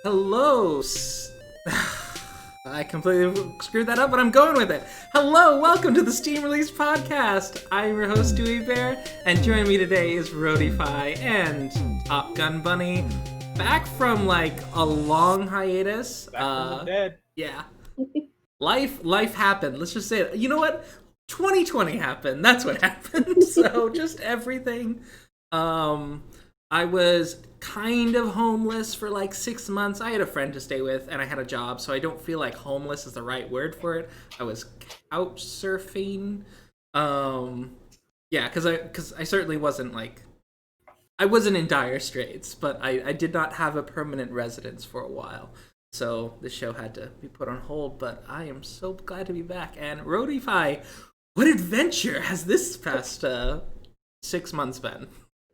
Hello. I completely screwed that up, but I'm going with it. Hello, welcome to the Steam Release Podcast. I'm your host, Dewey Bear, and joining me today is Roadify and Top Gun Bunny. Back from like a long hiatus. Back from the dead. Yeah. Life happened. Let's just say it. You know what? 2020 happened. That's what happened. So just everything. I was kind of homeless for like 6 months. I had a friend to stay with, and I had a job, so I don't feel like homeless is the right word for it. I was couch surfing. Yeah, because I certainly wasn't like, I wasn't in dire straits, but I did not have a permanent residence for a while. So the show had to be put on hold, but I am so glad to be back. And Roadify, what adventure has this past 6 months been?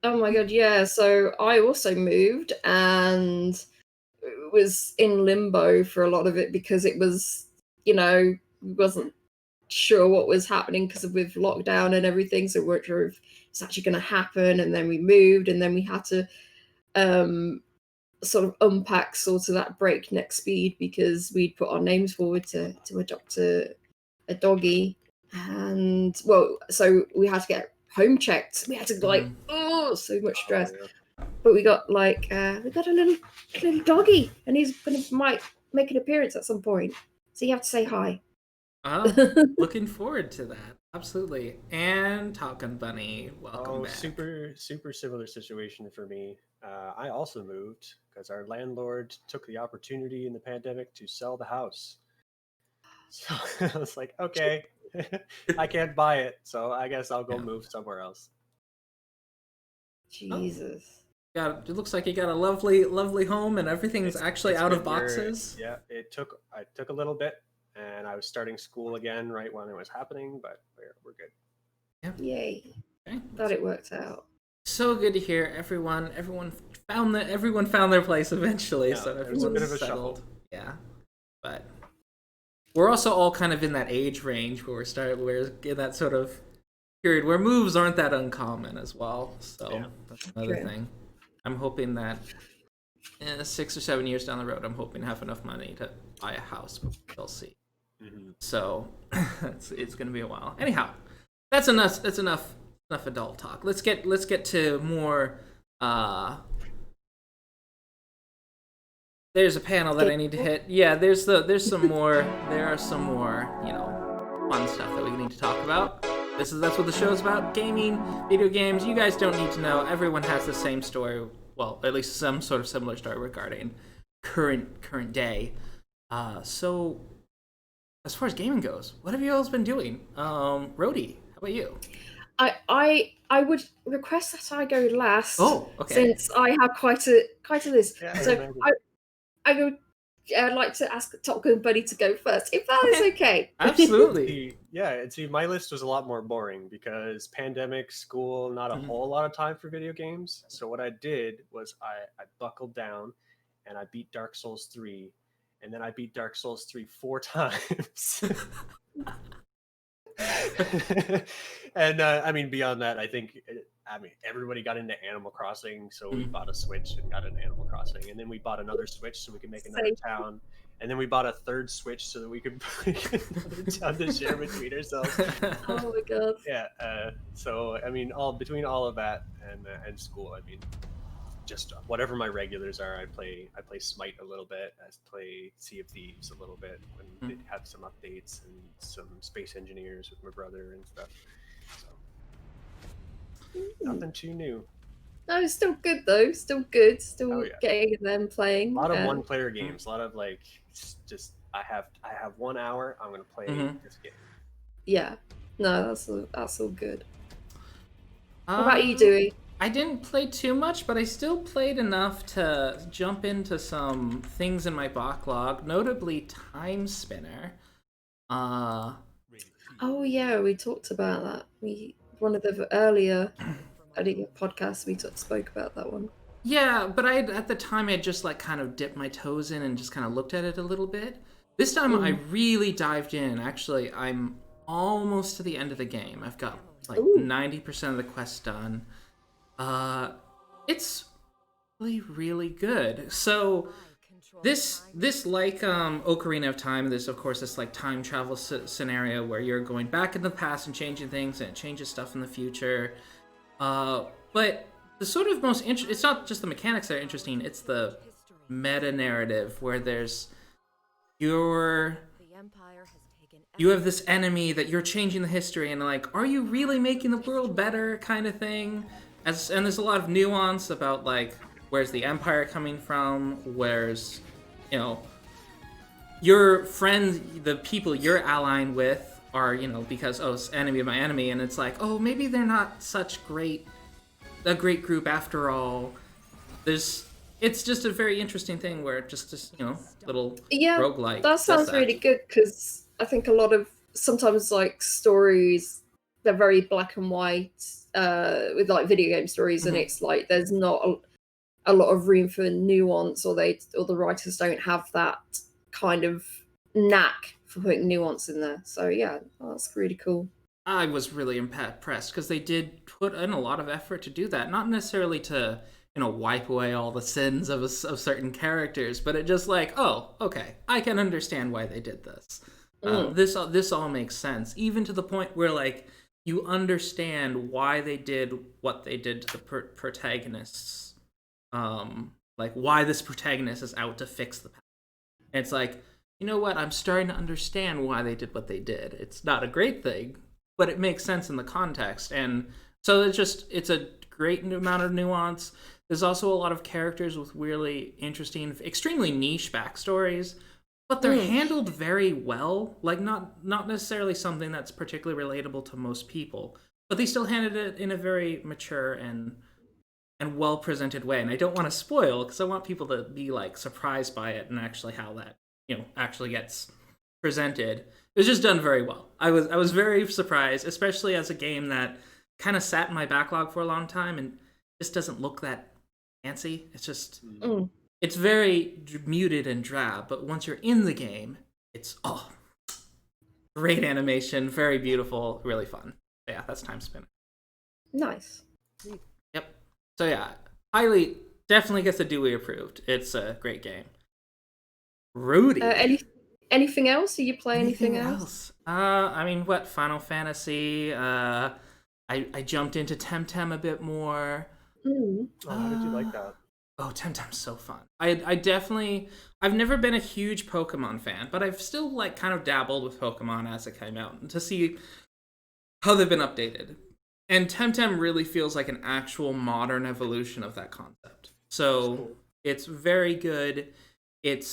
Oh my god, yeah. So I also moved and was in limbo for a lot of it because it was, wasn't sure what was happening because with lockdown and everything. So we weren't sure if it's actually going to happen. And then we moved, and then we had to sort of unpack sort of that breakneck speed because we'd put our names forward to adopt a doggy. And well, so we had to get home checked. We had to so much stress. But we got we got a little doggy, and he's might make an appearance at some point. So you have to say hi. Looking forward to that. Absolutely. And Top Gun Bunny, welcome back. Super similar situation for me. I also moved because our landlord took the opportunity in the pandemic to sell the house. So I was like, okay, I can't buy it, so I guess I'll go move somewhere else. Jesus. It looks like you got a lovely home, and everything's actually out of boxes. Yeah, I took a little bit, and I was starting school again right when it was happening, but we're good. Yeah. Yay. Okay. Glad it worked out. So good to hear. Everyone found their place eventually. Yeah, so everyone's a bit of a settled. shuffle. Yeah, but we're also all kind of in that age range where we're in that sort of period where moves aren't that uncommon as well. So that's another thing. I'm hoping that 6 or 7 years down the road, I'm hoping to have enough money to buy a house. But we'll see. Mm-hmm. So it's going to be a while. Anyhow, that's enough. That's enough adult talk. Let's get to more. There's a panel that I need to hit. Yeah, there's some more. There are some more, fun stuff that we need to talk about. That's what the show's about. Gaming, video games. You guys don't need to know. Everyone has the same story. Well, at least some sort of similar story regarding current day. So as far as gaming goes, what have you all been doing? Rhodey, how about you? I would request that I go last. Oh, okay. Since I have quite a list. Yeah, so I'd like to ask Top Gun Buddy to go first, if that is okay. Absolutely. See, my list was a lot more boring because pandemic, school, not a whole lot of time for video games. So what I did was I buckled down and I beat Dark Souls 3, and then I beat Dark Souls 3 4 times. And beyond that, I think everybody got into Animal Crossing, so we bought a Switch and got into Animal Crossing, and then we bought another Switch so we could make another town, and then we bought a third Switch so that we could make another town to share between ourselves. Oh my god. Yeah. So between all of that and school, just whatever my regulars are, I play Smite a little bit. I play Sea of Thieves a little bit when they have some updates and some Space Engineers with my brother and stuff. So nothing too new. No, it's still good though. Still good. Still getting them playing. A lot of one-player games. A lot of just I have 1 hour. I'm gonna play this game. Yeah. No, that's all good. What about you, Dewey? I didn't play too much, but I still played enough to jump into some things in my backlog, notably Time Spinner. Oh yeah, we talked about that. One of the earlier podcasts we spoke about that one. Yeah, but at the time I just kind of dipped my toes in and just kind of looked at it a little bit. This time I really dived in. Actually, I'm almost to the end of the game. I've got 90% of the quests done. It's really, really good. So This like Ocarina of Time. There's of course this like time travel scenario where you're going back in the past and changing things, and it changes stuff in the future. But the sort of most it's not just the mechanics that are interesting. It's the meta narrative where there's you have this enemy that you're changing the history, and like, are you really making the world better, kind of thing. And there's a lot of nuance about like, where's the Empire coming from? Where's, you know, your friends, the people you're allying with are, you know, because, oh, it's enemy of my enemy, and it's like, oh, maybe they're not such a great group after all. It's just a very interesting thing where just you know, little roguelike. That sounds really good, because I think a lot of sometimes like stories, they're very black and white with like video game stories, and it's like there's not a lot of room for nuance, or the writers don't have that kind of knack for putting nuance in there. So yeah, that's really cool. I was really impressed because they did put in a lot of effort to do that, not necessarily to, you know, wipe away all the sins of certain characters, but it just like, oh, okay, I can understand why they did this. This all makes sense, even to the point where like you understand why they did what they did to the protagonists. Like why this protagonist is out to fix the past. And it's like, you know what? I'm starting to understand why they did what they did. It's not a great thing, but it makes sense in the context. And so it's a great amount of nuance. There's also a lot of characters with really interesting, extremely niche backstories, but they're handled very well. Like not necessarily something that's particularly relatable to most people, but they still handled it in a very mature and well presented way. And I don't want to spoil, because I want people to be like surprised by it and actually how that, you know, actually gets presented. It was just done very well. I was very surprised, especially as a game that kind of sat in my backlog for a long time and just doesn't look that fancy. It's just it's very muted and drab, but once you're in the game, it's great animation, very beautiful, really fun. But yeah, that's Time Spinner. Nice. Yep. So yeah, definitely gets a Dewey approved. It's a great game. Rudy. Anything else? Do you play anything else? I mean, what, Final Fantasy? I jumped into Temtem a bit more. How did you like that? Oh, Temtem's so fun. I've never been a huge Pokemon fan, but I've still like kind of dabbled with Pokemon as it came out to see how they've been updated. And Temtem really feels like an actual modern evolution of that concept. So it's very good. It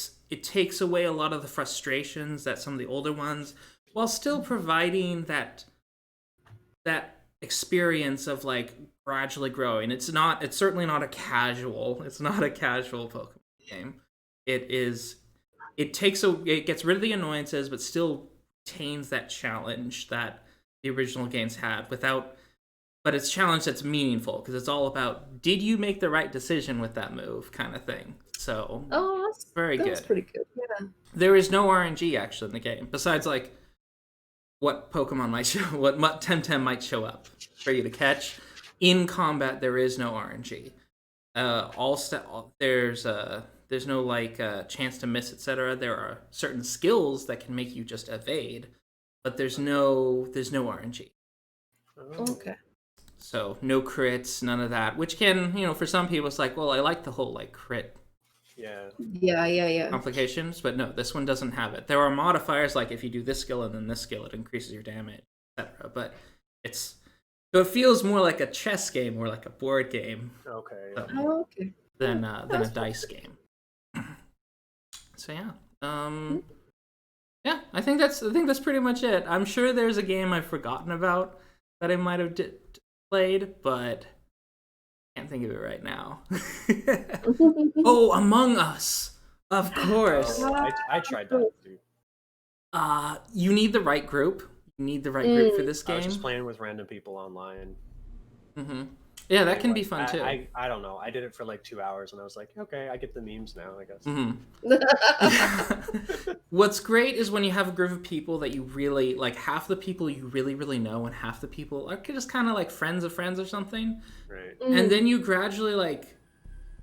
takes away a lot of the frustrations that some of the older ones, while still providing that experience of like gradually growing. It's certainly not a casual. It's not a casual Pokemon game. It gets rid of the annoyances, but still retains that challenge that the original games had but it's challenge that's meaningful, because it's all about, did you make the right decision with that move, kind of thing. So that's very good. That's pretty good. Yeah. There is no RNG actually in the game, besides like what Pokemon might show, what Temtem might show up for you to catch. In combat, there is no RNG. There's no like chance to miss, etc. There are certain skills that can make you just evade, but there's no RNG. Okay. So no crits, none of that, which can, you know, for some people it's like, well, I like the whole like crit Yeah. complications, but no, this one doesn't have it. There are modifiers, like if you do this skill and then this skill, it increases your damage, etc. But it feels more like a chess game or like a board game. Okay. Than a dice game. So yeah. Yeah, I think that's pretty much it. I'm sure there's a game I've forgotten about that I might have played, but I can't think of it right now. Oh, Among Us, of course. I tried that too. You need the right group. You need the right group for this game. I was just playing with random people online. Yeah, that can be fun too. I don't know. I did it for like 2 hours, and I was like, okay, I get the memes now, I guess. What's great is when you have a group of people that you really like, half the people you really, really know, and half the people are just kind of like friends of friends or something. Right. And then you gradually like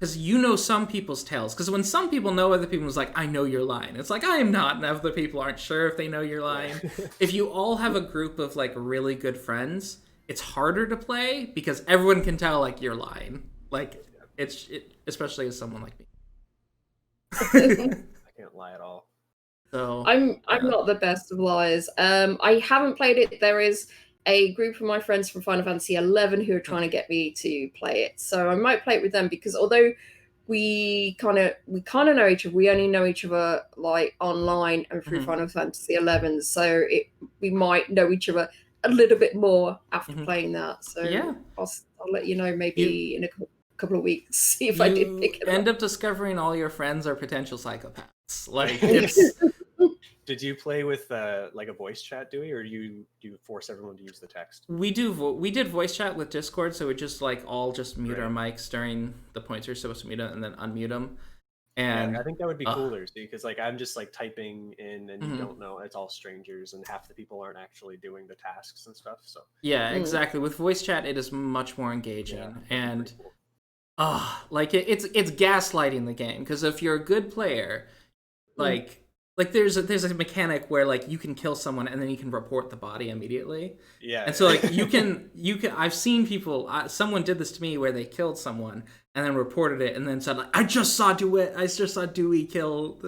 because you know some people's tales. Because when some people know other people's, like, I know you're lying. It's like, I am not, and other people aren't sure if they know you're lying. If you all have a group of, like, really good friends, it's harder to play because everyone can tell, like, you're lying. Like, especially as someone like me. I can't lie at all. So I'm not the best of liars. I haven't played it. There is a group of my friends from Final Fantasy 11 who are trying to get me to play it, so I might play it with them because although we kind of know each other, we only know each other like online and through Final Fantasy 11. So we might know each other a little bit more after playing that. So yeah, I'll let you know maybe in a couple of weeks, see if I did pick it up. End up discovering all your friends are potential psychopaths. Like it's. Did you play with like a voice chat, Dewey, or do you force everyone to use the text? We did voice chat with Discord, so we just like all just mute our mics during the points you're supposed to mute them and then unmute them. And I think that would be cooler, see, because like I'm just like typing in and you don't know, it's all strangers and half the people aren't actually doing the tasks and stuff. So yeah, exactly. With voice chat, it is much more engaging and like it's gaslighting the game because if you're a good player, like there's a mechanic where like you can kill someone and then you can report the body immediately. Yeah. And so like you can I've seen people someone did this to me where they killed someone and then reported it and then said like I just saw Dewey kill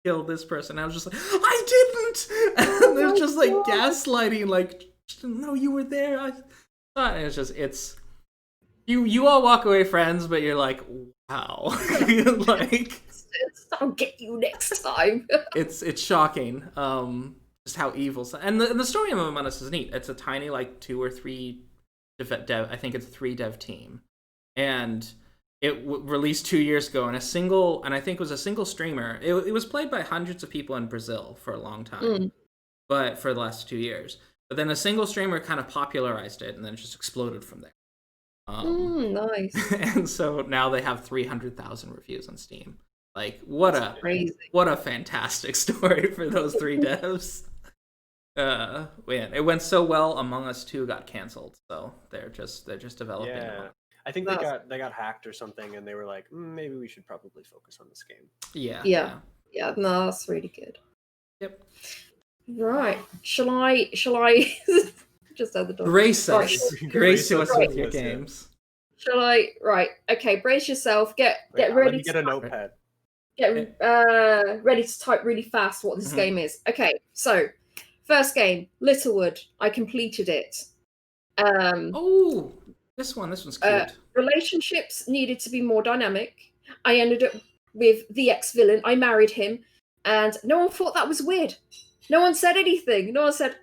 this person. And I was just like I didn't. And there's just like gaslighting like no you were there. It's just you all walk away friends but you're like wow. Like I'll get you next time. it's shocking, just how evil. And the story of Among Us is neat. It's a tiny like 2 or 3 dev. I think it's a 3 dev team, and it released 2 years ago. And I think it was a single streamer. It was played by hundreds of people in Brazil for a long time, but for the last 2 years. But then a single streamer kind of popularized it, and then it just exploded from there. Nice. And so now they have 300,000 reviews on Steam. Like what a fantastic story for those 3 devs. Man, it went so well. Among Us 2 got canceled, so they're just developing. Yeah, I think they got hacked or something, and they were like, maybe we should probably focus on this game. Yeah. No, that's really good. Yep. Right. Shall I just at the door. Grace us with your games. Shall I? Right. Okay. Brace yourself. Get ready. Get a notepad. Get ready to type really fast what this game is. Okay, so first game, Littlewood. I completed it. This one's cute. Relationships needed to be more dynamic. I ended up with the ex-villain. I married him, and no one thought that was weird. No one said anything. No one said,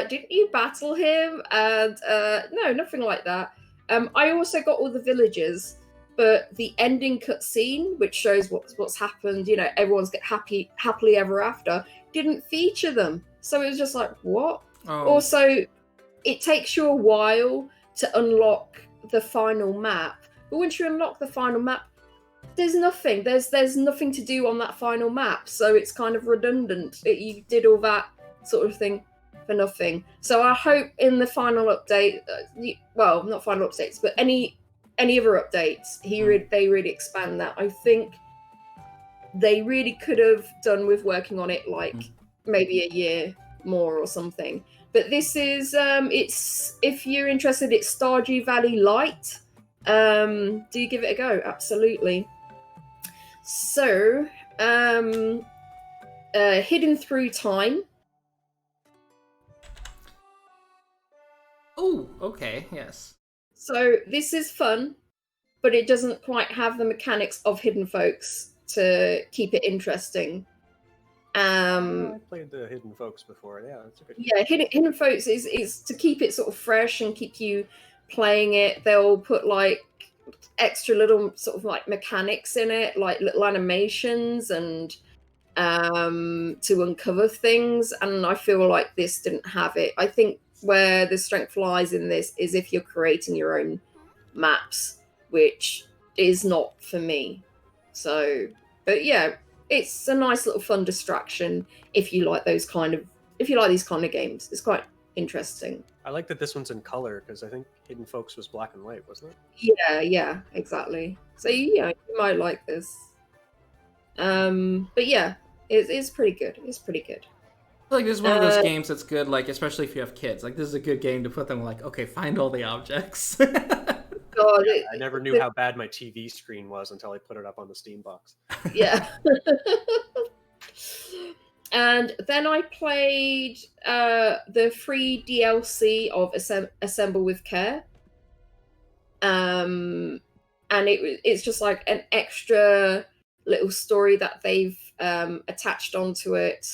didn't you battle him? And no, nothing like that. I also got all the villagers. But the ending cutscene, which shows what's happened, everyone's happily ever after, didn't feature them. So it was just like, what? Also, it takes you a while to unlock the final map. But once you unlock the final map, there's nothing. There's nothing to do on that final map. So it's kind of redundant. You did all that sort of thing for nothing. So I hope in the final update, not final updates, but any other updates, they really expand that. I think they really could have done with working on it like maybe a year more or something. But this is it's if you're interested, it's Stardew Valley Light. Do you give it a go? Absolutely. So Hidden Through Time. Oh, okay, yes. So this is fun, but it doesn't quite have the mechanics of Hidden Folks to keep it interesting. I played the Hidden Folks before. Yeah, that's a good. Yeah, Hidden Folks is to keep it sort of fresh and keep you playing it. They'll put like extra little sort of like mechanics in it, like little animations and to uncover things. And I feel like this didn't have it. I think where the strength lies in this is if you're creating your own maps, which is not for me. So, but yeah, it's a nice little fun distraction if you like these kind of games. It's quite interesting. I like that this one's in color because I think Hidden Folks was black and white, wasn't it? Yeah, exactly. So yeah, you might like this. But yeah, it's pretty good. It's pretty good. Like, this is one of those games that's good, like, especially if you have kids. Like, this is a good game to put them, like, okay, find all the objects. God, I never knew how bad my TV screen was until I put it up on the Steam box. Yeah. And then I played the free DLC of Assemble with Care. And it's just like an extra little story that they've attached onto it.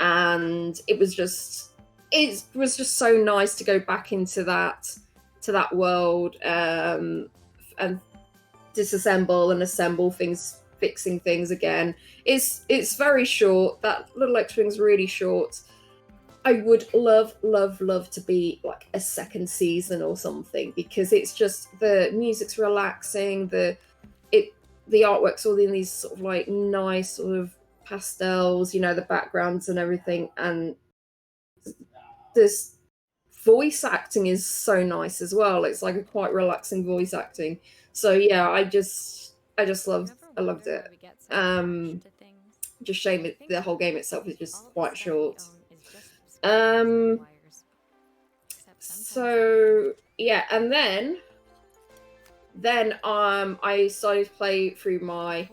And it was just so nice to go back into that world and disassemble and assemble things, fixing things again. It's very short. That little extra thing's really short. I would love to be like a second season or something, because it's just, the music's relaxing, the artwork's all in these sort of like nice sort of pastels, you know, the backgrounds and everything, and this voice acting is so nice as well. It's like a quite relaxing voice acting. So yeah, I loved it. Just shame the whole game itself is just quite short. So yeah, and then I started to play through my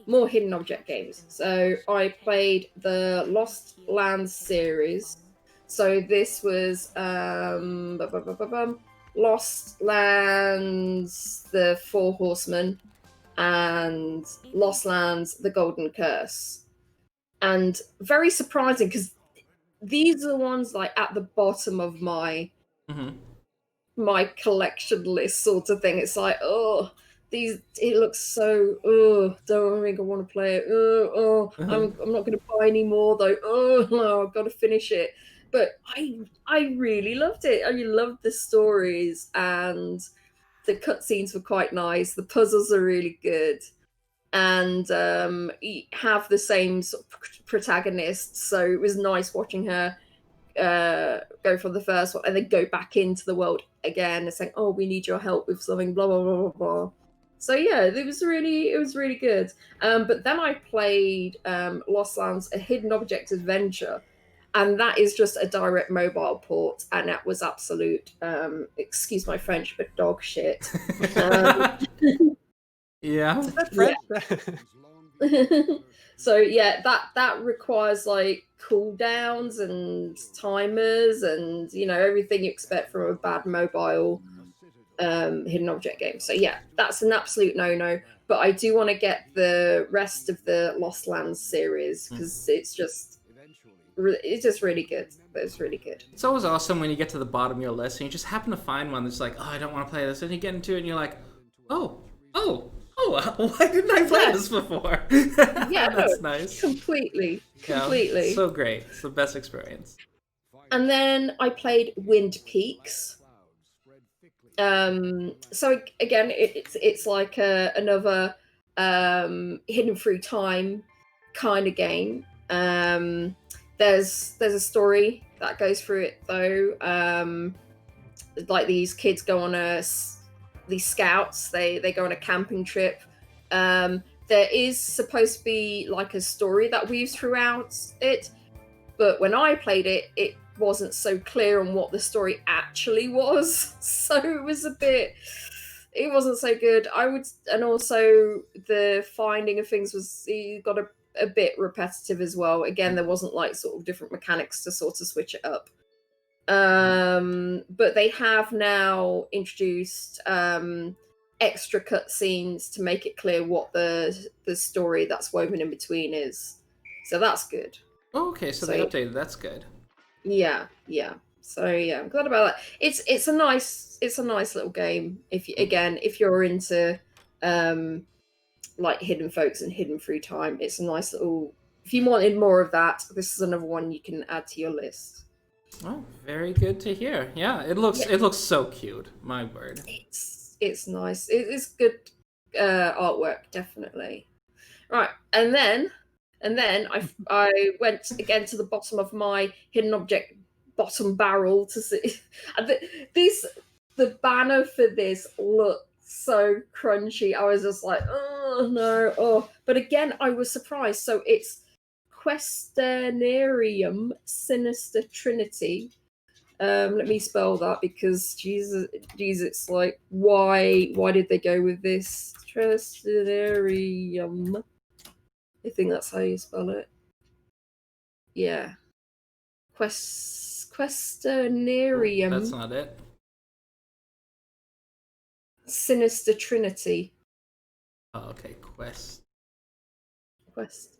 more hidden object games. So I played the Lost Lands series. So this was Lost Lands, the Four Horsemen, and Lost Lands, the Golden Curse. And very surprising, because these are the ones like at the bottom of my my collection list sort of thing. It's like, oh, it looks so, don't think I want to play it. I'm not going to buy any more though. No, I've got to finish it. But I really loved it. I really loved the stories, and the cutscenes were quite nice. The puzzles are really good, and you have the same sort of protagonist. So it was nice watching her go from the first one and then go back into the world again and saying, "Oh, we need your help with something." Blah blah blah blah blah. So yeah, it was really good. But then I played Lost Lands: A Hidden Object Adventure. And that is just a direct mobile port, and that was absolute, excuse my French, but dog shit. Yeah. So yeah, that requires like cooldowns and timers and, you know, everything you expect from a bad mobile hidden object game. So yeah, that's an absolute no-no. But I do want to get the rest of the Lost Lands series, because it's just really good. It's really good. It's always awesome when you get to the bottom of your list and you just happen to find one that's like, oh, I don't want to play this, and you get into it and you're like, oh, why didn't I play this before? Yeah, that's nice. Completely. Yeah, so great. It's the best experience. And then I played Wind Peaks. So again, it's like another hidden through time kind of game. There's a story that goes through it though. Like these kids go on these scouts. They go on a camping trip. There is supposed to be like a story that weaves throughout it, but when I played it, it wasn't so clear on what the story actually was. So it wasn't so good. And also the finding of things you got a bit repetitive as well. Again, there wasn't like sort of different mechanics to sort of switch it up. But they have now introduced extra cutscenes to make it clear what the story that's woven in between is. So that's good. Oh, okay, so they updated. That's good. Yeah. So yeah, I'm glad about that. It's a nice little game. If you're into like Hidden Folks and Hidden Through Time, it's a nice little. If you wanted more of that, this is another one you can add to your list. Oh, very good to hear. Yeah, it looks so cute. My word. It's nice. It's good artwork, definitely. Right, and then I went again to the bottom of my hidden object bottom barrel to see the banner for this looked so crunchy. I was just like, oh no, oh. But again, I was surprised. So it's Questernarium Sinister Trinity. Let me spell that because Jesus, it's like why did they go with this? Questernarium. I think that's how you spell it. Yeah. Questernarium. That's not it. Sinister Trinity. Oh, okay. Quest. Quest.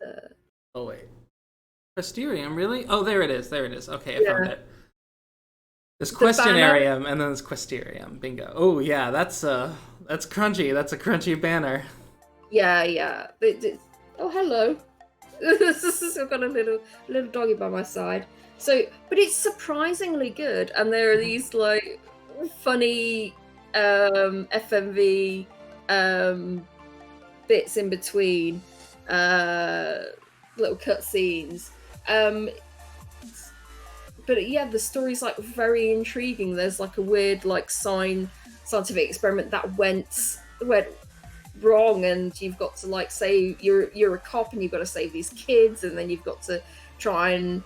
Oh wait. Questerium, really? Oh, there it is. There it is. Okay, I found it. There's Questionarium and then there's Questerium. Bingo. Oh yeah, that's crunchy. That's a crunchy banner. Yeah. Oh, hello. I've got a little doggy by my side. So, but it's surprisingly good, and there are these like funny FMV bits in between, little cutscenes. But yeah, the story's like very intriguing. There's like a weird like scientific experiment that went wrong, and you've got to like say you're a cop and you've got to save these kids, and then you've got to try and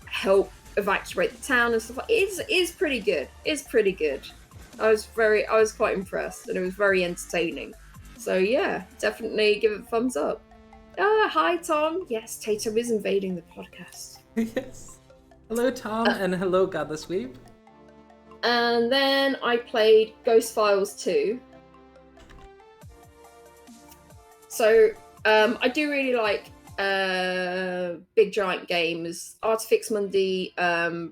help evacuate the town and stuff. It's pretty good. It's pretty good. I was quite impressed, and it was very entertaining. So yeah, definitely give it a thumbs up. Hi Tom. Yes, Tatum is invading the podcast. Yes. Hello Tom and hello Godless Weep. And then I played Ghost Files 2. So I do really like Big Giant Games. Artifix Mundi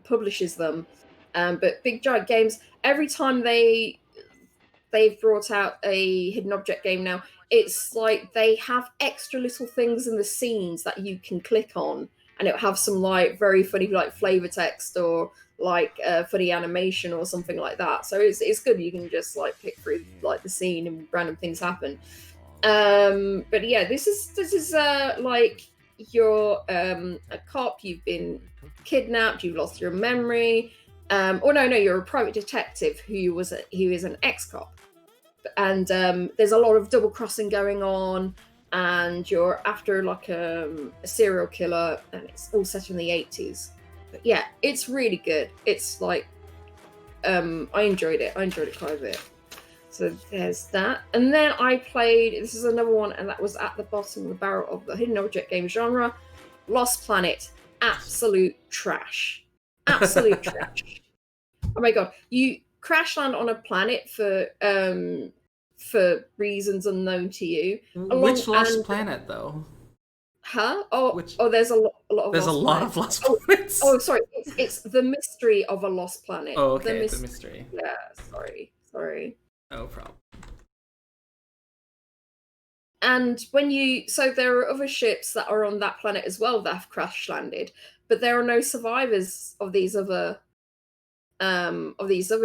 publishes them, but Big Giant Games, every time they've brought out a hidden object game now, it's like they have extra little things in the scenes that you can click on, and it'll have some like very funny like flavor text or like funny animation or something like that. So it's good. You can just like pick through like the scene and random things happen. But yeah, this is like you're a cop, you've been kidnapped, you've lost your memory, or no, you're a private detective who is an ex-cop, and there's a lot of double crossing going on, and you're after like a serial killer, and it's all set in the 80s. But yeah, it's really good. It's like I enjoyed it quite a bit. So there's that. And then I played, this is another one, and that was at the bottom of the barrel of the hidden object game genre, Lost Planet. Absolute trash. Absolute trash. Oh my god. You crash land on a planet for reasons unknown to you. Which Lost Planet, though? Huh? There's a lot of There's Lost a lot planets. of Lost Planets. Oh, sorry. It's the mystery of a Lost Planet. Oh, okay, the mystery. Yeah, sorry. No problem. And so there are other ships that are on that planet as well that have crash landed, but there are no survivors of these other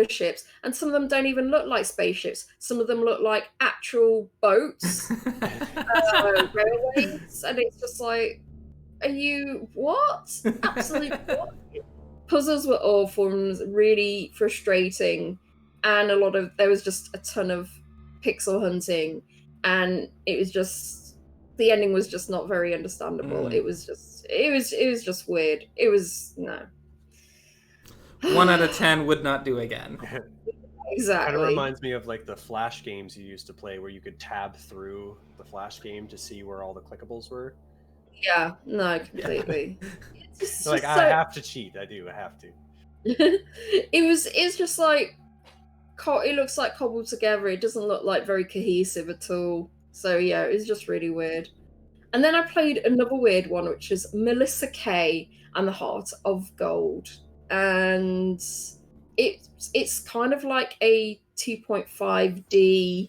ships, and some of them don't even look like spaceships. Some of them look like actual boats, railways, and it's just like, are you what? Absolute what? Puzzles were awful and really frustrating, and there was just a ton of pixel hunting, and it was just, the ending was just not very understandable. It was just weird. It was no. 1 out of 10 would not do again. Exactly. Kind of reminds me of like the Flash games you used to play, where you could tab through the Flash game to see where all the clickables were. Yeah, no, completely. It's like, I have to cheat. I have to. It's just like, it looks like cobbled together. It doesn't look like very cohesive at all. So yeah, it was just really weird. And then I played another weird one, which is Melissa Kay and the Heart of Gold. And it's kind of like a 2.5D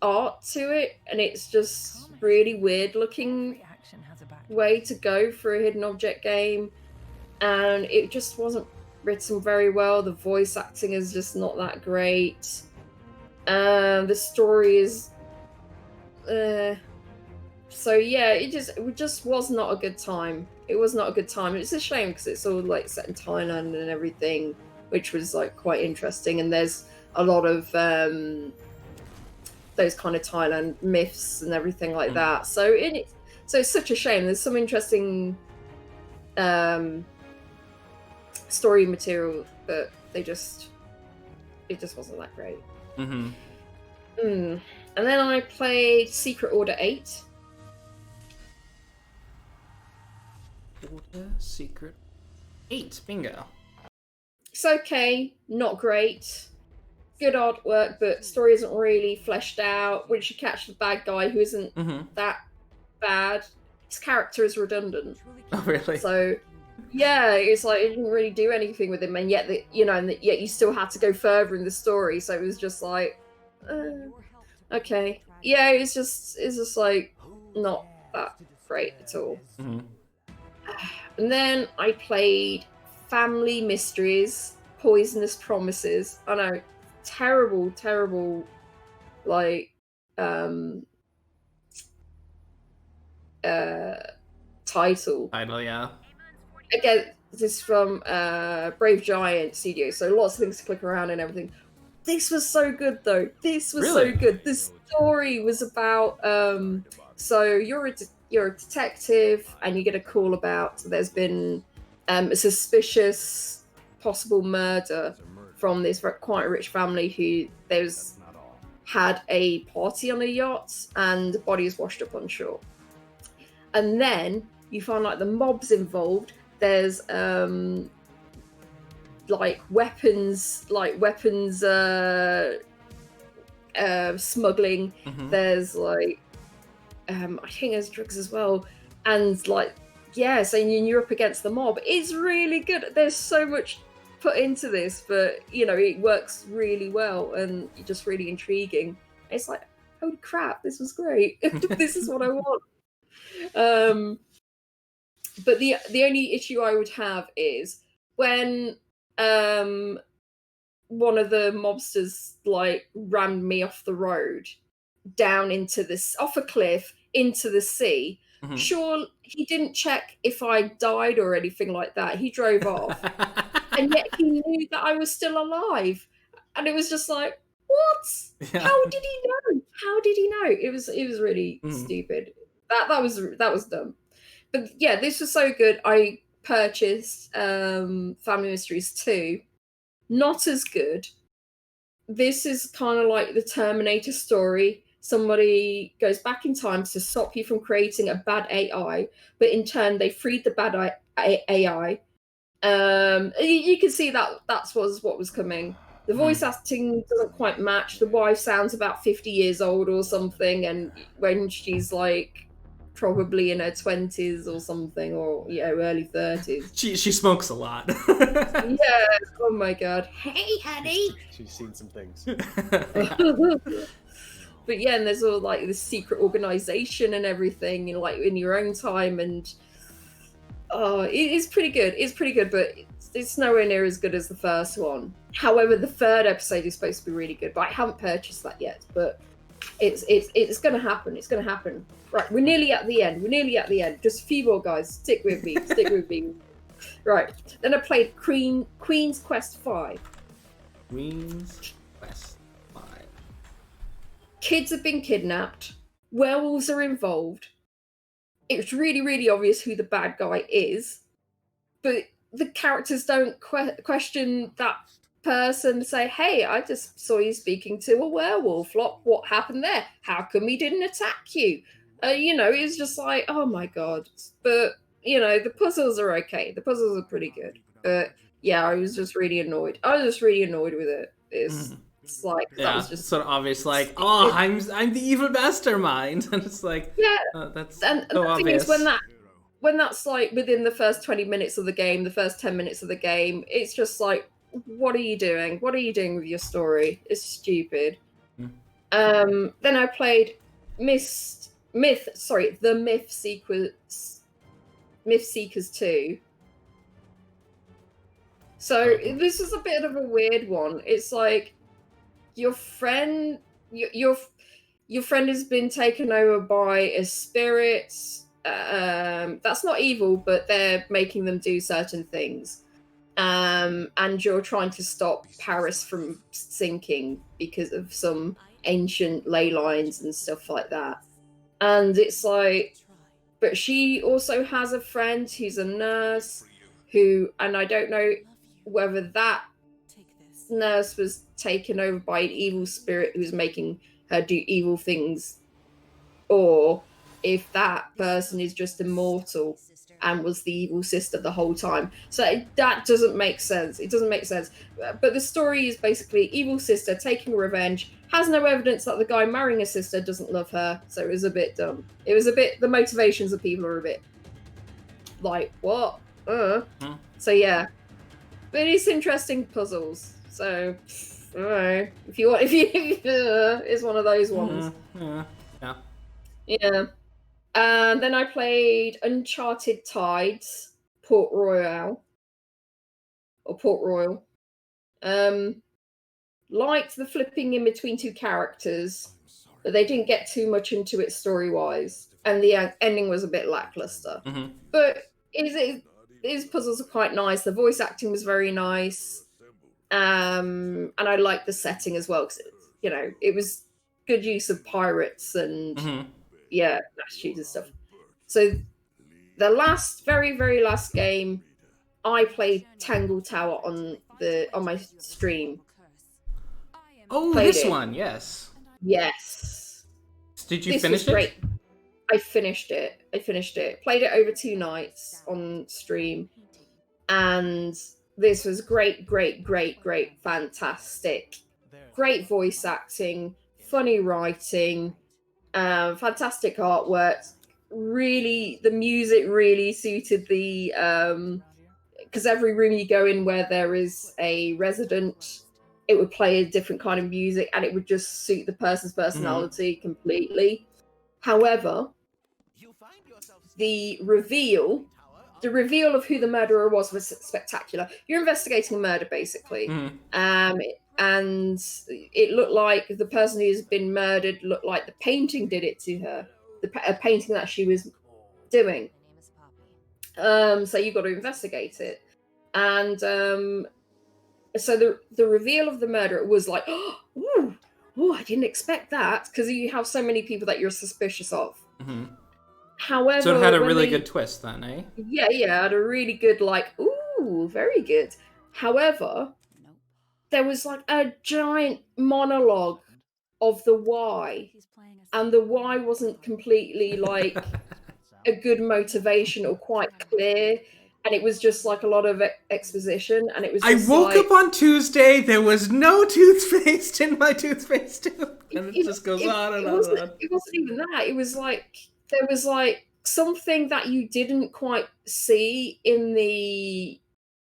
art to it, and it's just really weird looking way to go for a hidden object game, and it just wasn't written very well. The voice acting is just not that great. The story is so yeah, it just was not a good time. It was not a good time. It's a shame because it's all like set in Thailand and everything, which was like quite interesting. And there's a lot of those kind of Thailand myths and everything like that. So it's such a shame. There's some interesting story material, but it just wasn't that great. And then I played Secret Order 8. Order Secret 8, bingo. It's okay, not great. Good artwork, but story isn't really fleshed out. Once you catch the bad guy who isn't that bad, his character is redundant. Oh, really? So, yeah, it's like it didn't really do anything with him, and yet yet you still had to go further in the story. So it was just like, okay, yeah, it's just like not that great at all. And then I played Family Mysteries, Poisonous Promises. I know, terrible, like title. Yeah. Again, this is from Brave Giant Studio, so lots of things to click around and everything. This was so good, though. This was so good. The story was about so you're a detective and you get a call about there's been a suspicious possible murder from this quite rich family who there's had a party on a yacht and the body is washed up on shore. And then you find like the mob's involved. There's like weapons smuggling. There's like I think there's drugs as well, and like so you're up against the mob. It's really good. There's so much put into this, but it works really well and just really intriguing. It's like, holy crap, this was great. This is what I want. But the only issue I would have is when one of the mobsters like rammed me off the road down off a cliff into the sea. Sure, he didn't check if I died or anything like that. He drove off. And yet he knew that I was still alive. And it was just like, what? Yeah. How did he know? It was really stupid. That was dumb. But yeah, this was so good. I purchased Family Mysteries 2. Not as good. This is kind of like the Terminator story. Somebody goes back in time to stop you from creating a bad AI, but in turn they freed the bad AI. You can see that was what was coming. The voice acting doesn't quite match. The wife sounds about 50 years old or something, and when she's like probably in her 20s or something, or early 30s. She smokes a lot. Yeah. Oh my god. Hey, honey. She's seen some things. But yeah, and there's all like this secret organization and everything, like in your own time, and it's pretty good. It's pretty good, but it's nowhere near as good as the first one. However, the third episode is supposed to be really good, but I haven't purchased that yet. But it's gonna happen. It's gonna happen. Right, we're nearly at the end. Just a few more, guys. Stick with me. Right. Then I played Queen's Quest 5. Queen's Quest 5. Kids have been kidnapped. Werewolves are involved. It's really, really obvious who the bad guy is, but the characters don't question that person. Say, hey, I just saw you speaking to a werewolf. What happened there? How come he didn't attack you? It's just like, oh my god. But the puzzles are okay. The puzzles are pretty good. But yeah, I was just really annoyed. with it. It's like that was just sort of obvious. Like, I'm the evil mastermind, and it's like, that's and so the obvious. thing is, when that's like within the first 20 minutes of the game, the first 10 minutes of the game, it's just like, what are you doing? What are you doing with your story? It's stupid. Then I played Myth Seekers 2. So this is a bit of a weird one. It's like your friend has been taken over by a spirit. that's not evil, but they're making them do certain things. And you're trying to stop Paris from sinking because of some ancient ley lines and stuff like that. And it's like, but she also has a friend who's a nurse who, and I don't know whether that nurse was taken over by an evil spirit who was making her do evil things, or if that person is just immortal and was the evil sister the whole time. So that doesn't make sense. It doesn't make sense. But the story is basically evil sister taking revenge, has no evidence that the guy marrying a sister doesn't love her. So it was a bit dumb. It was a bit, the motivations of people are a bit like, what? So yeah. But it's interesting puzzles. So, I don't know. If you it's one of those ones. Yeah. And then I played Uncharted Tides, Port Royal. Liked the flipping in between two characters, but they didn't get too much into it story-wise. And the ending was a bit lackluster. But his puzzles are quite nice. The voice acting was very nice. And I liked the setting as well, because, it was good use of pirates and... yeah, attitudes and stuff. So the very, very last game, I played Tangle Tower on my stream. Oh, this one, yes. Yes. Did you finish it? Great. I finished it. Played it over 2 nights on stream. And this was great, fantastic. Great voice acting, funny writing, fantastic artwork. Really, the music really suited the because every room you go in where there is a resident, it would play a different kind of music, and it would just suit the person's personality completely. However, the reveal of who the murderer was spectacular. You're investigating a murder, basically. And it looked like the person who's been murdered looked like the painting did it to her, a painting that she was doing. So you've got to investigate it. And so the reveal of the murder was like, oh, I didn't expect that, because you have so many people that you're suspicious of. However, so it had a really good twist then, eh? Yeah, it had a really good, very good. However, there was like a giant monologue of the why, and the why wasn't completely like a good motivation or quite clear, and it was just like a lot of exposition, and it was just I woke up on Tuesday, there was no toothpaste in my toothpaste tube, and it just goes on and on and on. It wasn't even that. It was like there was like something that you didn't quite see in the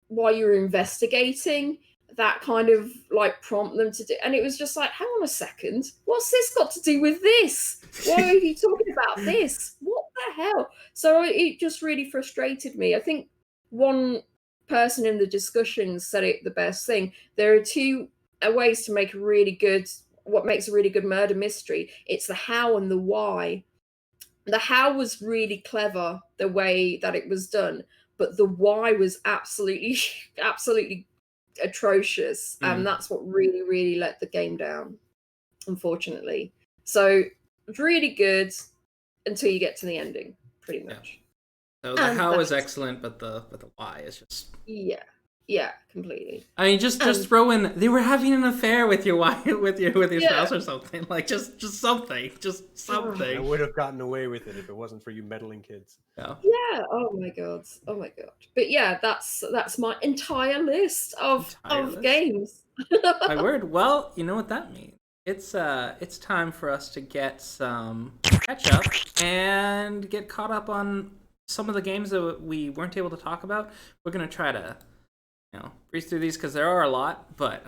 while you were investigating, that kind of like prompt them to do, and it was just like, hang on a second, what's this got to do with this? Why are you talking about this? What the hell? So it just really frustrated me. I think one person in the discussion said it the best thing. There are 2 ways to make what makes a really good murder mystery. It's the how and the why. The how was really clever, the way that it was done, but the why was absolutely atrocious, and that's what really let the game down, unfortunately. So it's really good until you get to the ending, pretty much. So the how is excellent, but the why is just completely. I mean, just throw in they were having an affair with your wife, with your spouse or something, like just something. I would have gotten away with it if it wasn't for you meddling kids. Yeah. Oh my god. But yeah, that's my entire list of games. My word. Well, you know what that means. It's time for us to get some catch up and get caught up on some of the games that we weren't able to talk about. We're gonna try to breeze through these because there are a lot, but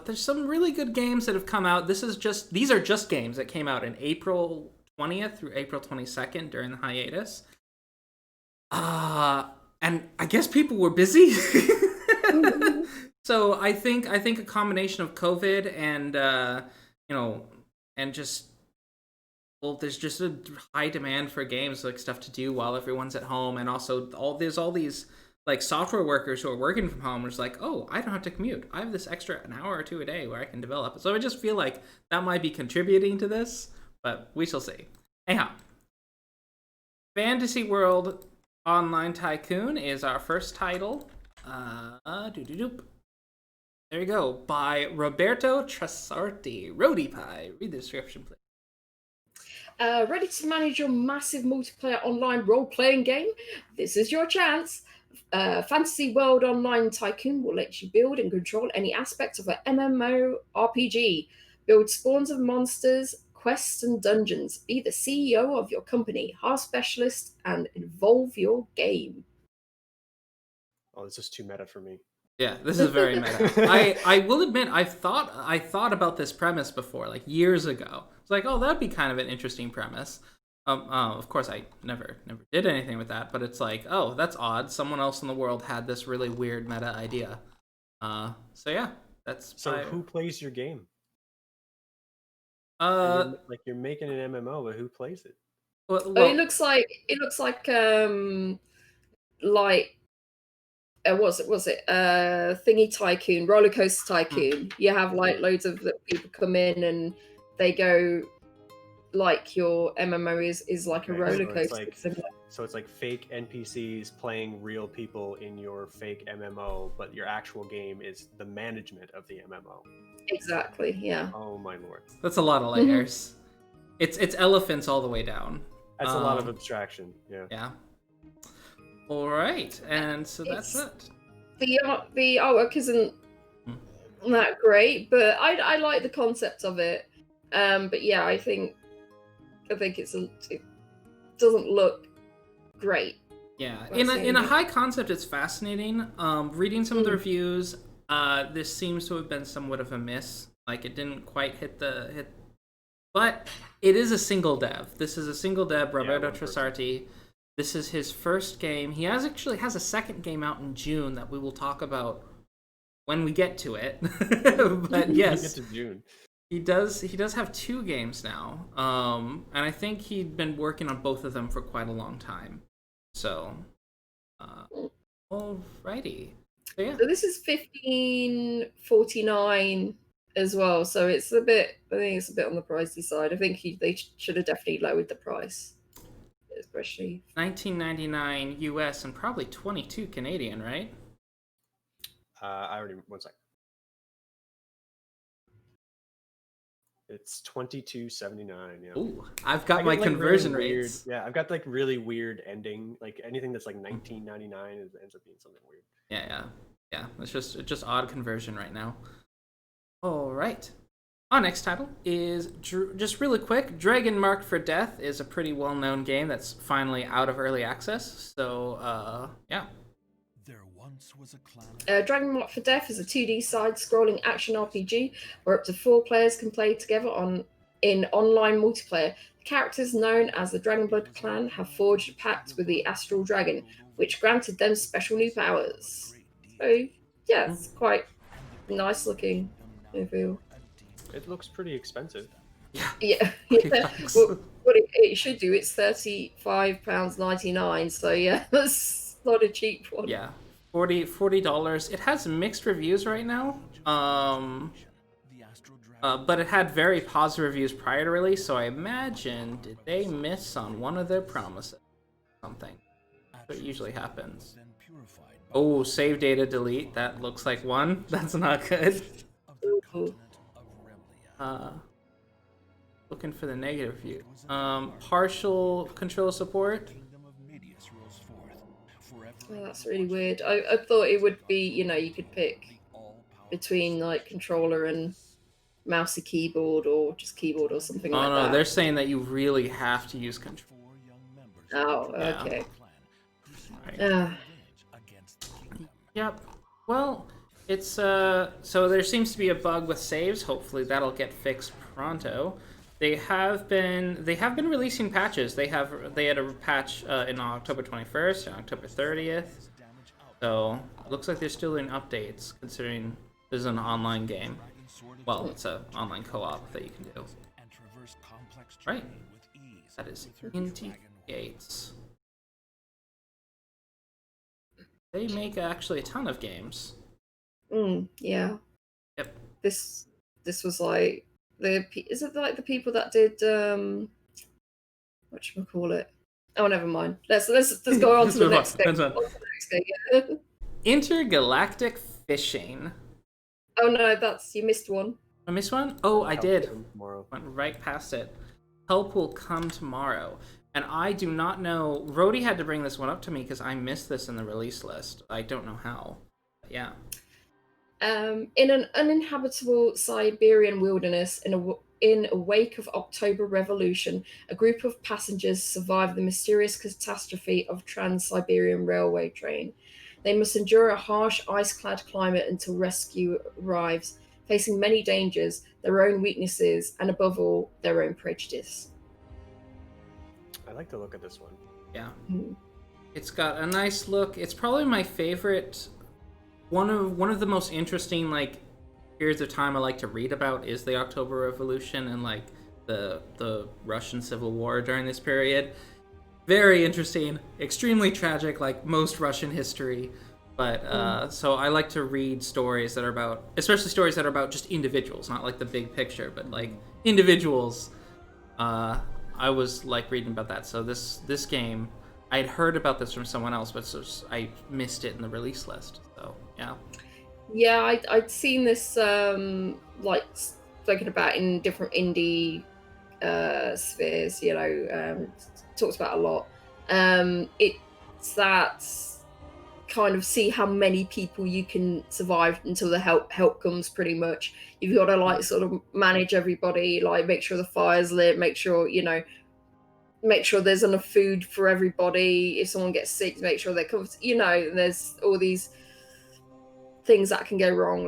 there's some really good games that have come out. These are just games that came out in April 20th through April 22nd during the hiatus. And I guess people were busy. So I think a combination of COVID and and just well, there's just a high demand for games, like stuff to do while everyone's at home, and also there's all these like software workers who are working from home. It's like, oh, I don't have to commute. I have this extra an hour or two a day where I can develop. So I just feel like that might be contributing to this, but we shall see. Anyhow, Fantasy World Online Tycoon is our first title. There you go, by Roberto Trasarti. Roadie Pie. Read the description, please. Ready to manage your massive multiplayer online role-playing game? This is your chance. Fantasy World Online Tycoon will let you build and control any aspect of an MMORPG. Build spawns of monsters, quests, and dungeons. Be the CEO of your company, hire specialist, and evolve your game. Oh, this is too meta for me. Yeah, this is very meta. I will admit, I thought about this premise before, like years ago. It's like, oh, that'd be kind of an interesting premise. Of course, I never did anything with that, but it's like, oh, that's odd. Someone else in the world had this really weird meta idea. So yeah, that's. So who plays your game? Like you're making an MMO, but who plays it? Well, it looks like what's it? Thingy Tycoon, Roller Coaster Tycoon. You have like loads of people come in and they go like your MMO is like a roller coaster. So it's like fake NPCs playing real people in your fake MMO, but your actual game is the management of the MMO. Exactly. Yeah. Oh my lord. That's a lot of layers. It's elephants all the way down. That's a lot of abstraction. Yeah. Yeah. All right, and so that's it. The artwork isn't that great, but I like the concept of it. But yeah, I think it doesn't look great. Yeah, in a high concept, it's fascinating. Reading some of the reviews, this seems to have been somewhat of a miss. Like it didn't quite hit, but it is a single dev. This is a single dev, Roberto Trasarti. This is his first game. He actually has a second game out in June that we will talk about when we get to it. But yes, get to June. He does have 2 games now, and I think he'd been working on both of them for quite a long time. So, alrighty. So, yeah. So this is $15.49 as well. So it's I think it's a bit on the pricey side. I think they should have definitely lowered the price. Especially $19.99 US and probably 22 Canadian, right? One sec. It's $22.79. Yeah. Ooh, I've got my conversion rates. Yeah, I've got like really weird ending. Like anything that's like $19.99 ends up being something weird. Yeah. It's just odd conversion right now. All right. Our next title is, just really quick, Dragon Marked for Death is a pretty well-known game that's finally out of early access. So, yeah. There once was a clan. Dragon Marked for Death is a 2D side-scrolling action RPG where up to 4 players can play together in online multiplayer. The characters known as the Dragonblood clan have forged a pact with the Astral Dragon, which granted them special new powers. So, yeah, it's quite nice looking, I feel. It looks pretty expensive. Yeah. Well, what it should do, it's £35.99. So yeah, that's not a cheap one. Yeah, $40. It has mixed reviews right now. But it had very positive reviews prior to release. So I imagine, did they miss on one of their promises? Something. That usually happens. Oh, save data delete. That looks like one. That's not good. Ooh. Looking for the negative review. Partial control support. Oh, that's really weird. I thought it would be, you could pick between like controller and mousey keyboard or just keyboard or something like that. Oh no, they're saying that you really have to use control. Oh, okay. Right. Yep. Well, it's so there seems to be a bug with saves. Hopefully that'll get fixed pronto. They have been releasing patches. They had a patch in October 21st and October 30th. So it looks like they're still doing updates, considering this is an online game. Well, it's an online co-op that you can do. Right. That is Inti Gates. They make actually a ton of games. Yeah. Yep. This was like is it like the people that did whatchamacallit? Oh, never mind. Let's go on to the next game. Yeah. Intergalactic Fishing. Oh no, you missed one. I missed one? Oh, I did. Tomorrow. Went right past it. Help will come tomorrow. And I do not know. Rhodey had to bring this one up to me because I missed this in the release list. I don't know how. But yeah. In an uninhabitable Siberian wilderness, in a wake of October Revolution, a group of passengers survive the mysterious catastrophe of Trans-Siberian Railway train. They must endure a harsh, ice-clad climate until rescue arrives, facing many dangers, their own weaknesses, and above all, their own prejudice. I like the look of this one. Yeah. It's got a nice look. It's probably my favorite. One of the most interesting periods of time I like to read about is the October Revolution and the Russian Civil War during this period. Very interesting, extremely tragic, like most Russian history. But so I like to read stories that are about, especially stories that are about just individuals, not like the big picture, but like individuals. I was reading about that. So this game, I had heard about this from someone else, but I missed it in the release list. So yeah. Yeah, I'd seen this spoken about in different indie spheres. Talks about a lot. It's that kind of see how many people you can survive until the help comes. Pretty much, you've got to sort of manage everybody, make sure the fire's lit, make sure there's enough food for everybody. If someone gets sick, make sure they're covered. There's all these things that can go wrong,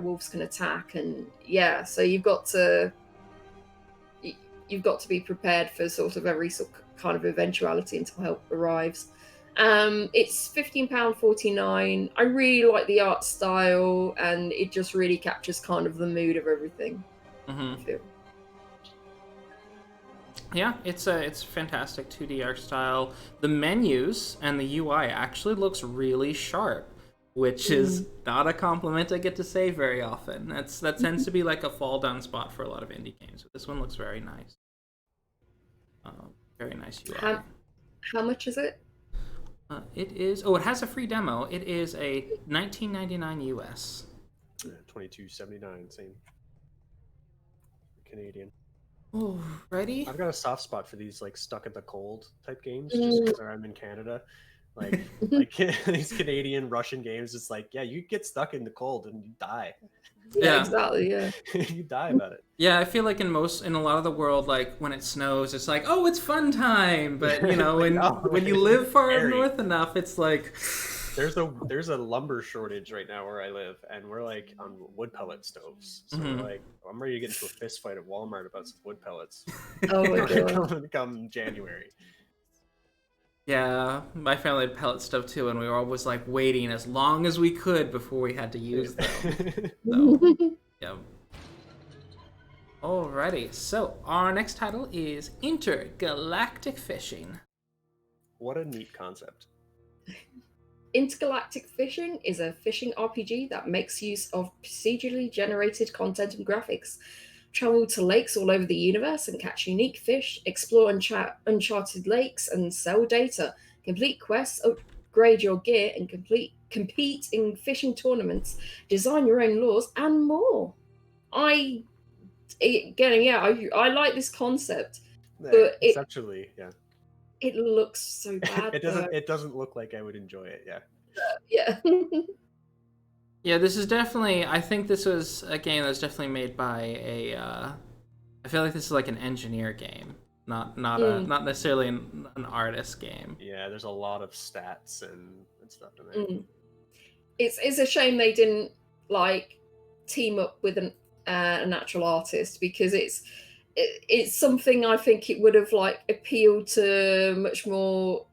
wolves can attack, and so you've got to be prepared for sort of every kind of eventuality until help arrives. It's £15.49. I really like the art style, and it just really captures kind of the mood of everything. I feel. Yeah, it's fantastic 2D art style. The menus and the UI actually looks really sharp, which is not a compliment I get to say very often. That tends to be like a fall down spot for a lot of indie games. But this one looks very nice. Very nice UI. How much is it? It is. Oh, it has a free demo. It is a $19.99 US. $22.79, same. Canadian. Oh, ready? I've got a soft spot for these stuck in the cold type games, just because I'm in Canada. These Canadian Russian games, it's you get stuck in the cold and you die. Yeah, exactly. Yeah, you die about it. Yeah, I feel like in a lot of the world, when it snows, it's oh, it's fun time. But when you live far north enough, it's there's a lumber shortage right now where I live, and we're on wood pellet stoves. So I'm ready to get into a fist fight at Walmart about some wood pellets. Oh my god! Come January. Yeah, my family had pellet stove too, and we were always waiting as long as we could before we had to use them. So, yeah. Alrighty, so our next title is Intergalactic Fishing. What a neat concept. Intergalactic Fishing is a fishing RPG that makes use of procedurally generated content and graphics. Travel to lakes all over the universe and catch unique fish, explore uncharted lakes and sell data, complete quests, upgrade your gear, and compete in fishing tournaments, design your own lures, and more. I like this concept, but conceptually, it looks so bad. It doesn't look like I would enjoy it. Yeah. Yeah, this is definitely. I think this was a game that was definitely made by a. I feel like this is an engineer game, not necessarily an artist game. Yeah, there's a lot of stats and stuff in there. It's a shame they didn't team up with an actual artist, because it's something I think it would have appealed to much more.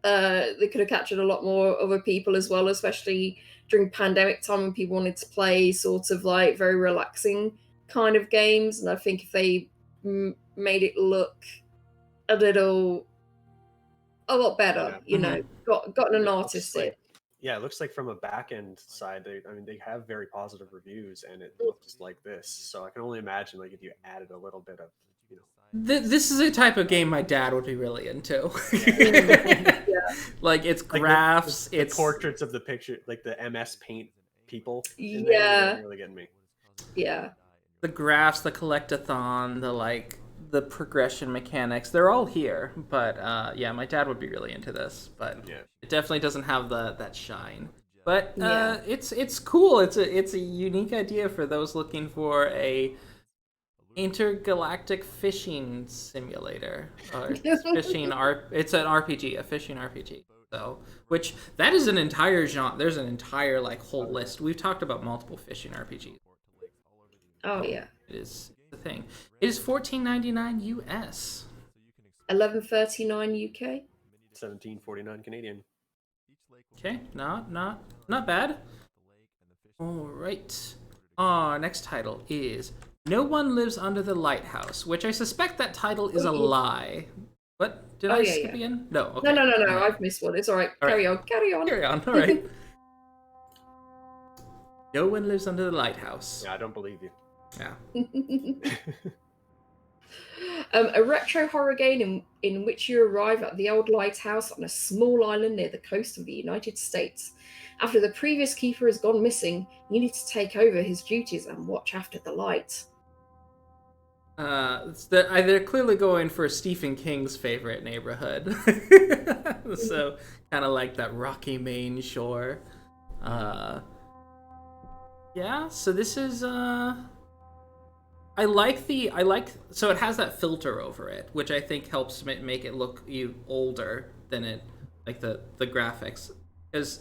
They could have captured a lot more other people as well, especially during pandemic time when people wanted to play sort of very relaxing kind of games. And I think if they made it look a lot better, Yeah. you know, gotten an It looks artist like- in. Yeah, it looks like from a back end side, they have very positive reviews, and it looks like this. So I can only imagine, like, if you added a little bit of, you know, This is a type of game my dad would be really into. Like, it's like graphs, the it's portraits of the picture, like the MS Paint people. In Yeah. they're really getting me. Yeah. the graphs, the collectathon, the progression mechanics. They're all here, but yeah, my dad would be really into this. But Yeah. it definitely doesn't have that shine. But Yeah. it's cool. It's a unique idea for those looking for a intergalactic fishing simulator. It's an RPG, a fishing RPG. So, which that is an entire genre. There's an entire like whole list. We've talked about multiple fishing RPGs. Oh yeah. It is the thing. It is $14.99 US. 11.39 UK. 17.49 Canadian. Okay, not bad. All right. Next title is No One Lives Under the Lighthouse, which I suspect that title is a lie. What? Did I skip again? No. Okay. No. All right. I've missed one. It's all right. All Carry right. on. Carry on. Carry on. All right. No One Lives Under the Lighthouse. Yeah, I don't believe you. Yeah. A retro horror game in which you arrive at the old lighthouse on a small island near the coast of the United States. After the previous keeper has gone missing, you need to take over his duties and watch after the light. They're clearly going for Stephen King's favorite neighborhood. So kind of like that rocky Maine shore. Yeah, so this is so it has that filter over it, which I think helps make it look older than it, like the graphics, because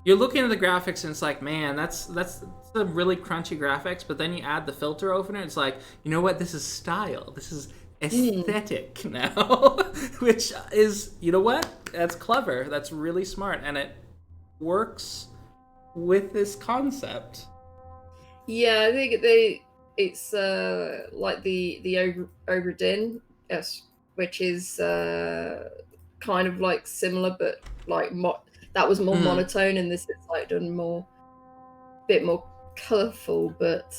you're looking at the graphics and it's like, man, that's the really crunchy graphics, but then you add the filter over it, it's like, you know what, this is style, this is aesthetic now. Which is, you know what, that's clever, that's really smart, and it works with this concept. Yeah, I think it's like the Oberdin, yes, which is kind of like similar, but like that was more monotone, and this is like done bit more colourful, but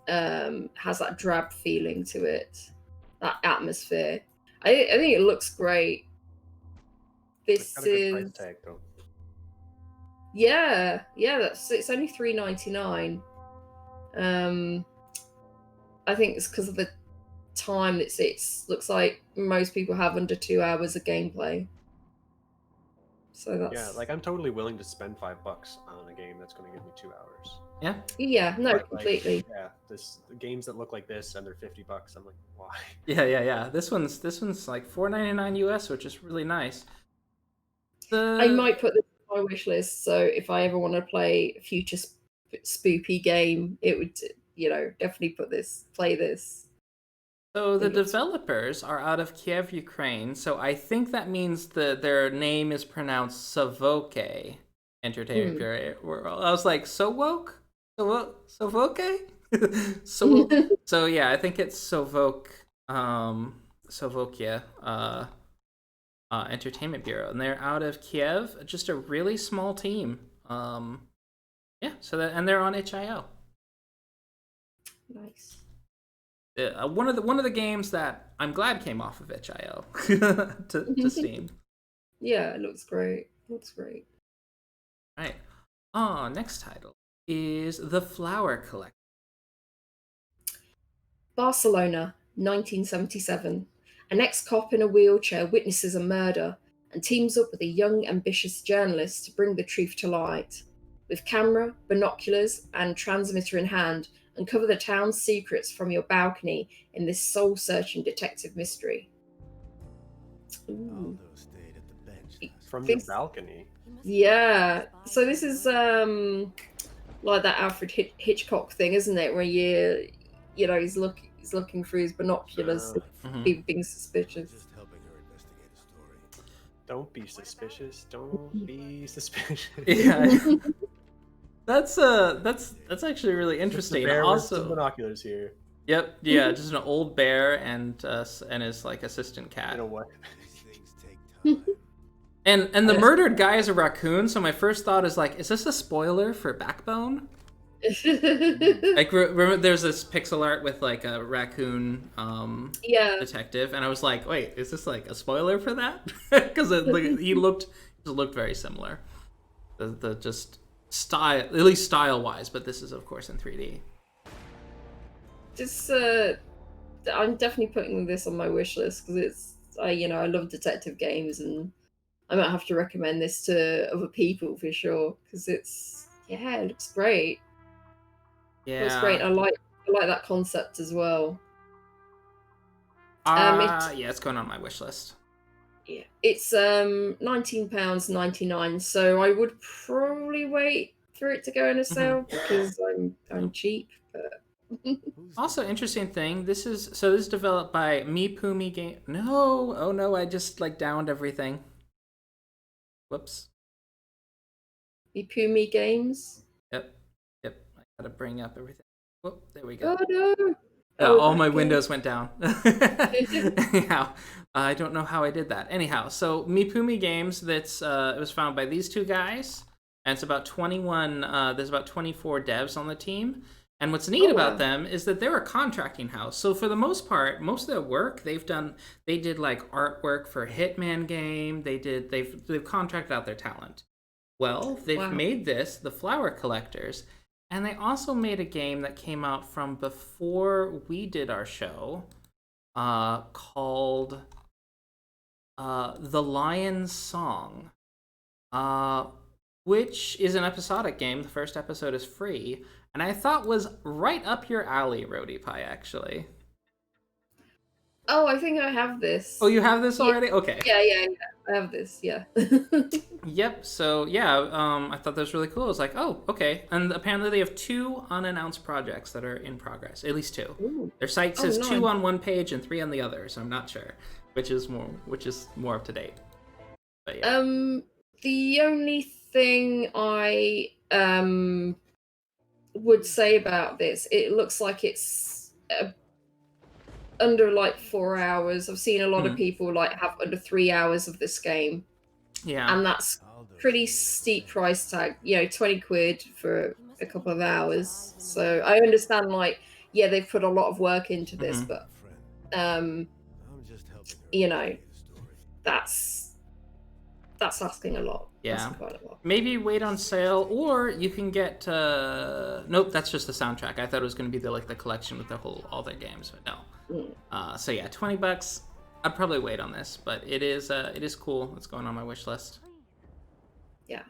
has that drab feeling to it, that atmosphere. I think it looks great. This Got a good is price tag, though. yeah, it's only $3.99. I think it's because of the time it's looks like most people have under 2 hours of gameplay. So that's Yeah, I'm totally willing to spend $5 on a game that's going to give me 2 hours. Yeah, no, But, completely. The games that look like this and they're $50, I'm like, why? Yeah. This one's like $4.99 US, which is really nice. I might put this on my wish list, so if I ever want to play a future spoopy game, it would, definitely play this. So the developers are out of Kiev, Ukraine, so I think that means their name is pronounced Sowoke Entertainment Bureau. I was like, Sowoke? Sowoke? So yeah, I think it's Sowoke, Sowokia, Entertainment Bureau, and they're out of Kiev. Just a really small team. Yeah. And they're on itch.io. Nice. One of the games that I'm glad came off of itch.io to Steam. Yeah, it looks great. Right. Next title is The Flower Collector. Barcelona, 1977. An ex-cop in a wheelchair witnesses a murder and teams up with a young, ambitious journalist to bring the truth to light. With camera, binoculars, and transmitter in hand, uncover the town's secrets from your balcony in this soul-searching detective mystery. Ooh. From your balcony? Yeah. So this is like that Alfred Hitchcock thing, isn't it? Where he's looking through his binoculars, being suspicious. Don't be suspicious. Don't be suspicious. Yeah. That's actually really interesting. Bear with Also, some binoculars here. Yep. Yeah, just an old bear and his like assistant cat. You know what? And the murdered guy is a raccoon. So my first thought is like, is this a spoiler for Backbone? Like remember, there's this pixel art with like a raccoon Yeah. detective, and I was like, wait, is this like a spoiler for that? Because he looked very similar. The just style, at least style wise, but this is of course in 3D. This I'm definitely putting this on my wish list because it's I love detective games, and I might have to recommend this to other people for sure because it looks great. Yeah, It looks great. I like that concept as well. yeah, it's going on my wish list. Yeah, it's £19.99. So I would probably wait for it to go in a sale because I'm cheap. But also, interesting thing. This is developed by Mipumi Game. No, oh no, I just like downed everything. Whoops. Mipumi Games. Yep. I gotta bring up everything. Whoop, there we go. Oh no. Oh, all my windows went down. Anyhow, I don't know how I did that. Anyhow, so Mipumi Games, it was founded by these two guys, and it's about 21. There's about 24 devs on the team, and what's neat about them is that they're a contracting house. So for the most part, most of their work they did like artwork for Hitman game. They've contracted out their talent. Well, they've made this, The Flower Collectors. And they also made a game that came out from before we did our show, called The Lion's Song, which is an episodic game. The first episode is free, and I thought was right up your alley, Roadie Pie, actually. Oh, I think I have this. Oh, you have this already? Okay. Yeah. I have this, yeah. Yep, so yeah, I thought that was really cool. I was like, oh, okay. And apparently they have 2 unannounced projects that are in progress, at least 2. Ooh. Their site says 2 on one page and 3 on the other, so I'm not sure which is more up to date. But yeah. The only thing I would say about this, it looks like it's under like 4 hours. I've seen a lot of people like have under 3 hours of this game. Yeah. And that's pretty steep price tag, 20 quid for a couple of hours. So I understand like, yeah, they've put a lot of work into this, but that's asking a lot. Yeah. Quite a lot. Maybe wait on sale, or you can get nope, that's just the soundtrack. I thought it was going to be the collection with all their games, but no. So yeah, $20. I'd probably wait on this, but it is cool. It's going on my wish list. Yeah.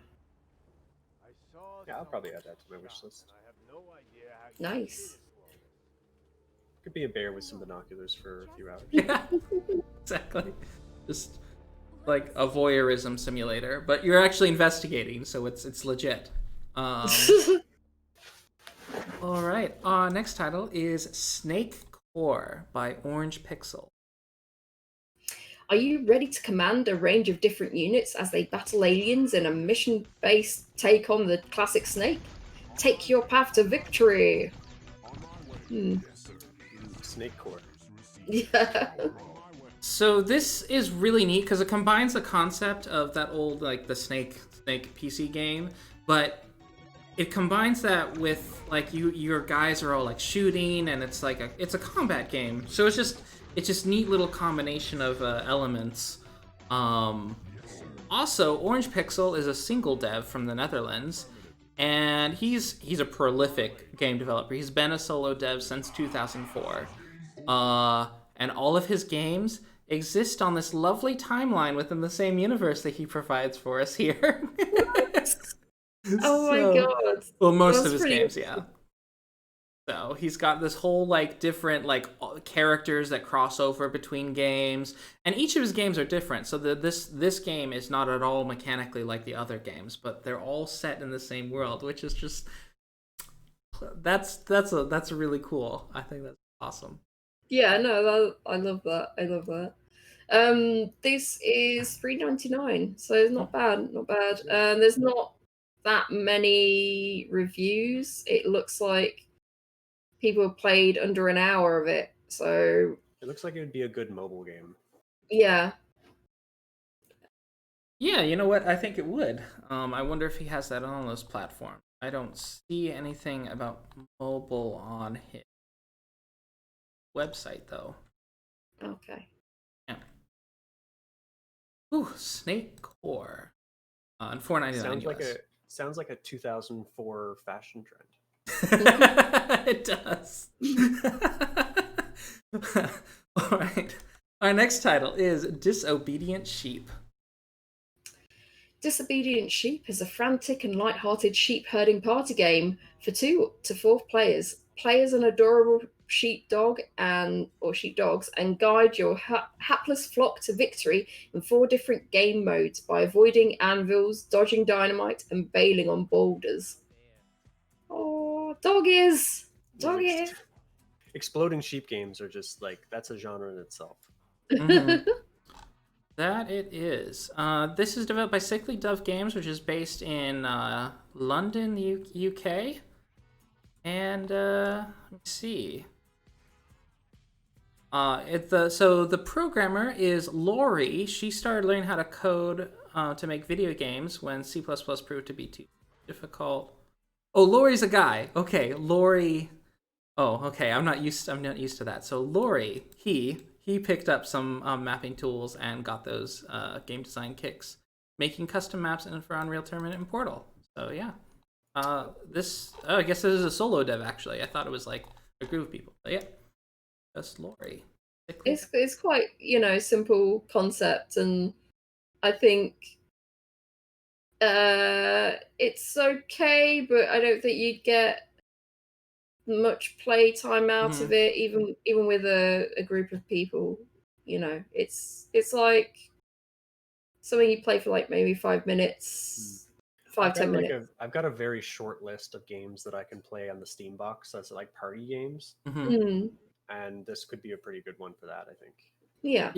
Yeah, I'll probably add that to my wish list. Nice. Could be a bear with some binoculars for a few hours. Yeah, exactly. Just like a voyeurism simulator, but you're actually investigating, so it's legit. All right. Next title is Snake Core by Orangepixel. Are you ready to command a range of different units as they battle aliens in a mission-based take on the classic Snake? Take your path to victory. Snake Core. Yeah. So this is really neat because it combines the concept of that old like the Snake PC game, but it combines that with like your guys are all like shooting, and it's like it's a combat game. So it's just neat little combination of elements. Also, Orangepixel is a single dev from the Netherlands, and he's a prolific game developer. He's been a solo dev since 2004, and all of his games exist on this lovely timeline within the same universe that he provides for us here. Oh my god. Well, most of his games, yeah. So he's got this whole like different like characters that cross over between games, and each of his games are different. So this game is not at all mechanically like the other games, but they're all set in the same world, which is just that's really cool. I think that's awesome. Yeah, no, I love that. I love that. This is $3.99, so it's not bad, not bad. There's not that many reviews. It looks like people have played under an hour of it. So It looks like it would be a good mobile game. yeah. Yeah, you know what? I think it would. I wonder if he has that on those platforms. I don't see anything about mobile on his website, though. Okay. Yeah. Ooh, Snake Core. And $4.99 Sounds like a 2004 fashion trend. It does. All right. Our next title is Disobedient Sheep. Disobedient Sheep is a frantic and light-hearted sheep herding party game for 2 to 4 players. Play as an adorable sheepdog or sheepdogs and guide your hapless flock to victory in 4 different game modes by avoiding anvils, dodging dynamite, and bailing on boulders. Oh, doggies! Doggies! Exploding sheep games are just like, that's a genre in itself. Mm-hmm. That it is. This is developed by Sickly Dove Games, which is based in London, UK. And let me see. So the programmer is Lori. She started learning how to code to make video games when C++ proved to be too difficult. Oh, Lori's a guy. Okay, Lori. Oh, okay. I'm not used to that. So Lori, he picked up some mapping tools and got those game design kicks, making custom maps for Unreal Tournament and Portal. So yeah, I guess this is a solo dev actually. I thought it was like a group of people. But yeah, that's Lori. It's quite, simple concept, and I think it's okay, but I don't think you'd get much play time out of it, even with a group of people. It's like something you play for like maybe 5 minutes, 10 minutes. I've got a very short list of games that I can play on the Steam box that's like party games. And this could be a pretty good one for that, I think. Yeah.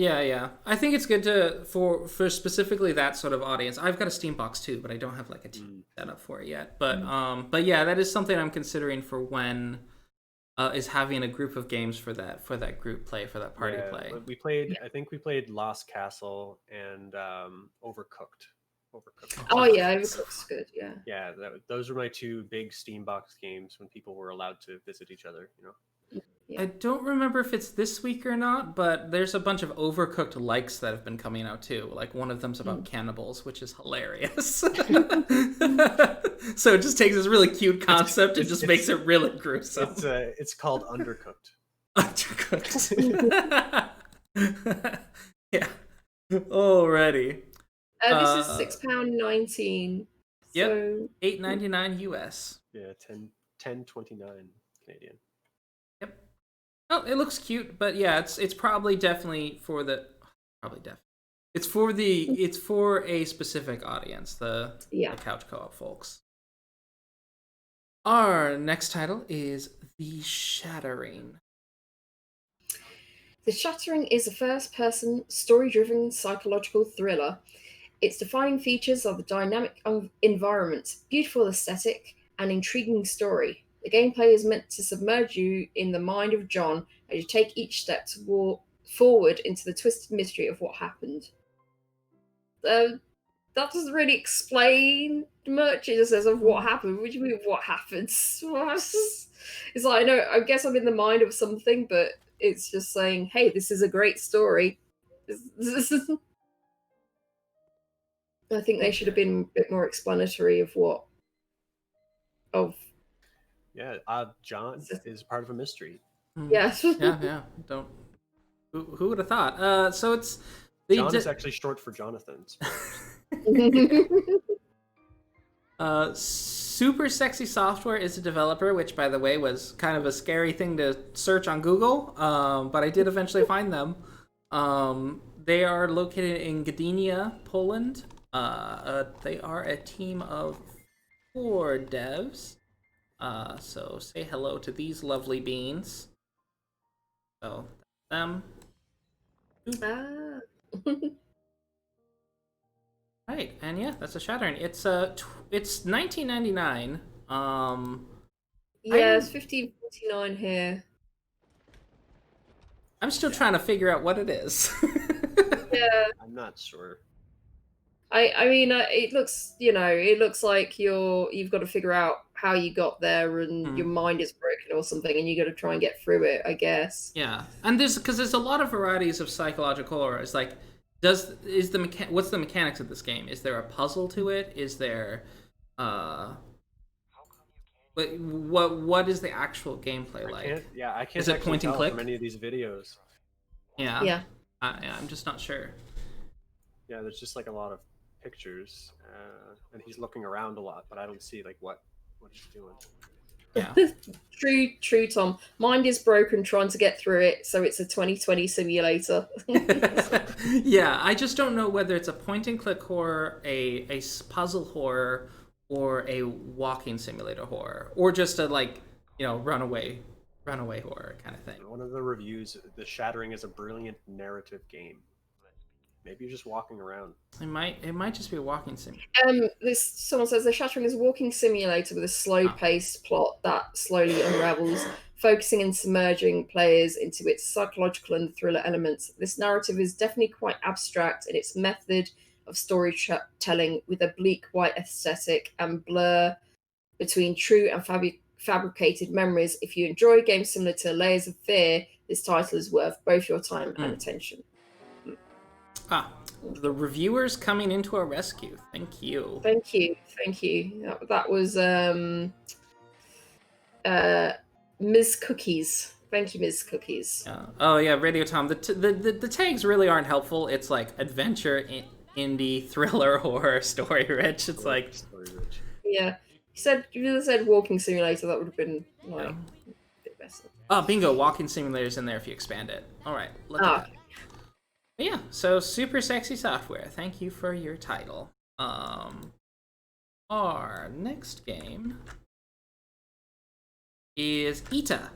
I think it's good for specifically that sort of audience. I've got a Steam box too, but I don't have like a team set up for it yet. But yeah, that is something I'm considering for when is having a group of games for that group play, for that party play. We played. I think we played Lost Castle and Overcooked. Oh yeah, Overcooked's good. Yeah. Yeah, those were my 2 big Steam box games when people were allowed to visit each other. Yeah. I don't remember if it's this week or not, but there's a bunch of Overcooked likes that have been coming out too. Like one of them's about cannibals, which is hilarious. So it just takes this really cute concept and just makes it really gruesome. It's called Undercooked. Undercooked. Yeah. Alrighty. This is £6.19. Yep. So... $8.99 US. Yeah, $10.29 Canadian. Yep. Oh, it looks cute, but yeah, it's probably definitely for the it's for a specific audience, the couch co-op folks. Our next title is The Shattering. The Shattering is a first-person, story-driven psychological thriller. Its defining features are the dynamic environment, beautiful aesthetic, and intriguing story. The gameplay is meant to submerge you in the mind of John as you take each step forward into the twisted mystery of what happened. That doesn't really explain much. It just says of what happened. What do you mean what happens? It's like, I guess I'm in the mind of something, but it's just saying, hey, this is a great story. I think they should have been a bit more explanatory of what. Yeah, John is part of a mystery. Yes. Yeah. Who would have thought? So it's John is actually short for Jonathan. Super Sexy Software is a developer, which, by the way, was kind of a scary thing to search on Google, but I did eventually find them. They are located in Gdynia, Poland. They are a team of 4 devs. So say hello to these lovely beans. So them. Right, and yeah, that's a Shattering. It's $19.99. Yeah, it's 1549 here. I'm still trying to figure out what it is. Yeah. I'm not sure. I mean, it looks, it looks like you've got to figure out how you got there, and your mind is broken or something, and you got to try and get through it, I guess. Yeah, and there's a lot of varieties of psychological horror. It's like, what's the mechanics of this game? Is there a puzzle to it? Is there, what is the actual gameplay like? I can't. Is it point and click from any of these videos? Yeah. Yeah. I'm just not sure. Yeah, there's just like a lot of pictures, and he's looking around a lot, but I don't see like what he's doing. Yeah. True, Tom. Mind is broken trying to get through it, so it's a 2020 simulator. Yeah, I just don't know whether it's a point and click horror, a puzzle horror, or a walking simulator horror, or just a runaway horror kind of thing. One of the reviews, the Shattering is a brilliant narrative game. Maybe you're just walking around. It might just be a walking sim. Someone says the Shattering is a walking simulator with a slow-paced plot that slowly unravels, focusing and submerging players into its psychological and thriller elements. This narrative is definitely quite abstract in its method of storytelling, with a bleak white aesthetic and blur between true and fabricated memories. If you enjoy games similar to Layers of Fear, this title is worth both your time and attention. The reviewers coming into our rescue. Thank you. Thank you. That was Ms. Cookies. Thank you, Ms. Cookies. Oh yeah, Radio Tom. The tags really aren't helpful. It's like adventure, indie, thriller, horror, story rich. It's like story rich. Yeah. If you said walking simulator, that would have been like a bit better. Oh, bingo! Walking simulator's in there if you expand it. All right, look at that. But yeah, so Super Sexy Software. Thank you for your title. Our next game is ITTA.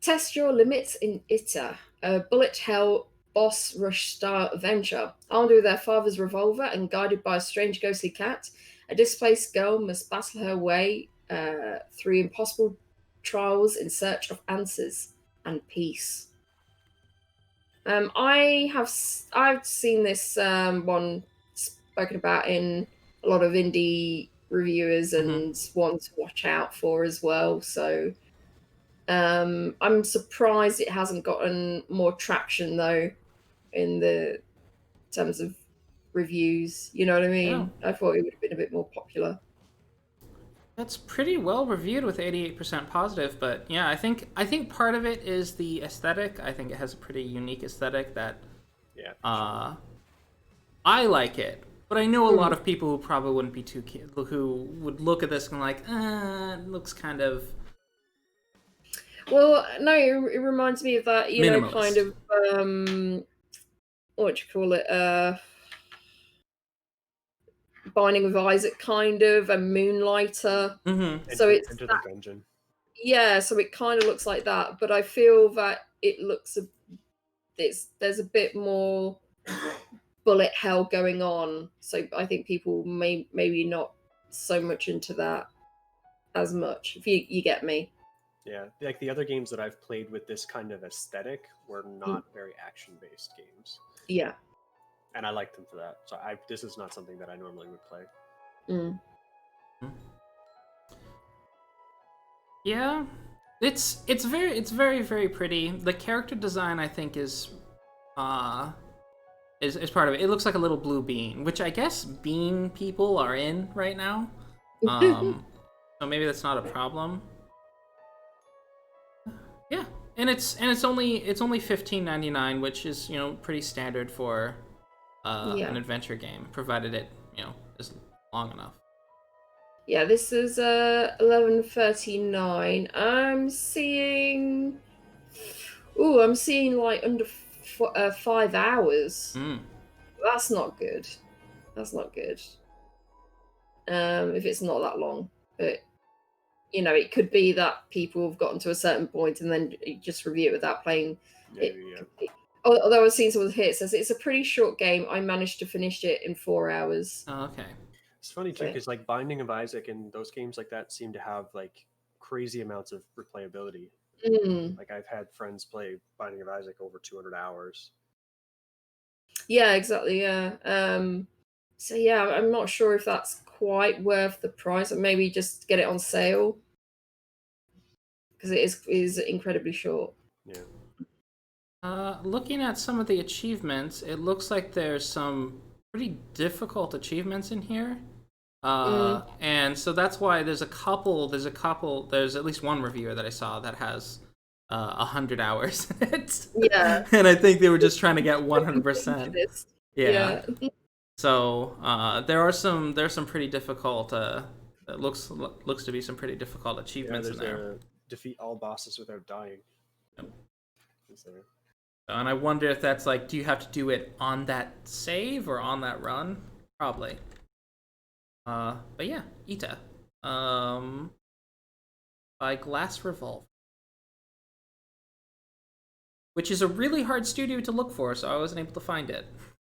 Test your limits in ITTA, a bullet hell boss rush style adventure. Armed with their father's revolver and guided by a strange ghostly cat, a displaced girl must battle her way through impossible trials in search of answers and peace. I've seen this one spoken about in a lot of indie reviewers and one to watch out for as well. So I'm surprised it hasn't gotten more traction though in the terms of reviews. You know what I mean? Yeah. I thought it would have been a bit more popular. That's pretty well reviewed with 88% positive, but yeah, I think part of it is the aesthetic. I think it has a pretty unique aesthetic that I like it, but I know a lot of people who probably wouldn't be too keen, who would look at this and like, it looks kind of. Well, no, it reminds me of that, minimalist. Kind of what do you call it? Binding of Isaac, kind of, a Moonlighter. So it's Into the Dungeon. Yeah, so it kind of looks like that, but I feel that it looks there's a bit more bullet hell going on. So I think people maybe not so much into that as much. If you get me. Yeah, like the other games that I've played with this kind of aesthetic were not very action-based games. Yeah. And I liked them for that. So this is not something that I normally would play. Yeah, it's very very pretty. The character design I think is part of it. It looks like a little blue bean, which I guess bean people are in right now. So maybe that's not a problem. Yeah, and it's only $15.99, which is pretty standard for an adventure game, provided it is long enough. Yeah, this is $11.39. I'm seeing like under 5 hours. That's not good. If it's not that long, but it could be that people have gotten to a certain point and then you just review it without playing it. Although I've seen someone here, it says it's a pretty short game. I managed to finish it in 4 hours. Oh, okay. It's funny too, because like Binding of Isaac and those games like that seem to have like crazy amounts of replayability. Like I've had friends play Binding of Isaac over 200 hours. Yeah, exactly. Yeah. So yeah, I'm not sure if that's quite worth the price, or maybe just get it on sale because it is incredibly short. Yeah. Looking at some of the achievements, it looks like there's some pretty difficult achievements in here. And so that's why there's at least one reviewer that I saw that has 100 hours in it. Yeah. And I think they were just trying to get 100%. Yeah. So there's some pretty difficult it looks to be some pretty difficult achievements in there. Defeat all bosses without dying. Yep. Is there? And I wonder if that's like, do you have to do it on that save or on that run? Probably. But yeah, ITTA. By Glass Revolver. Which is a really hard studio to look for, so I wasn't able to find it.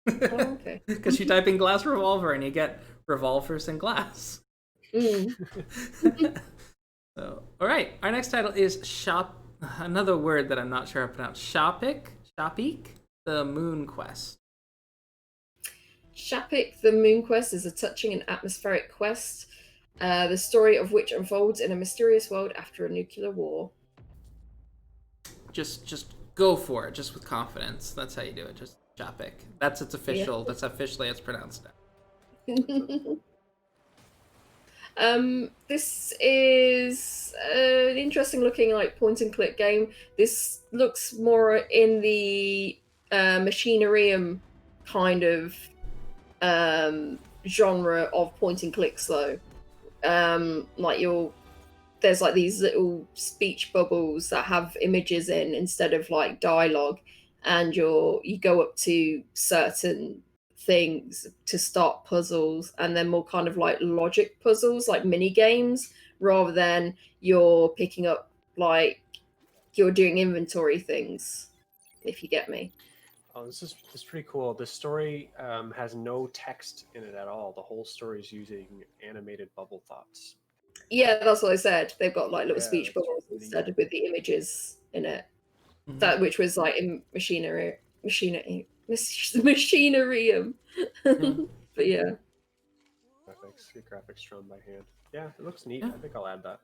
Oh, okay. Because you type in Glass Revolver and you get revolvers and glass. So, alright, our next title is another word that I'm not sure how to pronounce. Shapik, the Moon Quest. Shapik, the Moon Quest is a touching and atmospheric quest, the story of which unfolds in a mysterious world after a nuclear war. Just go for it, just with confidence. That's how you do it. Just Shapik. That's its official. Yeah. That's officially it's pronounced now. This is an interesting looking like point and click game. This looks more in the machinarium kind of genre of point and clicks though. Like there's like these little speech bubbles that have images in instead of like dialogue, and you go up to certain things to start puzzles, and then more kind of like logic puzzles, like mini games, rather than you're picking up like you're doing inventory things, if you get me. Oh, this is pretty cool. The story has no text in it at all. The whole story is using animated bubble thoughts. Yeah, that's what I said. They've got like little speech bubbles instead of with the images in it. That which was like in machinarium. But yeah. Graphics drawn by hand. Yeah, it looks neat. Yeah. I think I'll add that.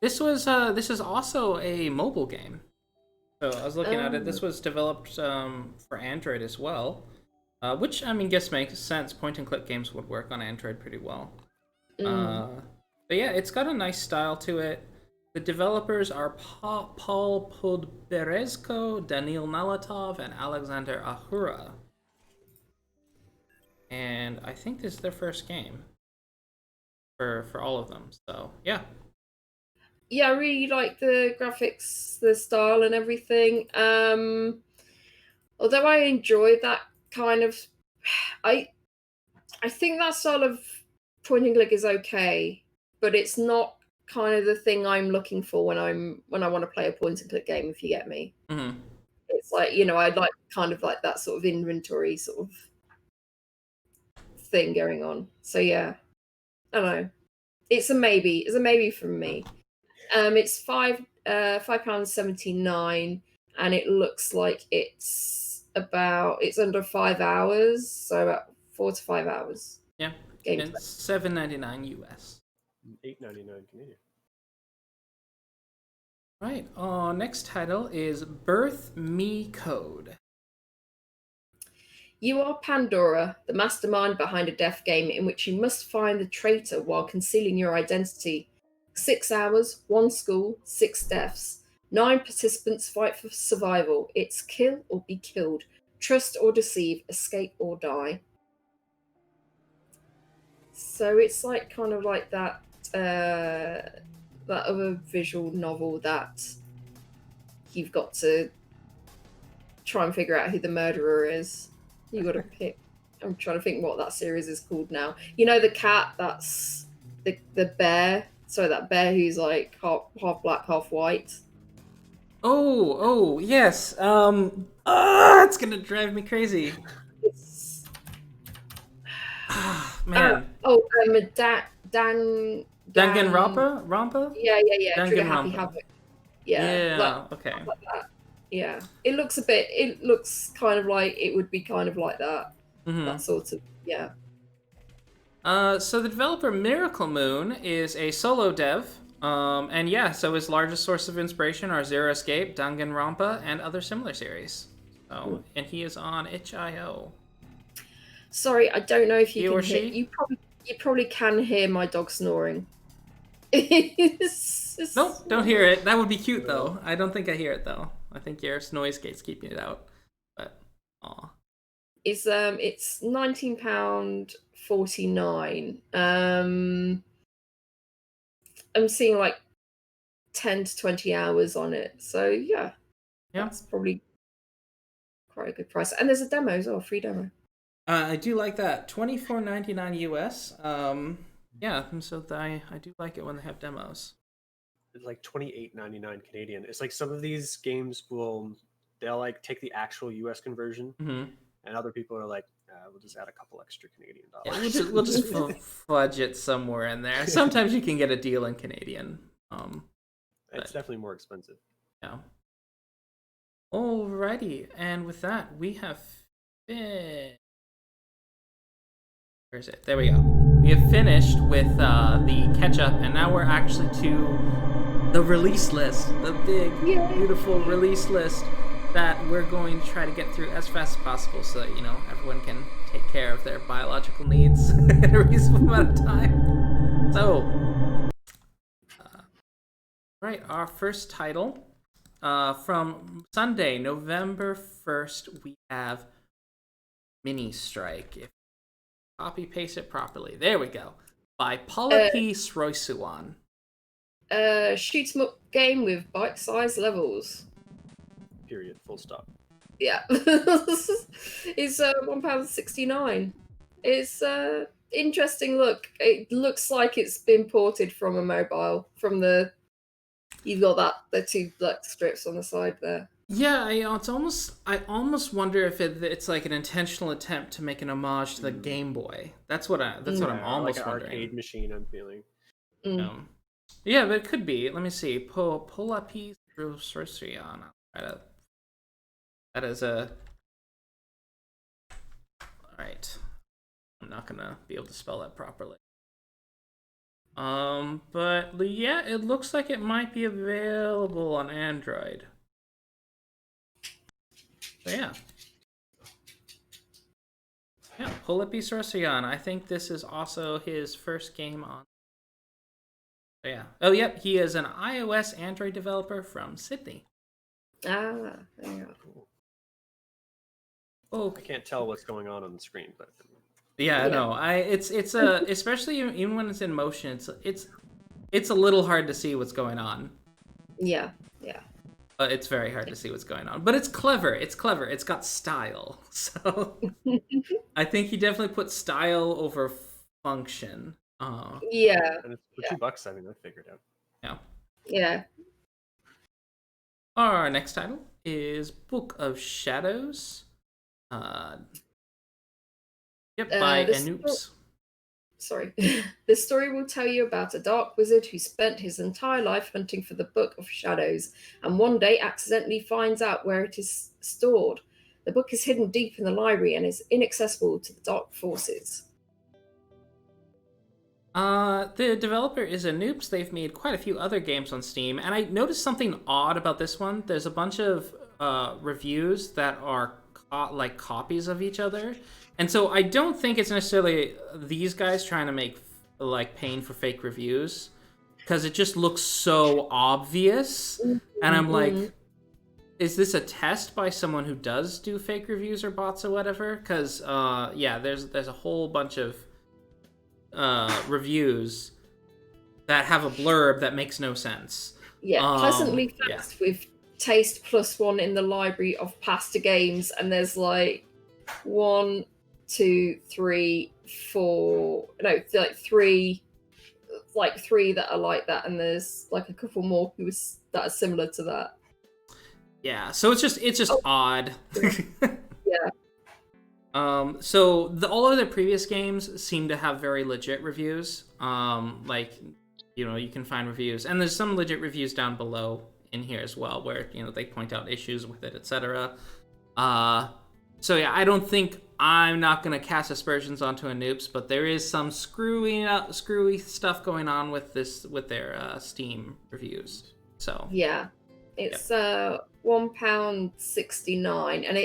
This is also a mobile game. So I was looking at it. This was developed for Android as well, which I mean, guess makes sense. Point and click games would work on Android pretty well. But yeah, it's got a nice style to it. The developers are Paul Podberezko, Daniil Naletov, and Alexander Ahura. And I think this is their first game for all of them. So yeah. Yeah, I really like the graphics, the style, and everything. Although I enjoyed that kind of, I think that style of point and click is okay, but it's not kind of the thing I'm looking for when I want to play a point and click game, if you get me. Mm-hmm. It's like, I'd like kind of like that sort of inventory sort of thing going on. So yeah, I don't know. It's a maybe. It's a maybe from me. It's £5.79, and it looks like it's under 5 hours, so about 4 to 5 hours. Yeah, it's $7.99 US. $8.99 Canadian. Right. Next title is Birth Me Code. You are Pandora, the mastermind behind a death game in which you must find the traitor while concealing your identity. 6 hours, 1 school, 6 deaths. 9 participants fight for survival. It's kill or be killed. Trust or deceive. Escape or die. So it's like kind of like that other visual novel that you've got to try and figure out who the murderer is. You got to pick. I'm trying to think what that series is called now. The cat that's the bear. So that bear who's like half black, half white. Oh, yes. It's gonna drive me crazy. man. Danganronpa? Yeah. Trigger Happy Danganronpa. Havoc. Yeah. Okay. Like that. Yeah. It looks kind of like it would be kind of like that. Mm-hmm. That sort of, yeah. So the developer Miracle Moon is a solo dev. And yeah, so his largest source of inspiration are Zero Escape, Danganronpa, and other similar series. So, and he is on itch.io. Sorry, I don't know if you He can or hear. she? You probably can hear my dog snoring. Nope, don't hear it. That would be cute though. I don't think I hear it though. I think your noise gate's keeping it out. But aw. It's £19.49. I'm seeing like 10 to 20 hours on it. So yeah. That's probably quite a good price. And there's a demo as well, free demo. I do like that. $24.99 US. Yeah, so I do like it when they have demos. It's like $28.99 Canadian. It's like some of these games they'll like take the actual US conversion, and other people are like, we'll just add a couple extra Canadian dollars. Yeah, we'll just fudge it somewhere in there. Sometimes you can get a deal in Canadian. It's definitely more expensive. Yeah. Alrighty, and with that, we have finished. Where is it? There we go. We have finished with the catch-up, and now we're actually to the release list, the big, beautiful release list that we're going to try to get through as fast as possible so that, everyone can take care of their biological needs in a reasonable amount of time. So, right, our first title from Sunday, November 1st, we have miniStrike. If copy paste it properly. There we go. By Pollapee Sroysuwan. Shoot 'em up game with bite-sized levels. Period. Full stop. Yeah. It's £1.69. It's interesting look. It looks like it's been ported from a mobile. You've got the two black strips on the side there. Yeah, I almost wonder if it's like an intentional attempt to make an homage to the Game Boy. That's what I'm almost like an wondering. Arcade machine, I'm feeling. Yeah, but it could be. Let me see. Pollapee Sroysuwan. That is a. All right. I'm not gonna be able to spell that properly. But yeah, it looks like it might be available on Android. So yeah. Yeah, Pollapee Sroysuwan. I think this is also his first game on. So yeah. Oh, yep. He is an iOS Android developer from Sydney. There you go. Oh, I can't tell what's going on the screen, but yeah, no. It's especially even when it's in motion, it's a little hard to see what's going on. Yeah. It's very hard to see what's going on, but it's clever. It's got style. So I think he definitely put style over function. Yeah. And it's for $2. I mean, I figured out. Yeah. Our next title is Book of Shadows. By Enoops. Sorry. This story will tell you about a dark wizard who spent his entire life hunting for the Book of Shadows and one day accidentally finds out where it is stored. The book is hidden deep in the library and is inaccessible to the dark forces. The developer is Enoops. They've made quite a few other games on Steam, and I noticed something odd about this one. There's a bunch of reviews that are like copies of each other. And so I don't think it's necessarily these guys trying to make paying for fake reviews, because it just looks so obvious. And I'm like, is this a test by someone who does do fake reviews or bots or whatever? Because there's a whole bunch of reviews that have a blurb that makes no sense. Yeah, pleasantly fast with taste +1 in the library of past games, and there's like 1, 2, 3, 4, no, three that are like that, and there's like a couple more that are similar to that. Yeah, so it's just odd. Yeah. So all of the previous games seem to have very legit reviews. Like, you can find reviews, and there's some legit reviews down below in here as well, where they point out issues with it, etc. So yeah, I don't think I'm not gonna cast aspersions onto Enoops, but there is some screwy stuff going on with their Steam reviews. So yeah, it's £1.69, and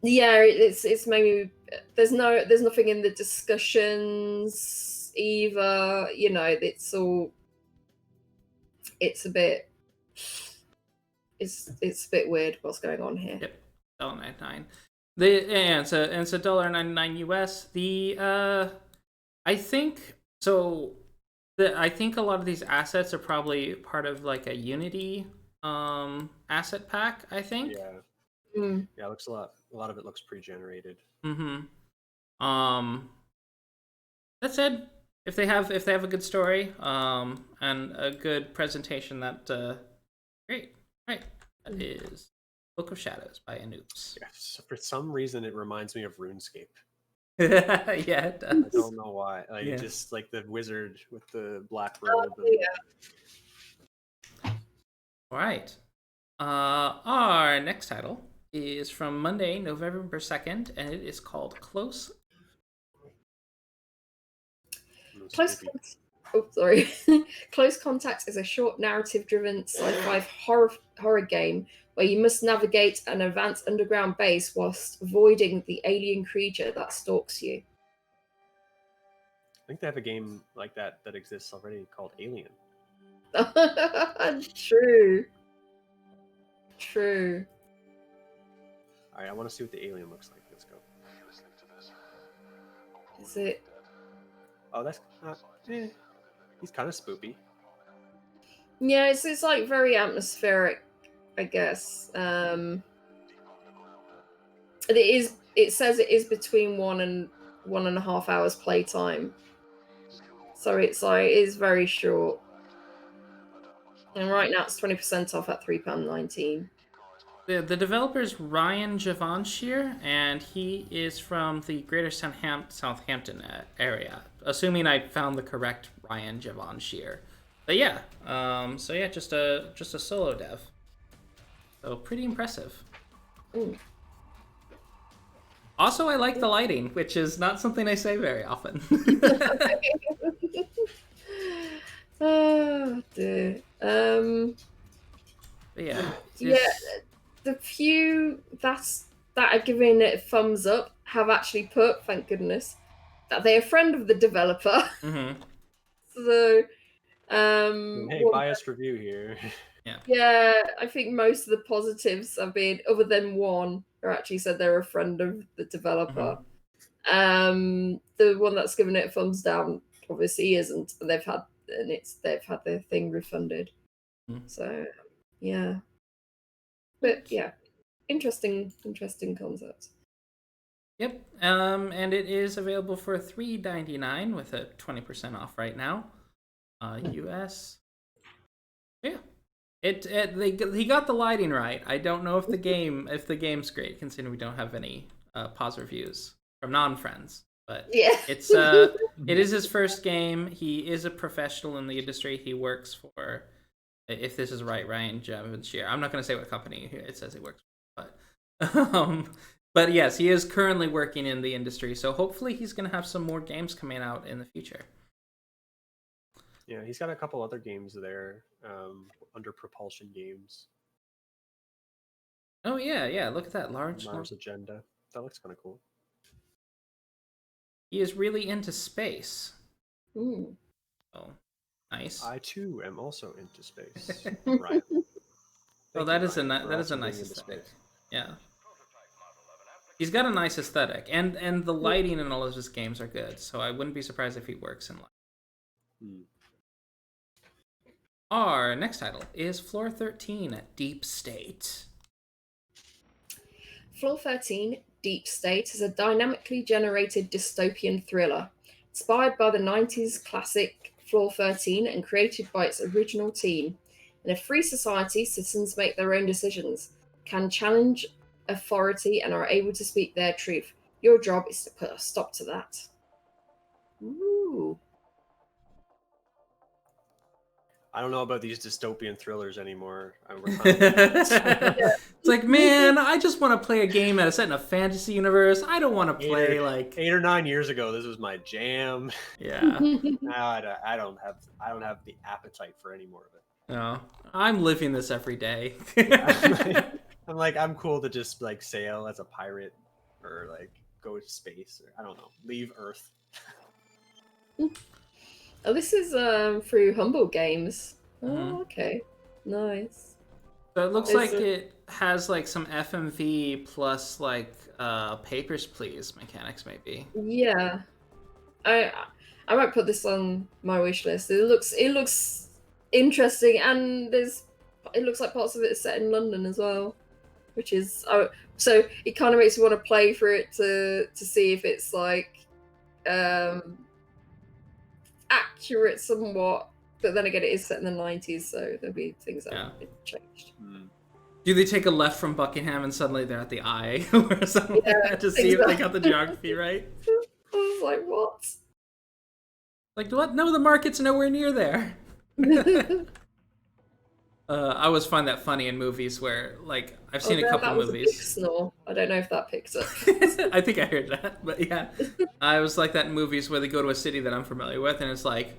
it's maybe there's nothing in the discussions either. It's a bit weird what's going on here. Yep, $1.99. It's $1.99 US. I think so. I think a lot of these assets are probably part of like a Unity asset pack. I think. Yeah. Yeah, it looks a lot of it looks pre-generated. That said, if they have a good story and a good presentation, that great. Right. That is Book of Shadows by Enoops. Yes, for some reason it reminds me of RuneScape. Yeah, it does. I don't know why. Just like the wizard with the black robe. All right. Our next title is from Monday, November 2nd, and it is called Close. Close Contact is a short narrative-driven sci-fi horror game where you must navigate an advanced underground base whilst avoiding the alien creature that stalks you. I think they have a game like that exists already called Alien. True. All right, I want to see what the alien looks like. Let's go. Is it? Oh, that's he's kind of spoopy. Yeah, it's like very atmospheric, I guess. It says it is between 1 and 1.5 hours playtime. So it is very short. And right now it's 20% off at £3.19. The developer is Ryan Javanshir, and he is from the Greater Southampton area. Assuming I found the correct Ryan Javanshir. But yeah, just a solo dev. So pretty impressive. Ooh. Also, I like the lighting, which is not something I say very often. Oh dear. Yeah. The few that are giving it a thumbs up have actually put, thank goodness, that they're a friend of the developer. Mm-hmm. So, hey, biased review here. Yeah, I think most of the positives have been, other than one, who actually said they're a friend of the developer. Mm-hmm. The one that's given it a thumbs down obviously isn't, and they've had their thing refunded. Mm-hmm. So, yeah. But yeah, interesting concept. Yep. And it is available for $3.99 with a 20% off right now. US. Yeah. He got the lighting right. I don't know if the game's great, considering we don't have any pause reviews from non-friends. But yeah, it is his first game. He is a professional in the industry. He works for, if this is right, Ryan Javanshir. I'm not going to say what company it says he works for, but yes, he is currently working in the industry. So hopefully he's going to have some more games coming out in the future. Yeah, he's got a couple other games there under Propulsion Games. Oh yeah, look at that large Mars Agenda. That looks kind of cool. He is really into space. Ooh. Oh, nice. I too am also into space. Right. Oh, that is a nice aesthetic. Yeah. He's got a nice aesthetic, and the lighting in all of his games are good. So I wouldn't be surprised if he works in light. Our next title is Floor 13, Deep State. Floor 13, Deep State is a dynamically generated dystopian thriller. Inspired by the 90s classic Floor 13 and created by its original team. In a free society, citizens make their own decisions, can challenge authority and are able to speak their truth. Your job is to put a stop to that. Ooh. I don't know about these dystopian thrillers anymore. It's like, man, I just want to play a game that is set in a fantasy universe. I don't want to play like 8 or 9 years ago. This was my jam. Yeah. Now I don't have the appetite for any more of it. No, I'm living this every day. I'm cool to just like sail as a pirate or like go to space or I don't know, leave Earth. Oh, this is through Humble Games. Oh, okay. Nice. So it looks like it has like some FMV plus like Papers, Please mechanics maybe. Yeah. I might put this on my wish list. It looks interesting, and it looks like parts of it is set in London as well, which is so it kind of makes me want to play for it to see if it's like accurate somewhat, but then again it is set in the 90s, so there'll be things that have been changed. Do they take a left from Buckingham and suddenly they're at the Eye or something to see if they got the geography right? I was like, what? Like, what? No, the market's nowhere near there. I always find that funny in movies where, like, I've seen a couple movies. A big snore. I don't know if that picks up. I think I heard that, but yeah. I was like that in movies where they go to a city that I'm familiar with, and it's like,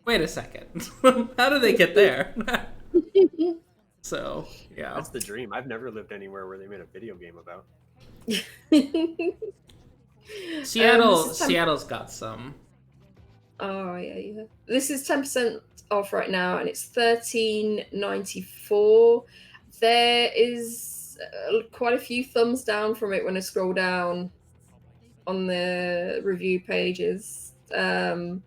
wait a second. How do they get there? So, yeah. That's the dream. I've never lived anywhere where they made a video game about. Seattle's got some. Oh, yeah. This is 10% off right now, and it's $13.94. There is quite a few thumbs down from it when I scroll down on the review pages. It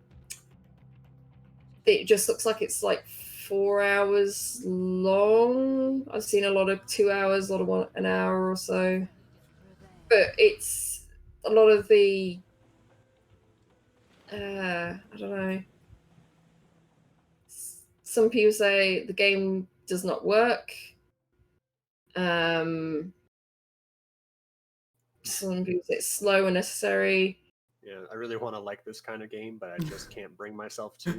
just looks like it's like 4 hours long. I've seen a lot of 2 hours, a lot of an hour or so. But it's a lot of the I don't know. Some people say the game does not work. Some people say it's slow and necessary. Yeah, I really want to like this kind of game, but I just can't bring myself to.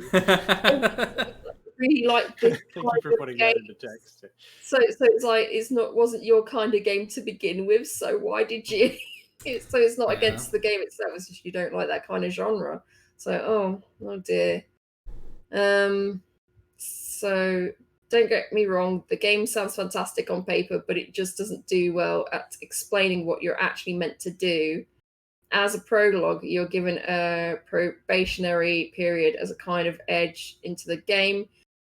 Really like this. Thank you for putting that into text. So it's like wasn't your kind of game to begin with. So why did you? So it's not against the game itself. It's just you don't like that kind of genre. So oh dear. So don't get me wrong, the game sounds fantastic on paper, but it just doesn't do well at explaining what you're actually meant to do. As a prologue, you're given a probationary period as a kind of edge into the game.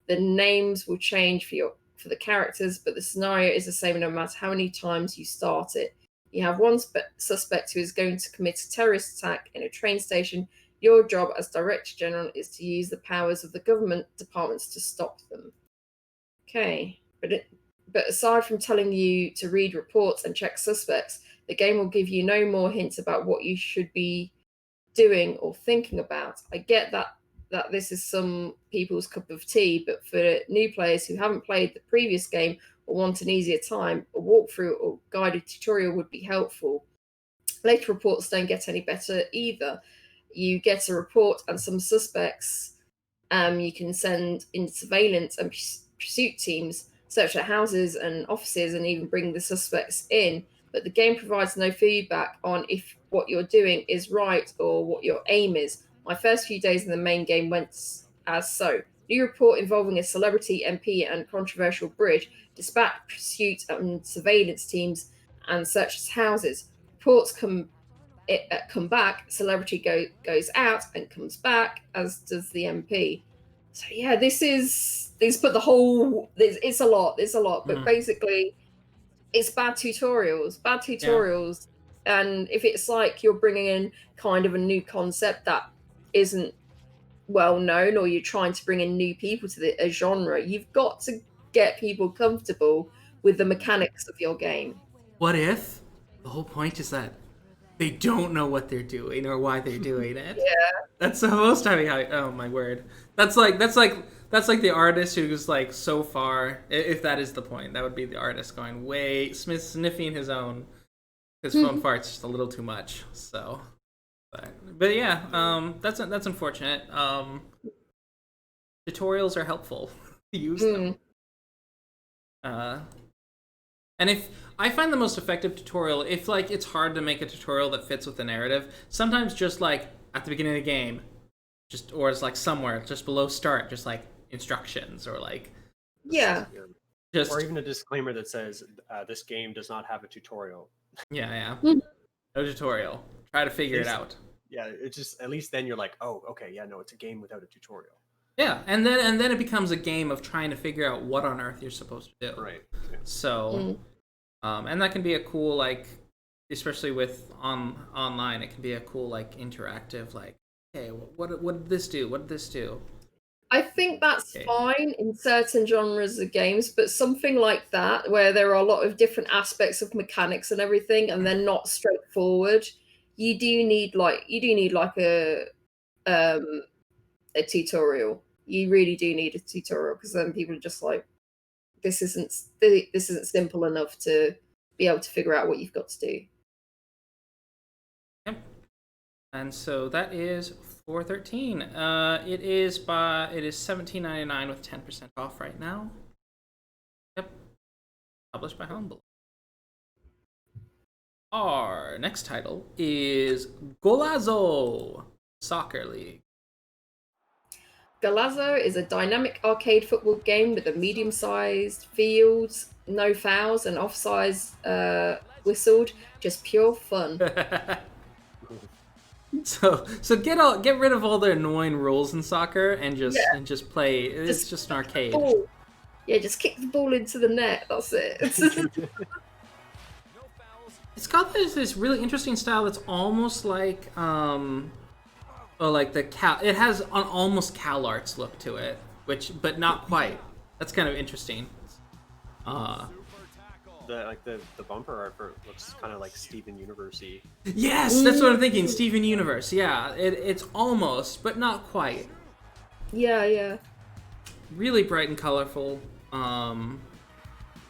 The names will change for the characters, but the scenario is the same no matter how many times you start it. You have one suspect who is going to commit a terrorist attack in a train station. Your job as Director General is to use the powers of the government departments to stop them. Okay, but aside from telling you to read reports and check suspects, the game will give you no more hints about what you should be doing or thinking about. I get that this is some people's cup of tea, but for new players who haven't played the previous game or want an easier time, a walkthrough or guided tutorial would be helpful. Later reports don't get any better either. You get a report and some suspects you can send in surveillance and pursuit teams, search at houses and offices, and even bring the suspects in. But the game provides no feedback on if what you're doing is right or what your aim is. My first few days in the main game went as so. New report involving a celebrity MP and controversial bridge, dispatch pursuit and surveillance teams, and searches houses. Reports come back, celebrity goes out and comes back, as does the MP. So yeah, put the whole, it's a lot, but basically it's bad tutorials, and if it's like you're bringing in kind of a new concept that isn't well known, or you're trying to bring in new people to a genre, you've got to get people comfortable with the mechanics of your game. What if the whole point is that they don't know what they're doing or why they're doing it? Yeah. That's the most time. Oh my word. That's like that's like the artist who's like so far. If that is the point, that would be the artist going way Smith sniffing his own. His phone farts just a little too much. So, but yeah, that's unfortunate. Tutorials are helpful. Use them. And if I find the most effective tutorial, if like it's hard to make a tutorial that fits with the narrative, sometimes just like at the beginning of the game, just or it's like somewhere just below start, just like instructions or like just or even a disclaimer that says this game does not have a tutorial. Yeah. No tutorial. Try to figure it out. Yeah, it's just at least then you're like, oh, okay, yeah, no, it's a game without a tutorial. Yeah, and then it becomes a game of trying to figure out what on earth you're supposed to do. Right. So, and that can be a cool like, especially with online, it can be a cool like interactive like, okay, what did this do? What did this do? I think that's fine in certain genres of games, but something like that where there are a lot of different aspects of mechanics and everything, and they're not straightforward. You do need like a tutorial. You really do need a tutorial because then people are just like, this isn't simple enough to be able to figure out what you've got to do. Yep. And so that is 413. It is $17.99 with 10% off right now. Yep. Published by Humble. Our next title is Golazo Soccer League. Golazo is a dynamic arcade football game with a medium-sized field, no fouls, and offsides whistled. Just pure fun. So get rid of all the annoying rules in soccer and just play. It's just an arcade. Yeah, just kick the ball into the net. That's it. It's got this really interesting style that's almost like it has an almost CalArts look to it, but not quite. That's kind of interesting. The bumper art for it looks kind of like Steven Universe-y. Yes, that's what I'm thinking. Steven Universe. Yeah, it's almost, but not quite. Yeah. Really bright and colorful.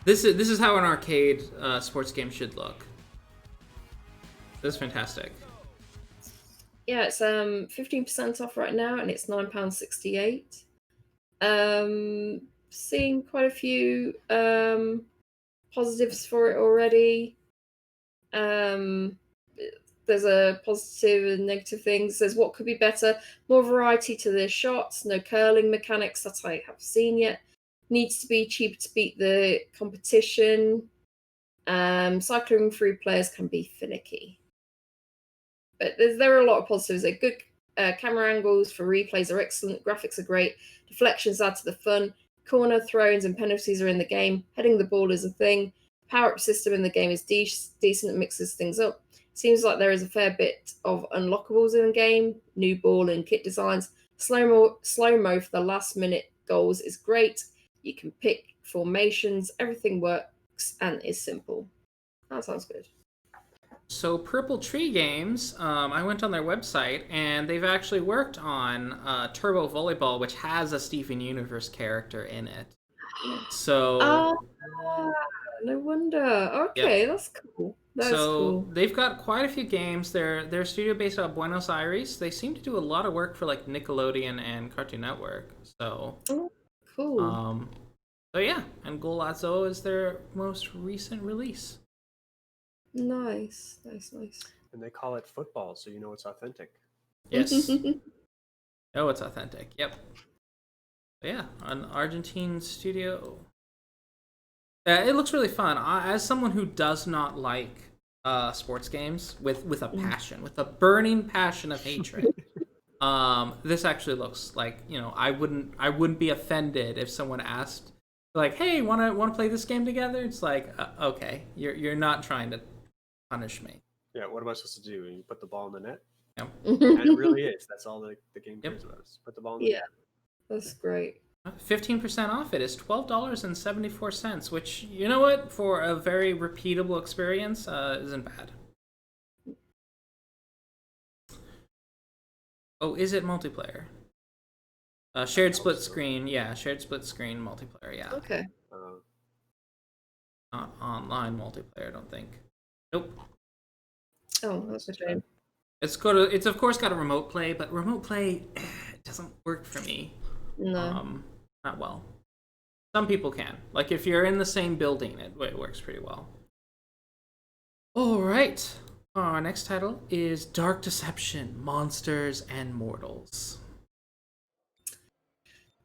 This is how an arcade sports game should look. This is fantastic. Yeah, it's 15% off right now, and it's £9.68. Seeing quite a few positives for it already. There's a positive and negative things. There's what could be better. More variety to the shots. No curling mechanics that I have seen yet. Needs to be cheaper to beat the competition. Cycling through players can be finicky. But there are a lot of positives. They're good camera angles for replays are excellent. Graphics are great. Deflections add to the fun. Corner throws and penalties are in the game. Heading the ball is a thing. Power-up system in the game is decent and mixes things up. Seems like there is a fair bit of unlockables in the game. New ball and kit designs. Slow-mo for the last-minute goals is great. You can pick formations. Everything works and is simple. That sounds good. So Purple Tree Games, I went on their website, and they've actually worked on Turbo Volleyball, which has a Steven Universe character in it. So... no wonder. Okay, yep. That's cool. That's cool. They've got quite a few games. They're a studio based out of Buenos Aires. They seem to do a lot of work for like Nickelodeon and Cartoon Network. So... cool. So yeah, and Golazo is their most recent release. Nice. And they call it football, so you know it's authentic. Yes. Oh, it's authentic. Yep. But yeah, an Argentine studio. It looks really fun. As someone who does not like sports games with a passion, with a burning passion of hatred, this actually looks like, you know, I wouldn't be offended if someone asked, like, hey, wanna play this game together? It's like, okay, you're not trying to punish me. Yeah, what am I supposed to do? You put the ball in the net? Yep. And it really is. That's all the game cares about. Is put the ball in the net. That's great. 15% off it is $12.74, which, you know what, for a very repeatable experience, isn't bad. Oh, is it multiplayer? Shared split screen, shared split screen multiplayer, yeah. Okay. Not online multiplayer, I don't think. Nope. Oh, that's a shame. It's of course got a remote play, but remote play doesn't work for me. No. Not well. Some people can. Like if you're in the same building, it works pretty well. All right. Our next title is Dark Deception: Monsters and Mortals.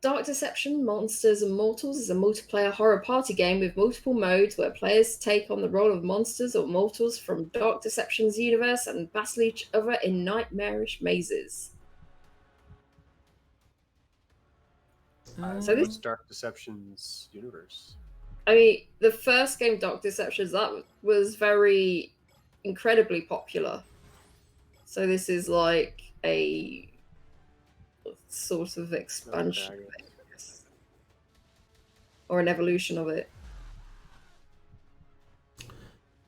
Dark Deception: Monsters and Mortals is a multiplayer horror party game with multiple modes where players take on the role of monsters or mortals from Dark Deception's universe and battle each other in nightmarish mazes. So What's Dark Deception's universe? I mean, the first game, Dark Deceptions, that was very incredibly popular. So this is like a sort of expansion, I guess, or an evolution of it.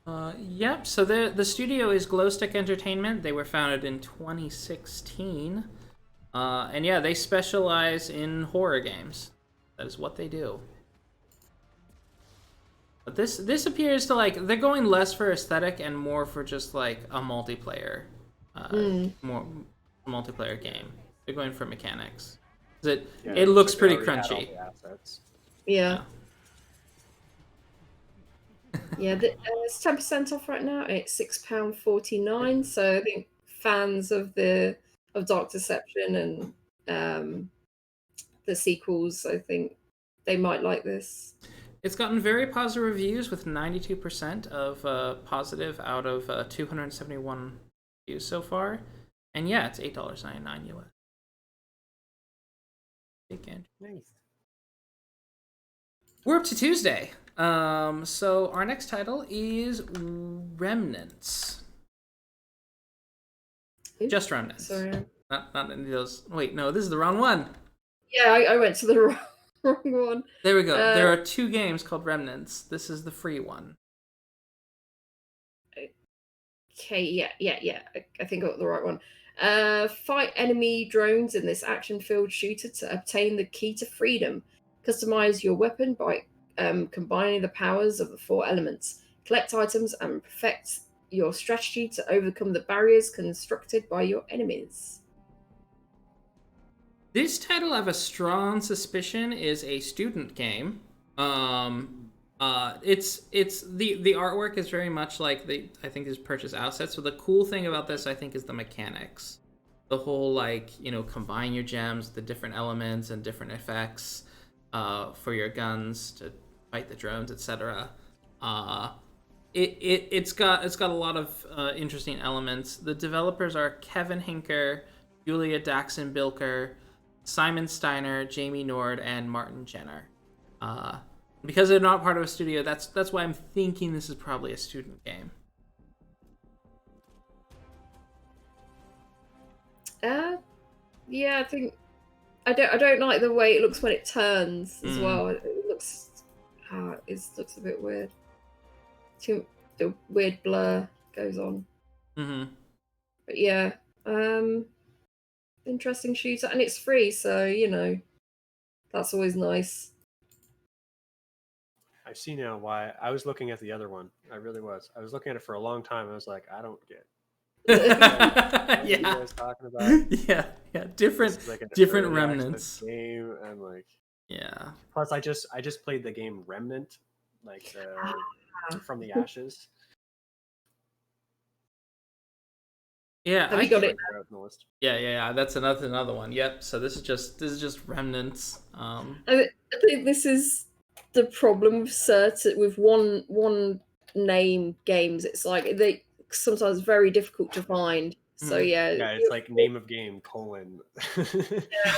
Yep. So the studio is Glowstick Entertainment. They were founded in 2016, and yeah, they specialize in horror games. That is what they do. But this appears to like they're going less for aesthetic and more for just like a multiplayer, more multiplayer game. They're going for mechanics. It looks pretty crunchy. Yeah. Yeah, it's 10% off right now. It's £6.49. So I think fans of Dark Deception and the sequels, I think they might like this. It's gotten very positive reviews with 92% of positive out of 271 reviews so far. And yeah, it's $8.99 US. Nice. We're up to Tuesday. So our next title is Remnants. Oops, just Remnants. Sorry. Not any of those. Wait, no, this is the wrong one. Yeah, I went to the wrong one. There we go. There are 2 games called Remnants. This is the free one. Okay, yeah. I think I got the right one. Fight enemy drones in this action-filled shooter to obtain the key to freedom. Customize your weapon by combining the powers of the 4 elements. Collect items and perfect your strategy to overcome the barriers constructed by your enemies. This title, I have a strong suspicion, is a student game. It's the artwork is very much like I think is purchase assets. So the cool thing about this, I think, is the mechanics. The whole combine your gems, the different elements and different effects for your guns to fight the drones, etc. It's got a lot of interesting elements. The developers are Kevin Hinker, Julia Daxenbichler, Simon Steiner, Jamie Nord, and Martin Jenner. Because they're not part of a studio, that's why I'm thinking this is probably a student game. Yeah, I think I don't like the way it looks when it turns as well. It looks a bit weird. The weird blur goes on. Mm-hmm. But yeah, interesting shooter, and it's free, so that's always nice. I see now why I was looking at the other one. I really was. I was looking at it for a long time. I was like, I don't get. What you guys talking about? Yeah. Different Remnants game. I'm like, yeah. Plus, I just played the game Remnant, like from the ashes. Yeah, have you got it? Yeah. That's another one. Yep. So this is just Remnants. I think this is the problem with one name games. It's like they sometimes very difficult to find. So yeah, it's like name of game :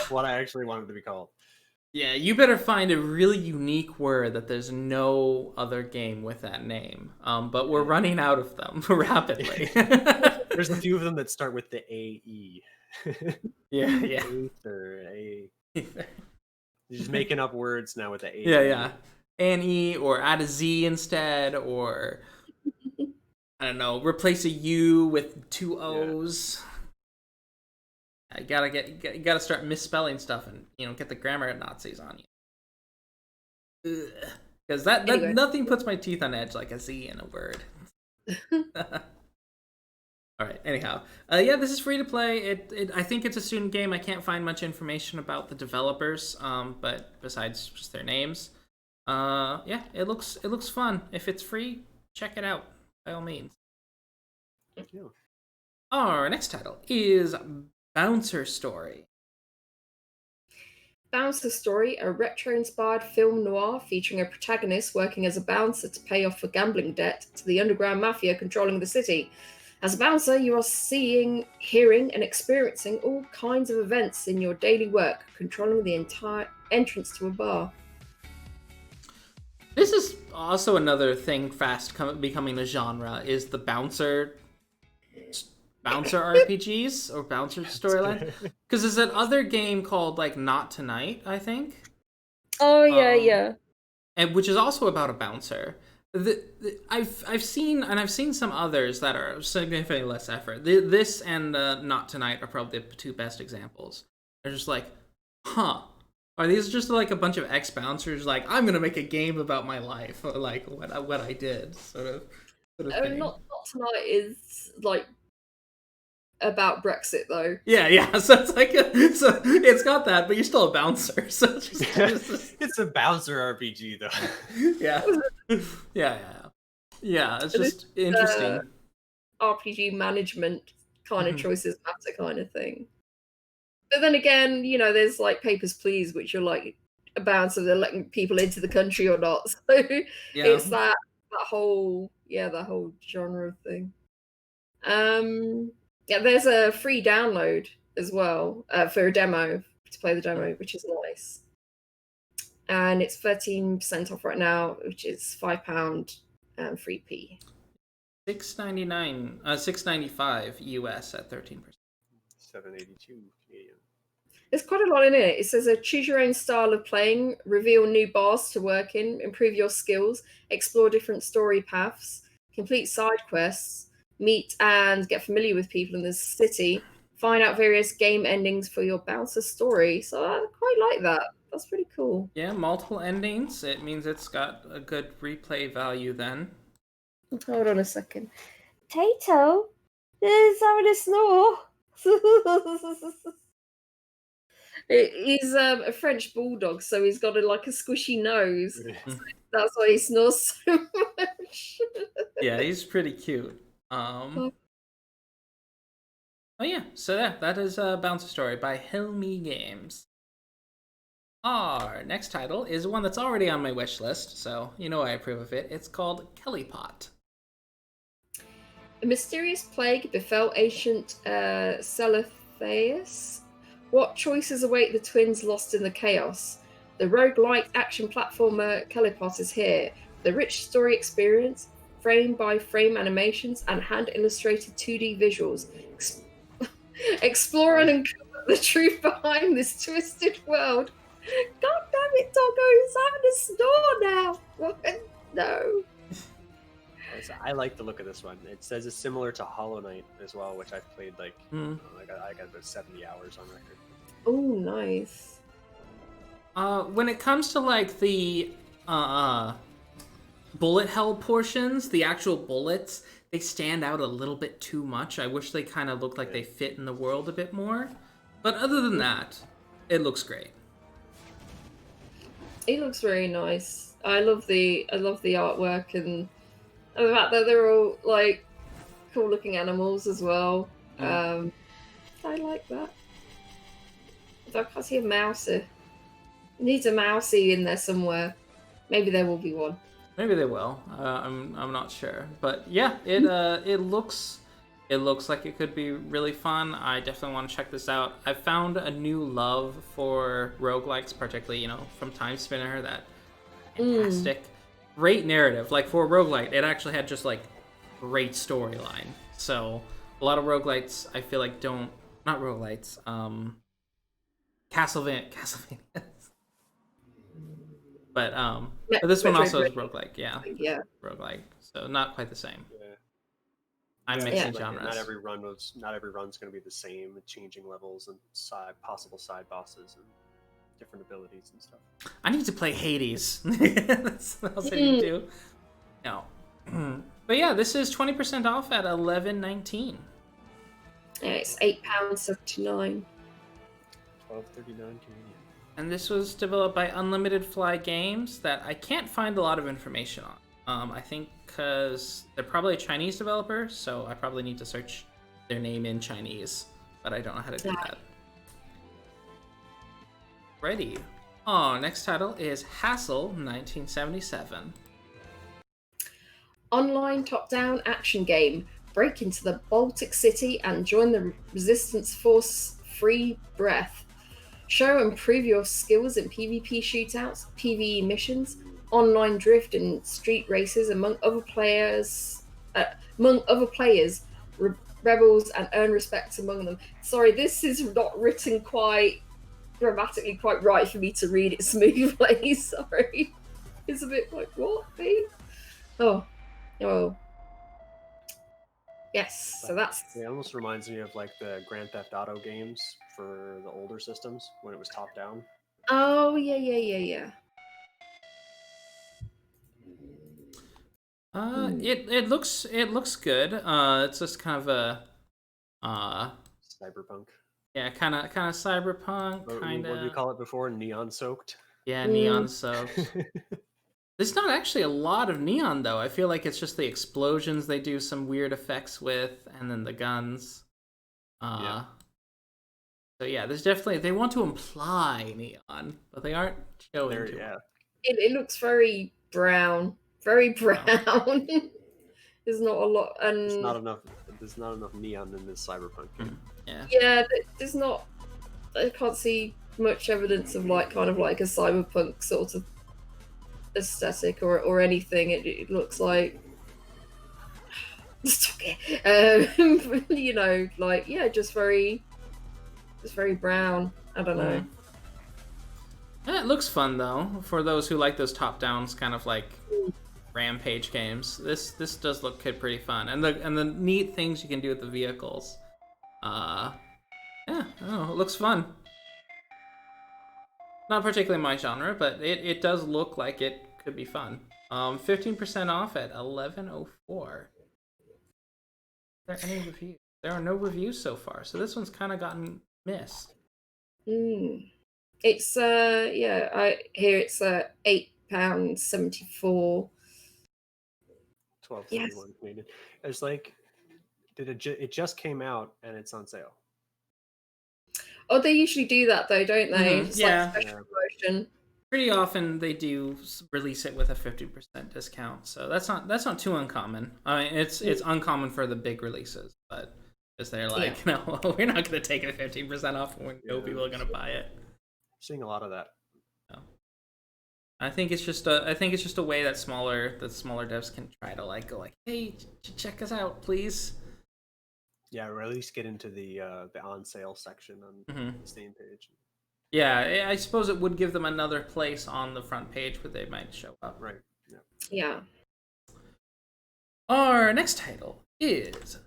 what I actually wanted to be called. Yeah, you better find a really unique word that there's no other game with that name. But we're running out of them rapidly. There's a few of them that start with the AE. Yeah. Aether, A. You're just making up words now with the A. Yeah. An-E, or add a Z instead, or I don't know, replace a U with 2 O's. You gotta start misspelling stuff and get the grammar Nazis on you. Because that Anyway. nothing puts my teeth on edge like a Z in a word. All right. Anyhow, this is free to play. I think it's a student game. I can't find much information about the developers, but besides just their names, it looks fun. If it's free, check it out by all means. Thank you. Our next title is Bouncer Story. Bouncer Story, a retro-inspired film noir featuring a protagonist working as a bouncer to pay off a gambling debt to the underground mafia controlling the city. As a bouncer, you are seeing, hearing, and experiencing all kinds of events in your daily work, controlling the entire entrance to a bar. This is also another thing fast becoming a genre, is the bouncer RPGs or bouncer storyline. Because there's that other game called like Not Tonight, I think. Oh yeah. And which is also about a bouncer. I've seen some others that are significantly less effort. This and Not Tonight are probably the two best examples. They're just like, are these just like a bunch of ex-bouncers like, I'm gonna make a game about my life, or like what I did, sort of thing. Not Tonight is like about Brexit though. Yeah. So it's like it's got that, but you're still a bouncer. So it's It's a bouncer RPG though. Yeah. It's just interesting. RPG management kind of choices matter kind of thing. But then again, there's like Papers, Please, which are like a bouncer, they're letting people into the country or not. So it's that whole genre of thing. There's a free download as well for a demo, to play the demo, which is nice. And it's 13% off right now, which is £5 and free P. $6.95 US at 13%. $7.82 Canadian. There's quite a lot in it. It says choose your own style of playing, reveal new bars to work in, improve your skills, explore different story paths, complete side quests, meet and get familiar with people in the city, find out various game endings for your bouncer story. So I quite like that. That's pretty cool. Yeah, multiple endings. It means it's got a good replay value then. Hold on a second. Tato is having a snore. He's a French bulldog, so he's got a squishy nose. That's why he snores so much. Yeah, he's pretty cute. So that is Bouncer Story by Hilmi Games. Our next title is one that's already on my wish list, so I approve of it. It's called Kellypot. A mysterious plague befell ancient Celotheus. What choices await the twins lost in the chaos? The roguelike action platformer Kellypot is here. The rich story experience, frame-by-frame animations, and hand-illustrated 2D visuals. Explore and uncover the truth behind this twisted world. God damn it, Doggo, he's having a snore now. No. I like the look of this one. It says it's similar to Hollow Knight as well, which I've played I got about 70 hours on record. Oh, nice. When it comes to the bullet hell portions, the actual bullets, they stand out a little bit too much. I wish they kind of looked like they fit in the world a bit more. But other than that, it looks great. It looks very nice. I love the artwork and the fact that they're all cool looking animals as well. I like that. I can't see a mouse. It needs a mousey in there somewhere. Maybe there will be one. Maybe they will. I'm not sure, but yeah, it looks like it could be really fun. I definitely want to check this out. I found a new love for roguelikes, particularly from Time Spinner. That fantastic, great narrative. For a roguelite, it actually had just great storyline. So a lot of roguelites, I feel like not roguelites. Castlevania. But this one also is roguelike, yeah. Yeah. Roguelike. So not quite the same. Yeah. I'm Yeah, mixing like, genres. not every run's going to be the same, changing levels and possible side bosses and different abilities and stuff. I need to play Hades. That's what else I need to do. No. But yeah, this is 20% off at $11.19. Yeah, it's £8.79. $12.39 Canadian. And this was developed by Unlimited Fly Games that I can't find a lot of information on. I think because they're probably a Chinese developer, so I probably need to search their name in Chinese, but I don't know how to do that. Ready. Oh, next title is Hassel 1977. Online top-down action game. Break into the Baltic City and join the Resistance Force Free Breath. Show and prove your skills in PvP shootouts, PvE missions, online drift and street races among other players, rebels, and earn respect among them. Sorry, this is not written quite grammatically quite right for me to read it smoothly. Sorry, it's a bit like what? Oh. Yes, so that's... It almost reminds me of like the Grand Theft Auto games for the older systems when it was top down. Oh, yeah. It looks good. It's just kind of a Cyberpunk. yeah, kind of cyberpunk, kind What did we of. call it before? Neon soaked. Yeah, neon soaked. There's not actually a lot of neon though. I feel like it's just the explosions they do some weird effects with, and then the guns. Yeah. So yeah, there's definitely, they want to imply neon, but they aren't showing There, too yeah. much. It looks very brown. Very brown. There's not a lot, and There's not enough neon in this cyberpunk game. Yeah, there's not. I can't see much evidence of like kind of like a cyberpunk sort of aesthetic or anything. It looks like, you know, like just very brown. I don't know. Yeah, it looks fun though for those who like those top downs kind of like rampage games. This does look pretty fun, and the neat things you can do with the vehicles. Yeah, I don't know, it looks fun. Not particularly my genre, but it does look like it could be fun. 15% off at $11.04. Are there any reviews? There are no reviews so far, so this one's kind of gotten missed. It's I hear it's £8.74. $12.31 Canadian. It's like, it just came out and it's on sale. Oh, they usually do that though, don't they? It's yeah. like special promotion. Pretty often they do release it with a 50% discount, so that's not too uncommon. I mean, it's uncommon for the big releases, but because they're like, no, we're not going to take it 15% off when no people are going to buy it. Seeing a lot of that. No. I think it's just a way that smaller devs can try to like go like, hey, check us out, please. Yeah, or at least get into the on sale section on the Steam page. Yeah, I suppose it would give them another place on the front page where they might show up. Right. Yeah. Our next title is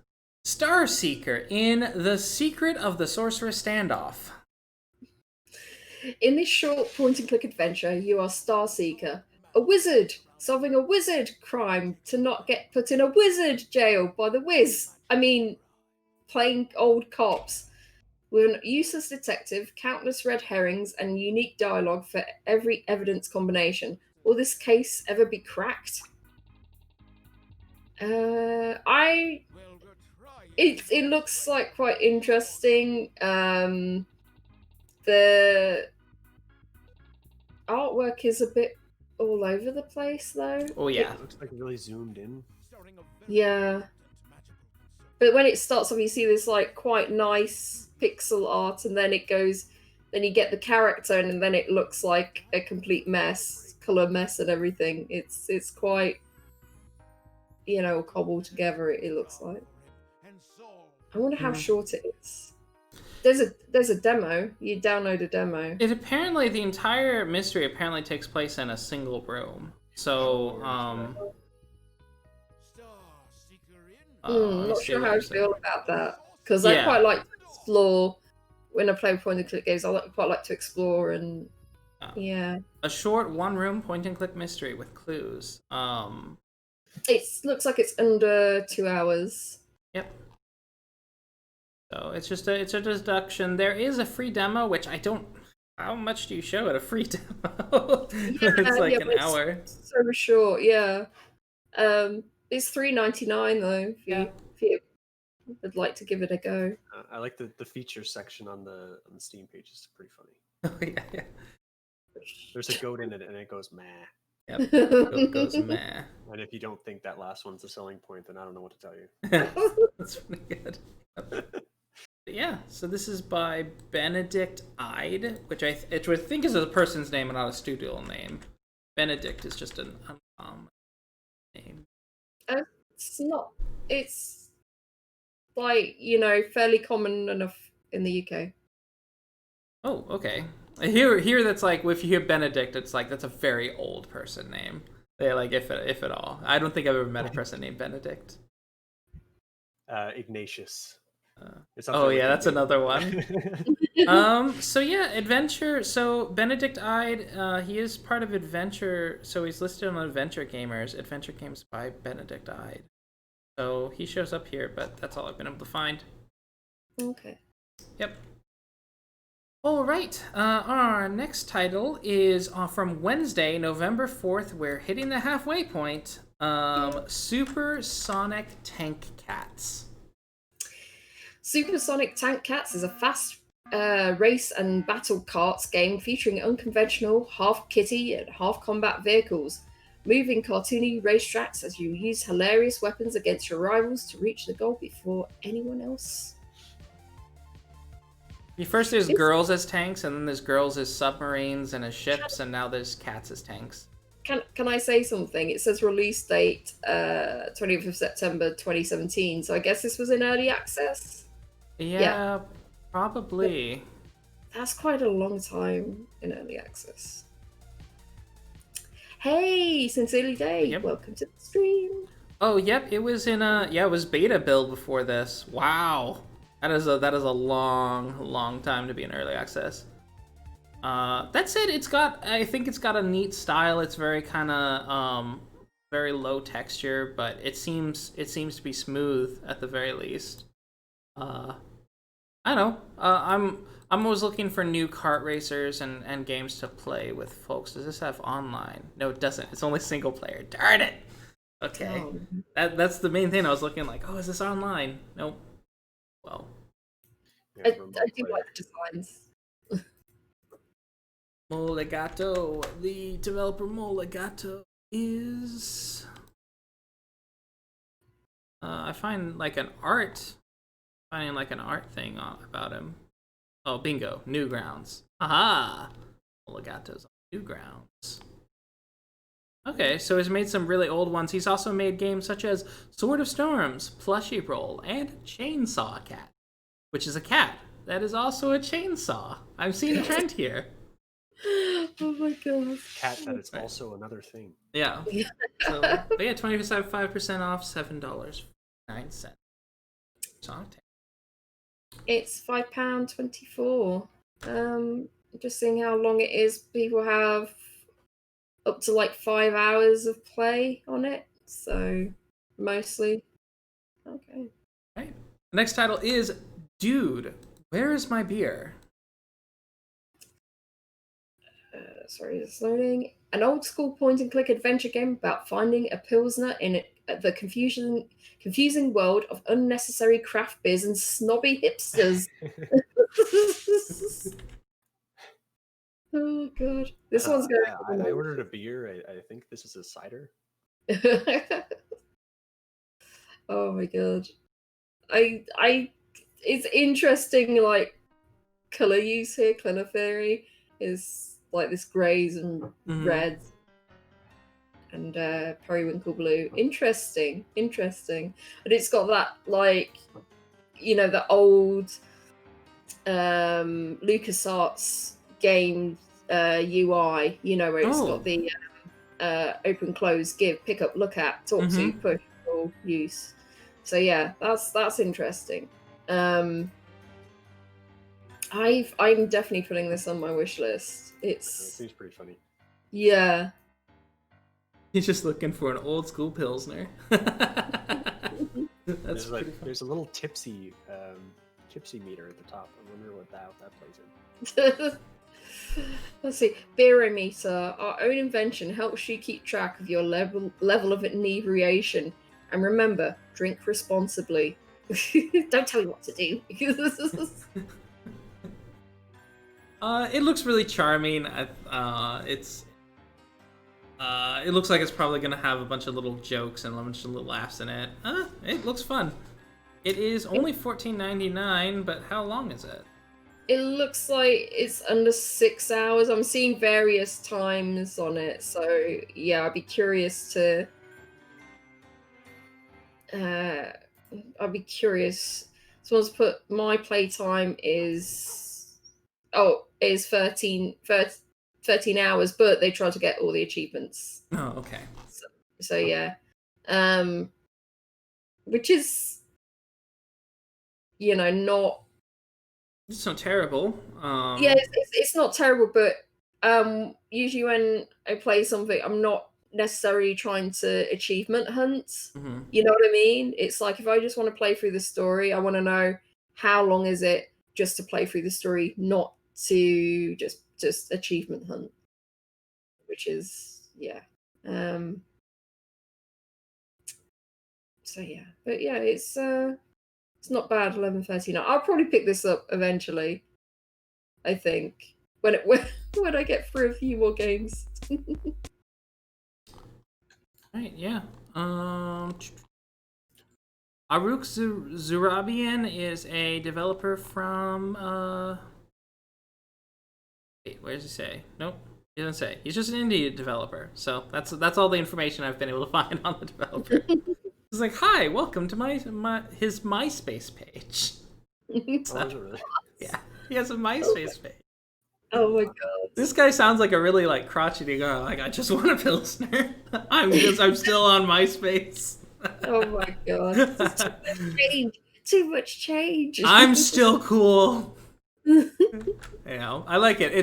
Starseeker in The Secret of the Sorcerer's Standoff. In this short point-and-click adventure, you are Starseeker, a wizard, solving a wizard crime to not get put in a wizard jail by the Wiz. I mean, playing old cops. With an useless detective, countless red herrings, and unique dialogue for every evidence combination. Will this case ever be cracked? It looks like quite interesting. The artwork is a bit all over the place, though. Oh yeah, it looks like really zoomed in. Yeah, but when it starts off, you see this like quite nice pixel art, and then it goes, then you get the character, and then it looks like a complete mess, color mess, and everything. It's quite, cobbled together. It looks like. I wonder how short it is. There's a demo. You download a demo. It apparently, the entire mystery apparently takes place in a single room. So Not sure how I feel about that, because I Yeah. quite like to explore when I play point and click games. Quite like to explore and yeah. A short one-room point-and-click mystery with clues. It looks like it's under 2 hours. Yep. So it's a deduction. There is a free demo, which I don't. How much do you show at a free demo? It's like an hour. So short, yeah. It's $3.99 though. If you would like to give it a go. I like the feature section on the Steam page. It's pretty funny. Oh yeah. There's a goat in it, and it goes meh. Yep. It goes meh. And if you don't think that last one's a selling point, then I don't know what to tell you. That's pretty good. Yeah, so this is by Benedict Ide, which I think is a person's name and not a studio name. Benedict is just an uncommon name. It's not. It's like, fairly common enough in the UK. Oh, okay. Here that's like, if you hear Benedict, it's like that's a very old person name. They like if at all. I don't think I've ever met a person named Benedict. Ignatius. Oh yeah, that's another one. So yeah, Adventure. So Benedict Ide, he is part of Adventure. So he's listed on Adventure Gamers. Adventure Games by Benedict Ide. So he shows up here, but that's all I've been able to find. Okay. Yep. All right. Our next title is from Wednesday, November 4th. We're hitting the halfway point. Supersonic Tank Cats. Supersonic Tank Cats is a fast race and battle carts game featuring unconventional, half kitty and half combat vehicles, moving cartoony racetracks as you use hilarious weapons against your rivals to reach the goal before anyone else. First there's girls as tanks, and then there's girls as submarines and as ships, and now there's cats as tanks. Can I say something? It says release date 20th of September 2017, so I guess this was in early access? Yeah, probably. That's quite a long time in early access. Hey, Sincerely Day, welcome to the stream. Oh, yep, it was in it was beta build before this. Wow. That is a long time to be in early access. That said, I think it's got a neat style. It's very kind of very low texture, but it seems to be smooth at the very least. I don't know. I'm always looking for new kart racers and games to play with folks. Does this have online? No, it doesn't. It's only single player. Darn it. Okay. Oh. That's the main thing. I was looking like, oh, is this online? Nope. Well, I do like the designs. Molegato, the developer Molegato is I find like an art thing about him. Oh, bingo, Newgrounds. Aha! Molegato's on Newgrounds. Okay, so he's made some really old ones. He's also made games such as Sword of Storms, Plushie Roll, and Chainsaw Cat, which is a cat that is also a chainsaw. I'm seeing a trend here. Oh my god. Cat that is also another thing. Yeah. So, but yeah, 25% off, $7.09. It's £5.24. Just seeing how long it is. People have up to like 5 hours of play on it, so mostly. Okay. Right. The next title is Dude, Where is My Beer? Sorry, it's loading. An old school point and click adventure game about finding a Pilsner in the confusing world of unnecessary craft beers and snobby hipsters. Oh god, this one's going. I ordered a beer. I think this is a cider. Oh my god, it's interesting. Like color use here, color theory is like this greys and reds and periwinkle blue. Interesting. And it's got that like the old LucasArts game UI, where it's got the open, close, give, pick up, look at, talk to, push, all use. So yeah, that's interesting. I'm definitely putting this on my wish list. It It's seems pretty funny. yeah. He's just looking for an old school pilsner. That's There's pretty fun. there's a little tipsy meter at the top. I wonder what that plays in. Let's see. Barometer, our own invention, helps you keep track of your level of inebriation. And remember, drink responsibly. Don't tell me what to do. It looks really charming. It looks like it's probably gonna have a bunch of little jokes and a bunch of little laughs in it. It looks fun. It is only $14.99, but how long is it? It looks like it's under 6 hours. I'm seeing various times on it, so yeah, I'd be curious to. I'd be curious. Someone's put my playtime is 13 hours, but they try to get all the achievements. Oh, okay. So yeah, which is, not. It's not terrible. Yeah, it's not terrible, but usually when I play something, I'm not necessarily trying to achievement hunt. Mm-hmm. You know what I mean? It's like if I just want to play through the story, I want to know how long is it just to play through the story, not to just achievement hunt. Which is so yeah. But yeah, it's not bad. 11.39. I'll probably pick this up eventually. I think when I get through a few more games. Right, yeah. Aruk Zurabian is a developer from wait, where does he say? Nope, he doesn't say. He's just an indie developer. So that's all the information I've been able to find on the developer. He's like, "Hi, welcome to his MySpace page." So, oh, is it really? Yeah, he has a MySpace page. Oh my god. This guy sounds like a really crotchety girl. Like, I just want a pilsner. I'm still on MySpace. Oh my god. Too much change. I'm still cool. I like it.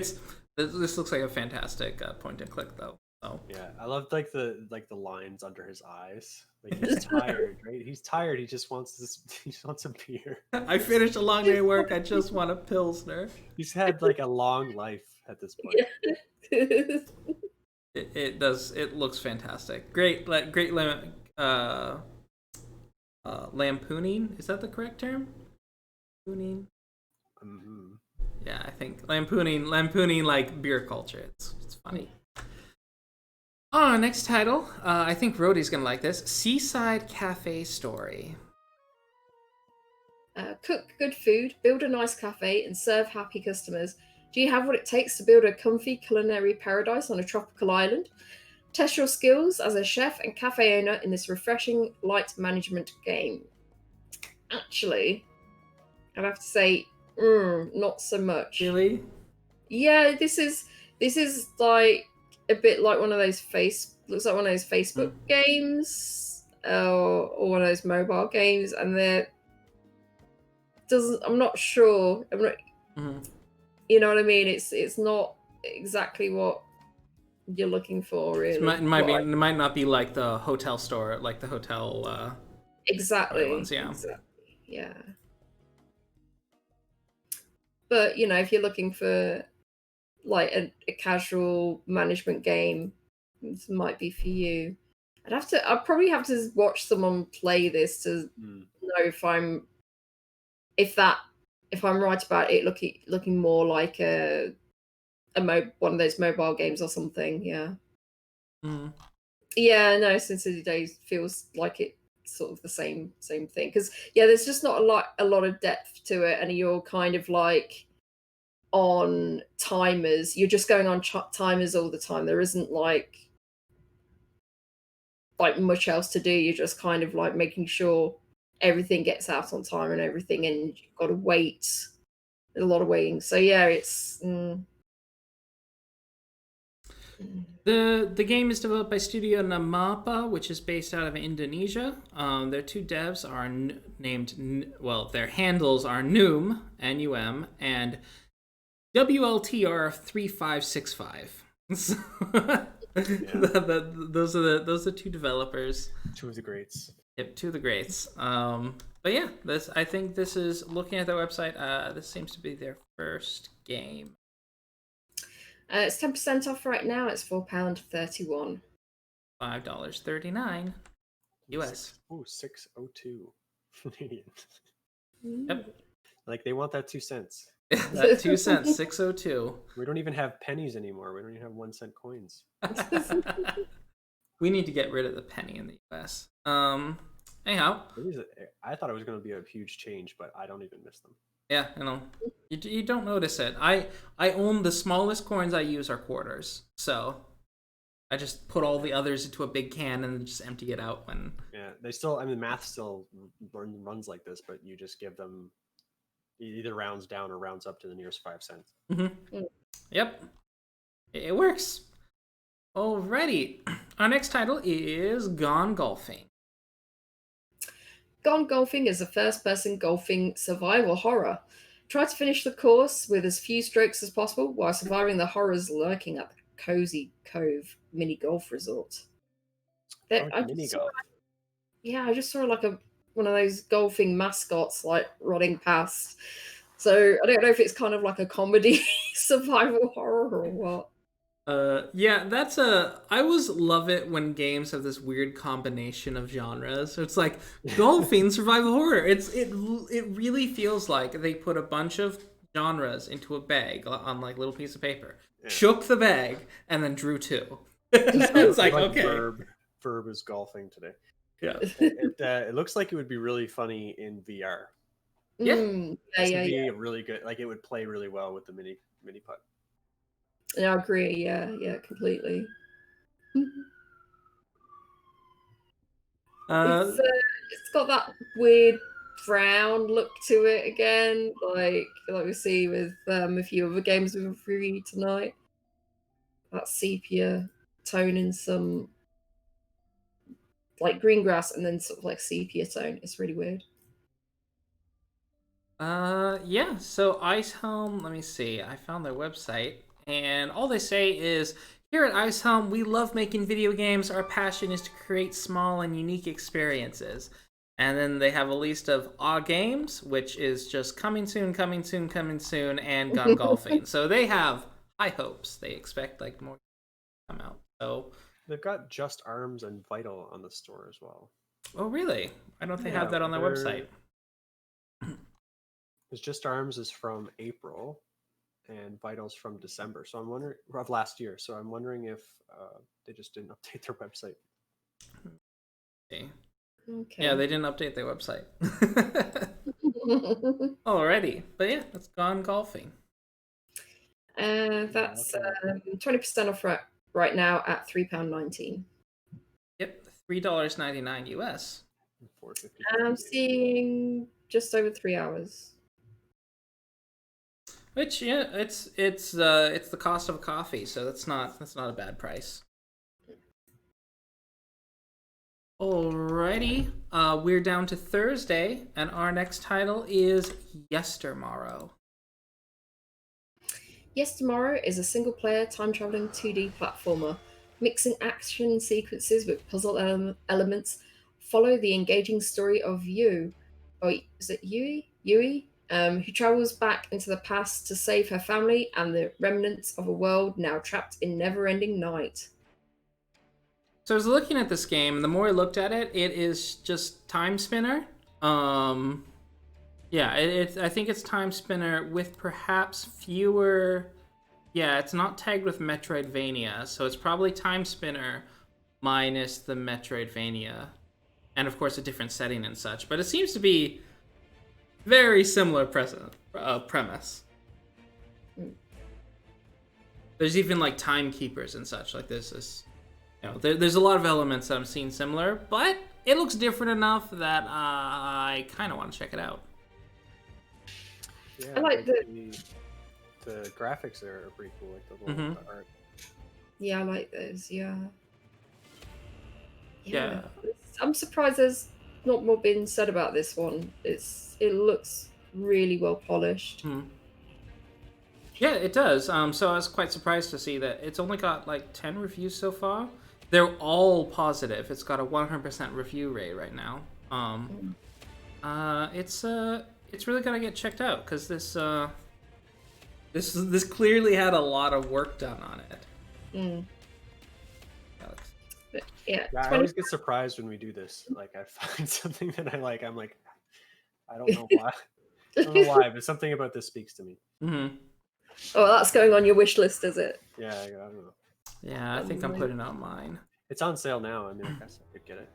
This looks like a fantastic point and click though. So. Yeah, I love the lines under his eyes. Like he's tired, right? He's tired. He just wants a beer. I finished a long day of work. I just want a pilsner. He's had a long life at this point. Yeah. It does. It looks fantastic. Great lampooning. Is that the correct term? Lampooning. Mm-hmm. Yeah, I think lampooning like beer culture. It's funny. Next title. I think Rhodey's gonna like this. Seaside Cafe Story. Cook good food, build a nice cafe, and serve happy customers. Do you have what it takes to build a comfy culinary paradise on a tropical island? Test your skills as a chef and cafe owner in this refreshing light management game. Actually, I'd have to say, not so much. Really? Yeah, this is like a bit like one of those looks like one of those Facebook games, or one of those mobile games, and I'm not sure. Mm-hmm. You know what I mean? It's not exactly what you're looking for, really. It might not be like the hotel store, like the hotel. Exactly. Ones, yeah. Exactly. Yeah. But if you're looking for like a casual management game, this might be for you. I'd probably have to watch someone play this to know if I'm right about it looking more like one of those mobile games or something. Yeah. Mm-hmm. Yeah, no, Sin City Days feels like it's sort of the same thing, because there's just not a lot of depth to it, and you're kind of like on timers. You're just going on timers all the time. There isn't like much else to do. You're just kind of like making sure everything gets out on time and everything, and you've got to wait. There's a lot of waiting. So yeah, it's The game is developed by Studio Namapa, which is based out of Indonesia. Their two devs are their handles are Noom, N-U-M, and WLTR3565. So, those are two developers. Two of the greats. Yep, two of the greats. But yeah, I think this is, looking at their website, this seems to be their first game. It's 10% off right now. It's £4.31. $5.39 US. Ooh, 602 Canadian. Yep. Like they want that 2 cents. That 2 cents, 602. We don't even have pennies anymore. We don't even have 1 cent coins. We need to get rid of the penny in the US. Anyhow. I thought it was going to be a huge change, but I don't even miss them. Yeah, you don't notice it. I own the smallest coins I use are quarters, so I just put all the others into a big can and then just empty it out when. Yeah, they still. I mean, math still runs like this, but you just give them either rounds down or rounds up to the nearest 5 cents. Mm-hmm. Yep, it works. Alrighty, our next title is Gone Golfing. Gone Golfing is a first-person golfing survival horror. Try to finish the course with as few strokes as possible while surviving the horrors lurking at the Cozy Cove mini golf resort. Mini golf. I just saw like one of those golfing mascots like running past. So I don't know if it's kind of like a comedy survival horror or what. Yeah, I always love it when games have this weird combination of genres. So it's like golfing survival horror. It really feels like they put a bunch of genres into a bag on like little piece of paper, shook the bag, and then drew two. It's like okay. Verb is golfing today. Yeah, it looks like it would be really funny in VR. Yeah, Be really good. Like it would play really well with the mini putt. Yeah, I agree. Yeah, completely. It's got that weird brown look to it again, like we see with a few other games we've reviewed tonight. That sepia tone in some like green grass, and then sort of like sepia tone. It's really weird. Yeah. So Ice Helm. Let me see. I found their website. And all they say is, here at Ice Helm, we love making video games. Our passion is to create small and unique experiences. And then they have a list of games, which is just coming soon, and Gone Golfing. So they have high hopes. They expect like more to come out. So they've got Just Arms and Vital on the store as well. Oh, really? I don't think they have that on their website. Because Just Arms is from April. And Vital's from December, so I'm wondering of last year. So I'm wondering if they just didn't update their website. Okay. Yeah, they didn't update their website. Alrighty, but yeah, that's Gone Golfing. That's 20% off right now at £3.19. Yep, $3.99 US. And I'm seeing just over 3 hours. Which it's the cost of a coffee, so that's not a bad price. Alrighty, we're down to Thursday, and our next title is Yestermorrow. Yestermorrow is a single-player time-traveling 2D platformer, mixing action sequences with puzzle elements. Follow the engaging story of Yui, who travels back into the past to save her family and the remnants of a world now trapped in never-ending night. So I was looking at this game, and the more I looked at it, it is just Time Spinner. I think it's Time Spinner with perhaps fewer. Yeah, it's not tagged with Metroidvania, so it's probably Time Spinner minus the Metroidvania, and of course a different setting and such. But it seems to be very similar premise. There's even like timekeepers and such. Like there's there's a lot of elements that I'm seeing similar, but it looks different enough that I kind of want to check it out. Yeah, I like the graphics are pretty cool, like the little art. Yeah, I like those. Yeah. Yeah. I'm surprised there's not more been said about this one. It looks really well polished. Yeah, it does. So I was quite surprised to see that it's only got like 10 reviews so far. They're all positive. It's got a 100% review rate right now. It's really gotta get checked out because this clearly had a lot of work done on it. But yeah, I always get surprised when we do this. Like I find something that I like. I'm like, I don't know why. I don't know why, but something about this speaks to me. Oh, that's going on your wish list, is it? Yeah, I don't know. Yeah, I think I'm putting it on mine. It's on sale now. I mean, I guess I could get it.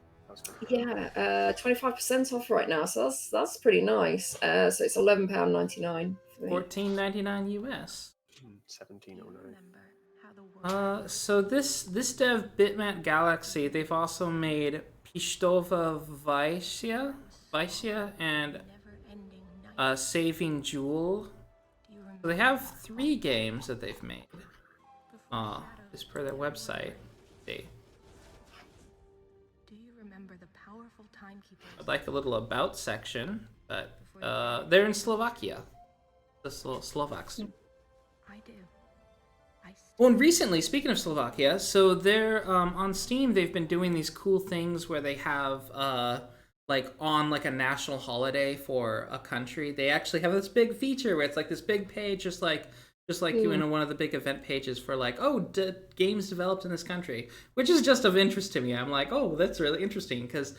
Yeah, 25% off right now, so that's pretty nice. So it's £11.99 for me. $14.99 US. 1709. So this dev Bitmap Galaxy, they've also made Pishtova Vaisya and Saving Jewel. So they have 3 games that they've made. As per their website. See. I'd like a little about section, but they're in Slovakia. The Slovaks. I do. Well, and recently, speaking of Slovakia, so they're on Steam. They've been doing these cool things where they have like on like a national holiday for a country. They actually have this big feature where it's like this big page, just like you know, one of the big event pages for like, games developed in this country, which is just of interest to me. I'm like, oh, that's really interesting, because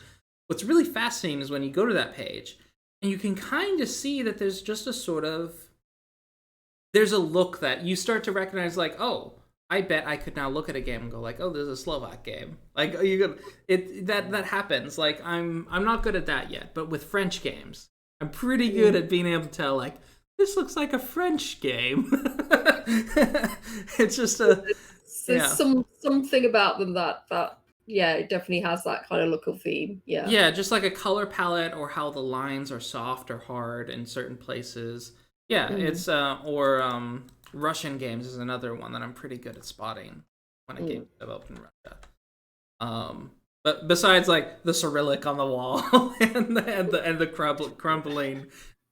what's really fascinating is when you go to that page and you can kind of see that there's just a sort of, there's a look that you start to recognize, like, oh, I bet I could now look at a game and go like, oh, there's a Slovak game. Like that happens. Like I'm not good at that yet, but with French games, I'm pretty good at being able to tell, like, this looks like a French game. It's just there's something about them that it definitely has that kind of look or theme. Yeah, just like a color palette or how the lines are soft or hard in certain places. Yeah, it's Russian games is another one that I'm pretty good at spotting when a game is developed in Russia. But besides like the Cyrillic on the wall and the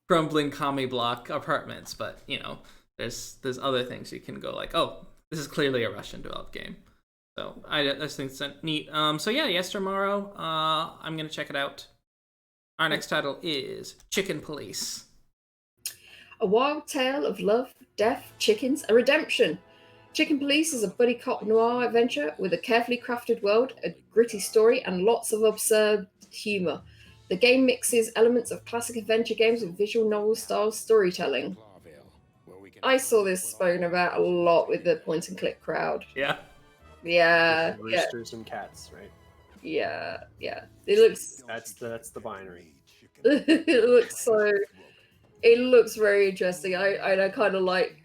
crumbling commie block apartments, but you know, there's other things you can go like, oh, this is clearly a Russian developed game. So I just think it's neat. So yeah, tomorrow, I'm gonna check it out. Our next title is Chicken Police. A wild tale of love, death, chickens, and redemption. Chicken Police is a buddy cop noir adventure with a carefully crafted world, a gritty story, and lots of absurd humor. The game mixes elements of classic adventure games with visual novel-style storytelling. I saw this spoken about a lot with the point-and-click crowd. Yeah. Roosters and cats, right? Yeah. It looks. That's the binary. It looks very interesting. I kind of like.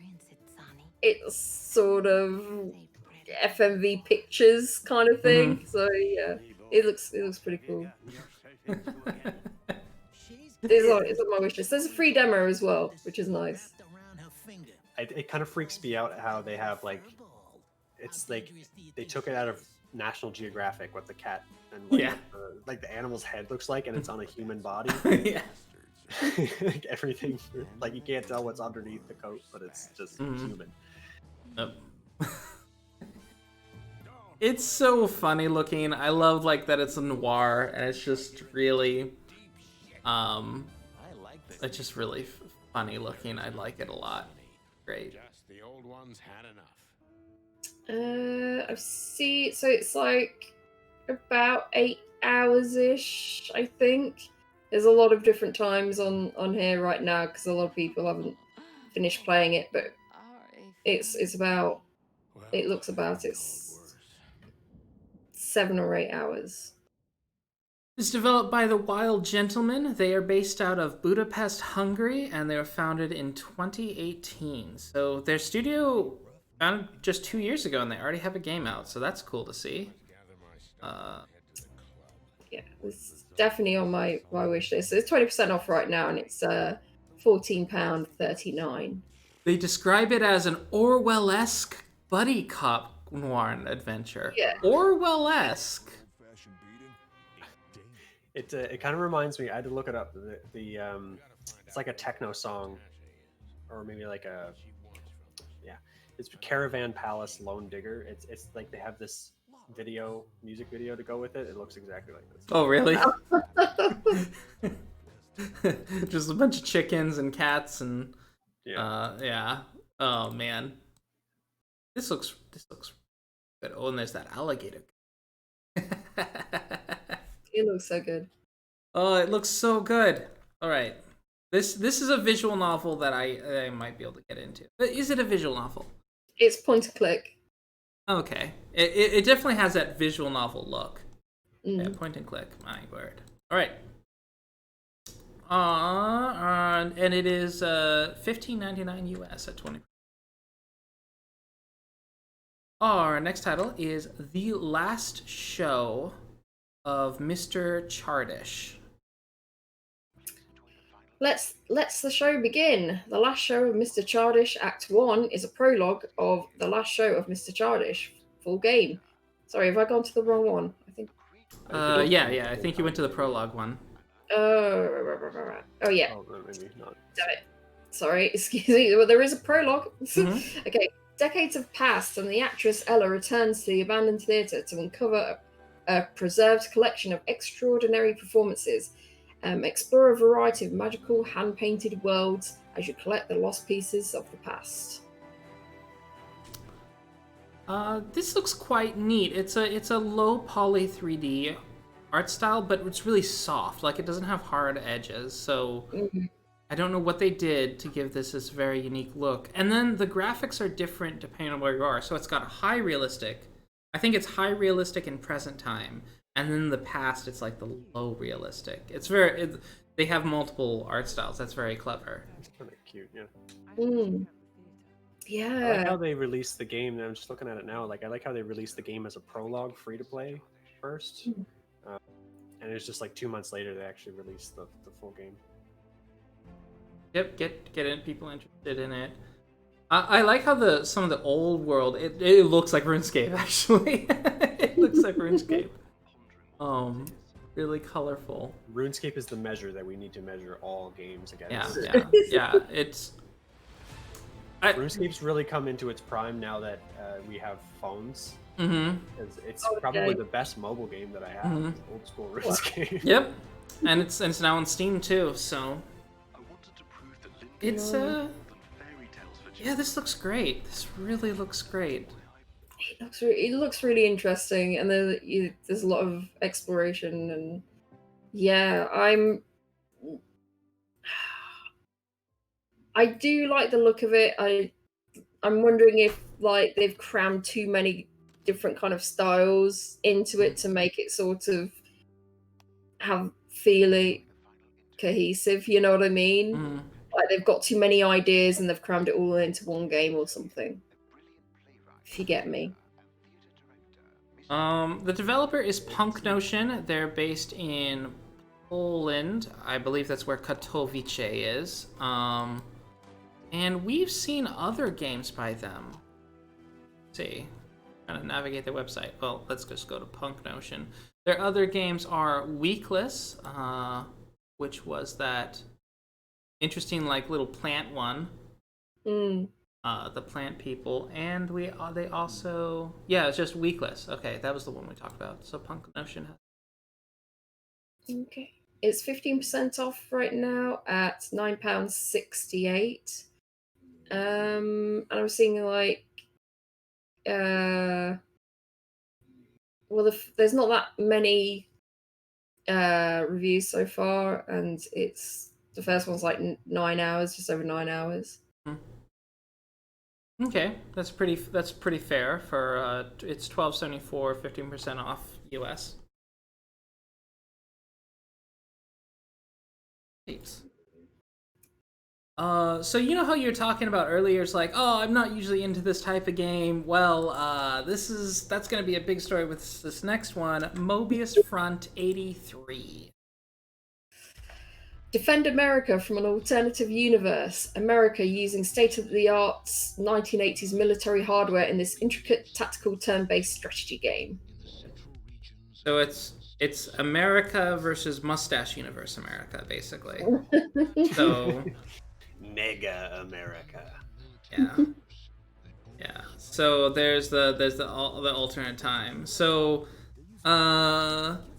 It's sort of FMV pictures kind of thing. So yeah, it looks pretty cool. It's on my wish list. There's a free demo as well, which is nice. It kind of freaks me out how they have like, it's like they took it out of National Geographic, what the cat and like the animal's head looks like, and it's on a human body. Yeah. Like everything, like you can't tell what's underneath the coat, but it's just human. Yep. It's so funny looking. I love like that it's a noir, and it's just really, it's just really funny looking. I like it a lot. Great. Just the old ones had enough. I see. So it's like about 8 hours-ish, I think. There's a lot of different times on here right now because a lot of people haven't finished playing it, but it's about. It looks about it's 7 or 8 hours. It's developed by the Wild Gentlemen. They are based out of Budapest, Hungary, and they were founded in 2018. So their studio founded just 2 years ago, and they already have a game out. So that's cool to see. Yeah, it's definitely on my wish list. So it's 20% off right now, and it's £14.39. They describe it as an Orwell-esque buddy cop noir adventure. Yeah. Orwell-esque. It kind of reminds me. I had to look it up. It's like a techno song, or maybe like a It's Caravan Palace Lone Digger. It's like they have this music video to go with it. It looks exactly like this. Oh, really? Just a bunch of chickens and cats and yeah. Oh man, this looks good. Oh, and there's that alligator. It looks so good. Oh, it looks so good. All right, this is a visual novel that I might be able to get into. But is it a visual novel? It's point and click. Okay, it definitely has that visual novel look. Mm. Yeah, point and click. My word. All right. And it is $15.99 US at 20. Our next title is The Last Show of Mr. Chardish. Let's the show begin. The Last Show of Mr. Chardish, Act 1, is a prologue of The Last Show of Mr. Chardish, full game. Sorry, have I gone to the wrong one? I think. Yeah, I think you went to the prologue one. Oh yeah. Oh, maybe not. Damn it. Sorry, excuse me. Well, there is a prologue. Mhm. Okay. Decades have passed, and the actress Ella returns to the abandoned theatre to uncover a preserved collection of extraordinary performances. Explore a variety of magical, hand-painted worlds as you collect the lost pieces of the past. This looks quite neat. It's a low poly 3D art style, but it's really soft. Like, it doesn't have hard edges, so I don't know what they did to give this very unique look. And then the graphics are different depending on where you are. So it's got high realistic. I think it's high realistic in present time, and then in the past it's like the low realistic. They have multiple art styles. That's very clever. It's kind of cute, yeah. Mm. I like Yeah. how they released the game. I'm just looking at it now. Like, I like how they released the game as a prologue, free to play first, and it's just like 2 months later they actually released the full game. Yep, get in. People interested in it. I like how some of the old world. It looks like RuneScape actually. It looks like RuneScape. Really colorful. RuneScape is the measure that we need to measure all games against. Yeah. It's. RuneScape's really come into its prime now that we have phones. Mm-hmm. It's probably the best mobile game that I have. Mhm. Is old school RuneScape. Yep, and it's now on Steam too. So it's yeah, this looks great. This really looks great. It looks really interesting, and there's a lot of exploration, and yeah, I do like the look of it. I'm wondering if like they've crammed too many different kind of styles into it to make it sort of feel it cohesive. You know what I mean? Mhm. Like they've got too many ideas and they've crammed it all into one game or something. If you get me. The developer is Punk Notion. They're based in Poland. I believe that's where Katowice is. And we've seen other games by them. Let's see. Trying to navigate their website. Well, let's just go to Punk Notion. Their other games are Weakless, which was that interesting like little plant one. The plant people, and they also it's just Weakless. Okay, that was the one we talked about. So Punk Notion has. Okay. It's 15% off right now at £9.68. And I'm seeing like there's not that many reviews so far, and the first one's like 9 hours, just over 9 hours. Okay, that's pretty fair for it's $12.74, 15% off US. So you know how you were talking about earlier? It's like, oh, I'm not usually into this type of game. Well, that's going to be a big story with this next one, Mobius Front 83. Defend America from an alternative universe. America using state-of-the-art 1980s military hardware in this intricate tactical turn-based strategy game. So it's America versus Mustache Universe America, basically. So Mega America. yeah, yeah. So there's the alternate time. So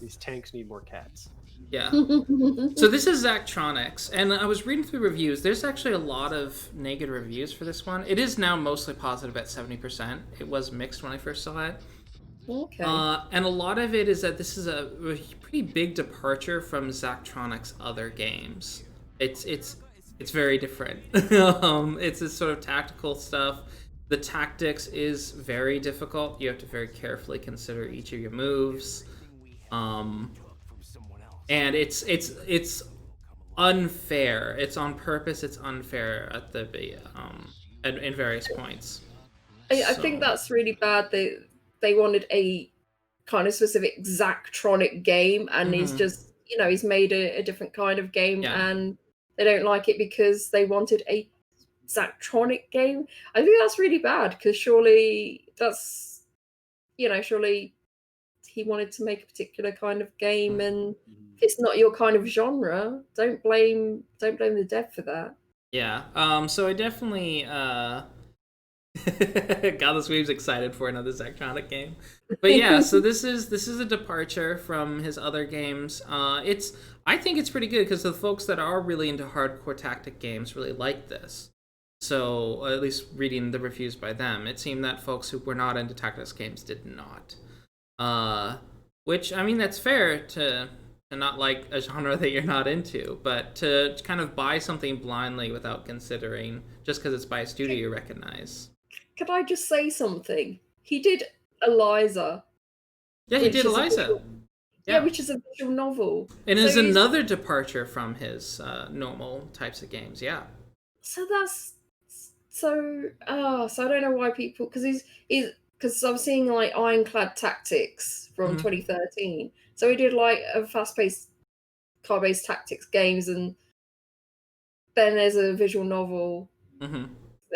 These tanks need more cats. yeah. So this is Zachtronics, and I was reading through reviews. There's actually a lot of negative reviews for this one. It is now mostly positive at 70%. It was mixed when I first saw it. Okay. And a lot of it is that this is a pretty big departure from Zachtronics' other games. It's very different. It's this sort of tactical stuff. The tactics is very difficult. You have to very carefully consider each of your moves. And it's unfair. It's on purpose. It's unfair at the in various points. I think that's really bad. They wanted a kind of specific Zachtronic game, and he's just he's made a different kind of game, and they don't like it because they wanted a Zachtronic game. I think that's really bad because surely that's surely he wanted to make a particular kind of game, and if it's not your kind of genre, don't blame the dev for that. Yeah. So I definitely Godless Weave's excited for another Zachtronic game. But yeah, so this is a departure from his other games. I think it's pretty good because the folks that are really into hardcore tactic games really like this. So at least reading the reviews by them, it seemed that folks who were not into tactics games did not. Which, I mean, that's fair to not like a genre that you're not into, but to kind of buy something blindly without considering, just because it's by a studio you recognize. Could I just say something? He did Eliza. Yeah, he did Eliza. Yeah, which is a visual novel. And is another departure from his normal types of games, yeah. So that's... So I don't know why people... Because because I'm seeing like Ironclad Tactics from 2013. So he did like a fast-paced car-based tactics games, and then there's a visual novel, and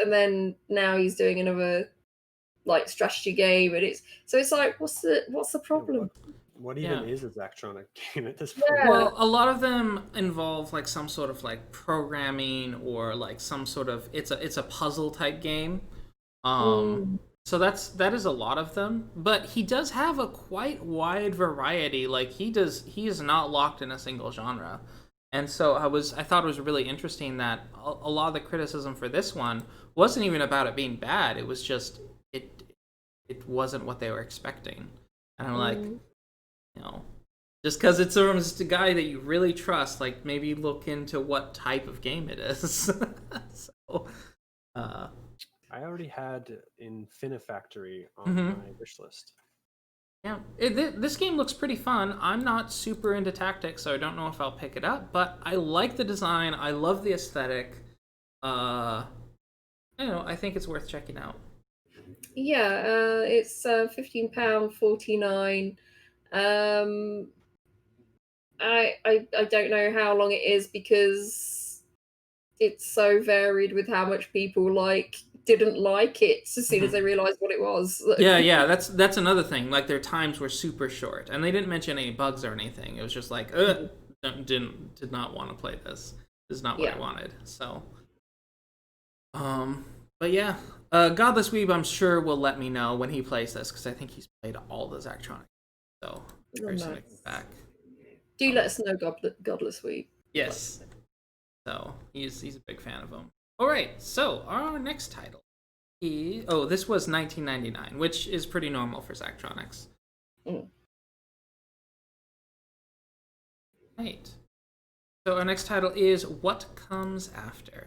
then now he's doing another like strategy game, and it's like, what's the problem? What even is a Zachtronic game at this point? Yeah. Well, a lot of them involve like some sort of like programming or like some sort of it's a puzzle type game. So that is a lot of them, but he does have a quite wide variety. Like he is not locked in a single genre. And so I thought it was really interesting that a lot of the criticism for this one wasn't even about it being bad. It was just it wasn't what they were expecting. And I'm like, just because it's a guy that you really trust, like maybe look into what type of game it is. So I already had Infinifactory on my wish list. Yeah, this game looks pretty fun. I'm not super into tactics, so I don't know if I'll pick it up, but I like the design. I love the aesthetic. I think it's worth checking out. Yeah, it's £15.49. I don't know how long it is because it's so varied with how much people didn't like it as soon as they realized what it was. Yeah, that's another thing. Like their times were super short, and they didn't mention any bugs or anything. It was just like, did not want to play this. This is not what I wanted. So, but yeah, Godless Weeb, I'm sure will let me know when he plays this because I think he's played all the Zachtronic. So, very soon to come back. Do let us know, Godless Weeb. Yes. So he's a big fan of them. All right, so our next title this was 1999, which is pretty normal for Zachtronics. Right. So our next title is What Comes After.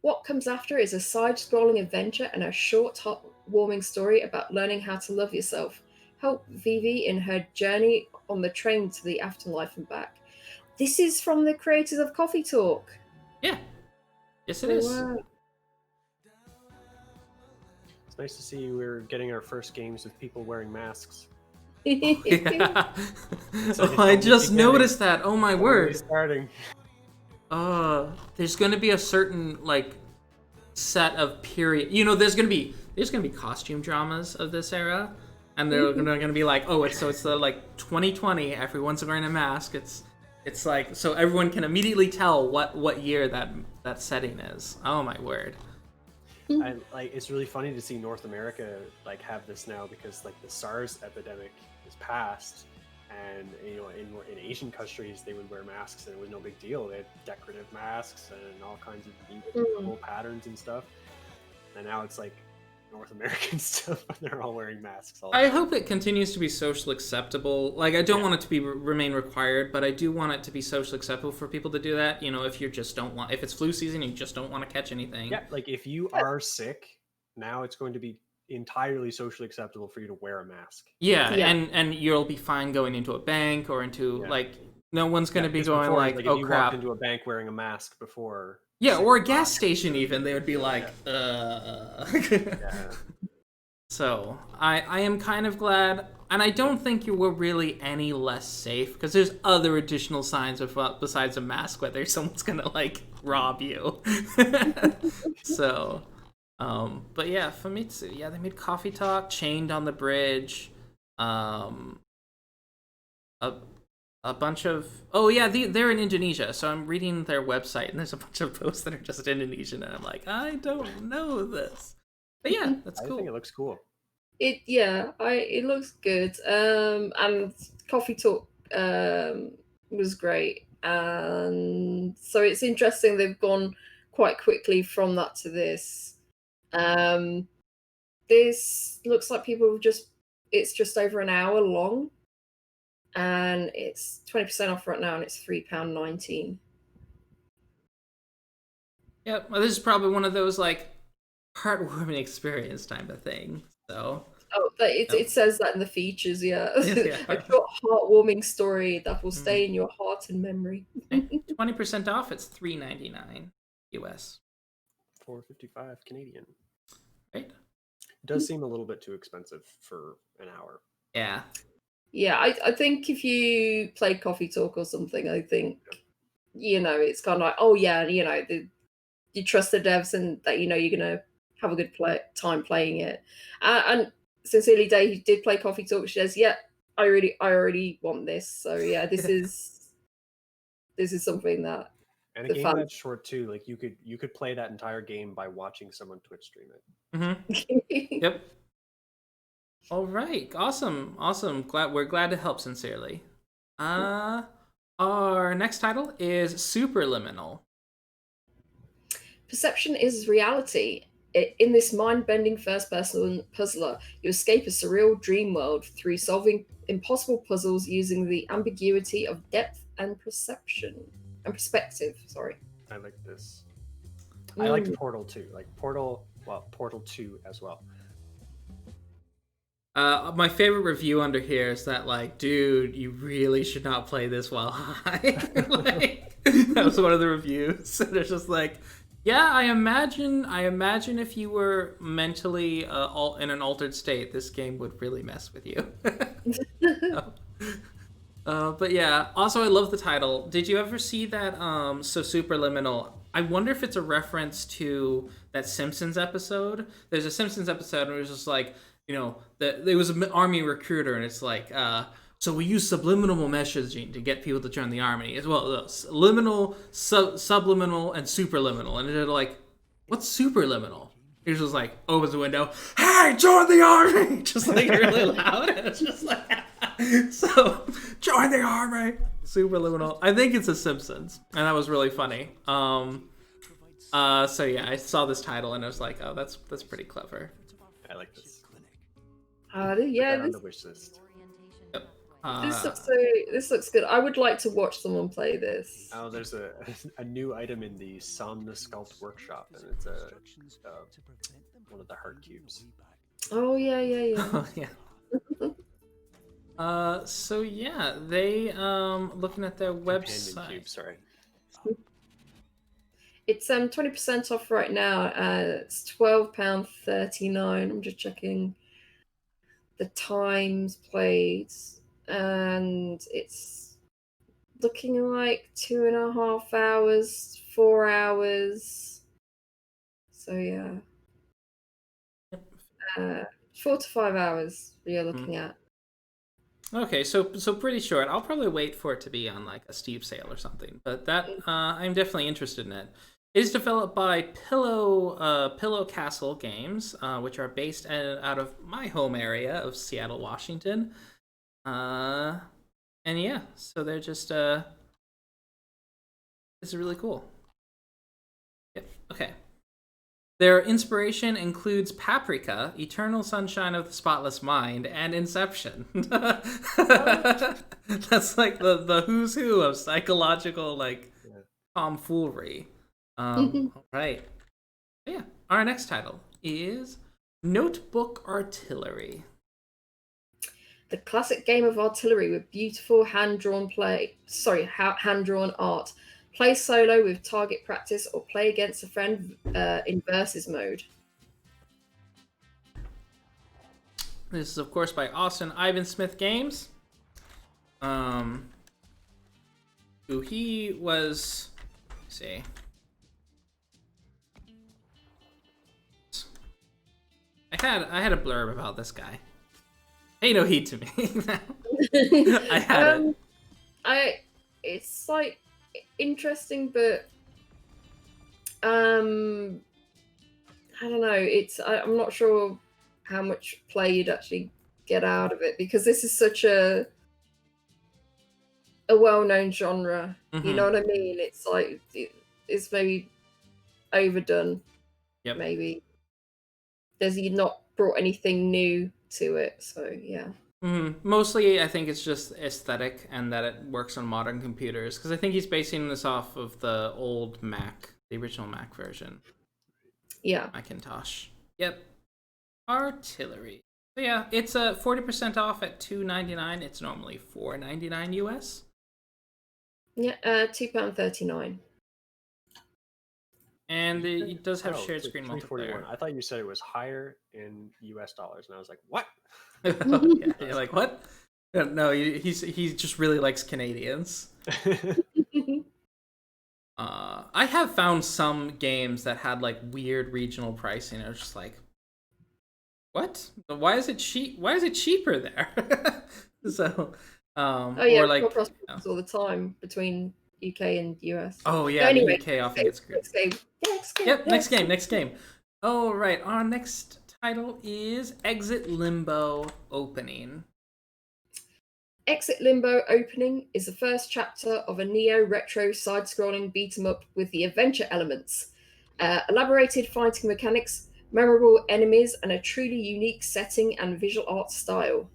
What Comes After is a side-scrolling adventure and a short, heartwarming story about learning how to love yourself. Help Vivi in her journey on the train to the afterlife and back. This is from the creators of Coffee Talk. Yeah. Yes, it is. Wow. It's nice to see we're getting our first games with people wearing masks. Yeah. So Oh, I it's just beginning. noticed that. Oh my Already word. starting. There's gonna be a certain like set of period. You know, there's gonna be costume dramas of this era, and they're gonna be like, oh, it's the like 2020. Everyone's wearing a mask. It's like so everyone can immediately tell what year that setting is. Oh my word. And like it's really funny to see North America like have this now because like the SARS epidemic is past, and you know in Asian countries they would wear masks and it was no big deal. They had decorative masks and all kinds of neat cool patterns and stuff. And now it's like North American stuff, and they're all wearing masks. All the I time. hope it continues to be socially acceptable. Like, I don't want it to be remain required, but I do want it to be socially acceptable for people to do that. You know, if you just don't want, if it's flu season, you just don't want to catch anything. Yeah, like if you are sick, now it's going to be entirely socially acceptable for you to wear a mask. Yeah, Yeah. and you'll be fine going into a bank or into like no one's going to be because going before, like, if oh you crap. walked into a bank wearing a mask before. Yeah, or a gas station even, they would be like, Yeah. So, I am kind of glad, and I don't think you were really any less safe, because there's other additional signs of besides a mask, whether someone's gonna, like, rob you. So, but yeah, Famitsu, yeah, they made Coffee Talk, Chained on the Bridge, a bunch of... Oh, yeah, they're in Indonesia, so I'm reading their website, and there's a bunch of posts that are just Indonesian, and I'm like, I don't know this. But yeah, that's cool. I think it looks cool. It looks good. And Coffee Talk was great. And so it's interesting they've gone quite quickly from that to this. This looks like it's just over an hour long. And it's 20% off right now, and it's £3.19. Yep, well, this is probably one of those, like, heartwarming experience type of thing, so... Oh, it says that in the features, yeah. Yeah. A short, heartwarming story that will stay in your heart and memory. 20% off, it's $3.99 US. $4.55 Canadian. Right? It does seem a little bit too expensive for an hour. Yeah. Yeah, I think if you play Coffee Talk or something, I think, you know, it's kind of like, oh yeah, you know, you trust the devs and that, you know, you're going to have a good time playing it. And Sincerely Day, who did play Coffee Talk, she says, yeah, I already want this. So yeah, this is something that... And a game that's short too, like you could play that entire game by watching someone Twitch stream it. Mm-hmm. Yep. All right, awesome. We're glad to help. Sincerely. Our next title is Superliminal. Perception is reality. In this mind-bending first-person puzzler, you escape a surreal dream world through solving impossible puzzles using the ambiguity of depth and perception and perspective. Sorry. I like this. I liked Portal 2. Like Portal 2 as well. My favorite review under here is that, like, dude, you really should not play this while high. Like, that was one of the reviews. And it's just like, yeah, I imagine if you were mentally in an altered state, this game would really mess with you. But yeah, also I love the title. Did you ever see that, so Superliminal? I wonder if it's a reference to that Simpsons episode. There's a Simpsons episode where it was just like, you know, there was an army recruiter, and it's like, so we use subliminal messaging to get people to join the army as well. Liminal, subliminal, and superliminal. And they're like, what's superliminal? He was just like, opens the window, hey, join the army! Just like really loud. And it's just like, so, join the army! Superliminal. I think it's a Simpsons. And that was really funny. So yeah, I saw this title and I was like, oh, that's pretty clever. I like this. Yeah, on the wish list. Yep. This looks good. I would like to watch someone play this. Oh, there's a new item in the Somnosculpt workshop, and it's one of the heart cubes. Oh yeah. Oh yeah. So yeah, they looking at their website. Cube, sorry. It's 20% off right now. It's £12.39. I'm just checking. the times played, and it's looking like 2.5 hours, 4 hours. So yeah, 4 to 5 hours you're looking at. Okay, so pretty short. I'll probably wait for it to be on like a Steep sale or something. But that I'm definitely interested in it. It is developed by Pillow Castle Games, which are based out of my home area of Seattle, Washington. And yeah, so they're just this is really cool. Yep. Okay. Their inspiration includes Paprika, Eternal Sunshine of the Spotless Mind, and Inception. That's like the who's who of psychological tomfoolery. All right. Yeah. Our next title is Notebook Artillery. The classic game of artillery with beautiful hand-drawn art. Play solo with target practice or play against a friend in versus mode. This is, of course, by Austin Ivan Smith Games. Who he was... Let's see. I had a blurb about this guy. Pay no heed to me. I had it. It's like interesting, but I don't know. I'm not sure how much play you'd actually get out of it, because this is such a well-known genre. You know what I mean? It's like it's maybe overdone. Yep. Maybe there's not brought anything new to it. So yeah. Mostly, I think it's just aesthetic and that it works on modern computers, because I think he's basing this off of the old Mac, the original Mac version. Yeah. Macintosh. Yep. Artillery. So yeah, it's 40% off at $2.99. It's normally $4.99 US. Yeah, £2.39. And it does have shared screen multiplayer. I thought you said it was higher in US dollars, and I was like, what? Yeah, you're like, what? No, he just really likes Canadians. I have found some games that had like weird regional pricing. I was just like, what? Why is it cheap? Why is it cheaper there? So, or like all the time between UK and US. Oh yeah, anyway, the UK often gets screwed. Next game. Oh right, our next title is Exit Limbo Opening. Exit Limbo Opening is the first chapter of a neo-retro side-scrolling beat-em-up with the adventure elements, elaborated fighting mechanics, memorable enemies, and a truly unique setting and visual art style.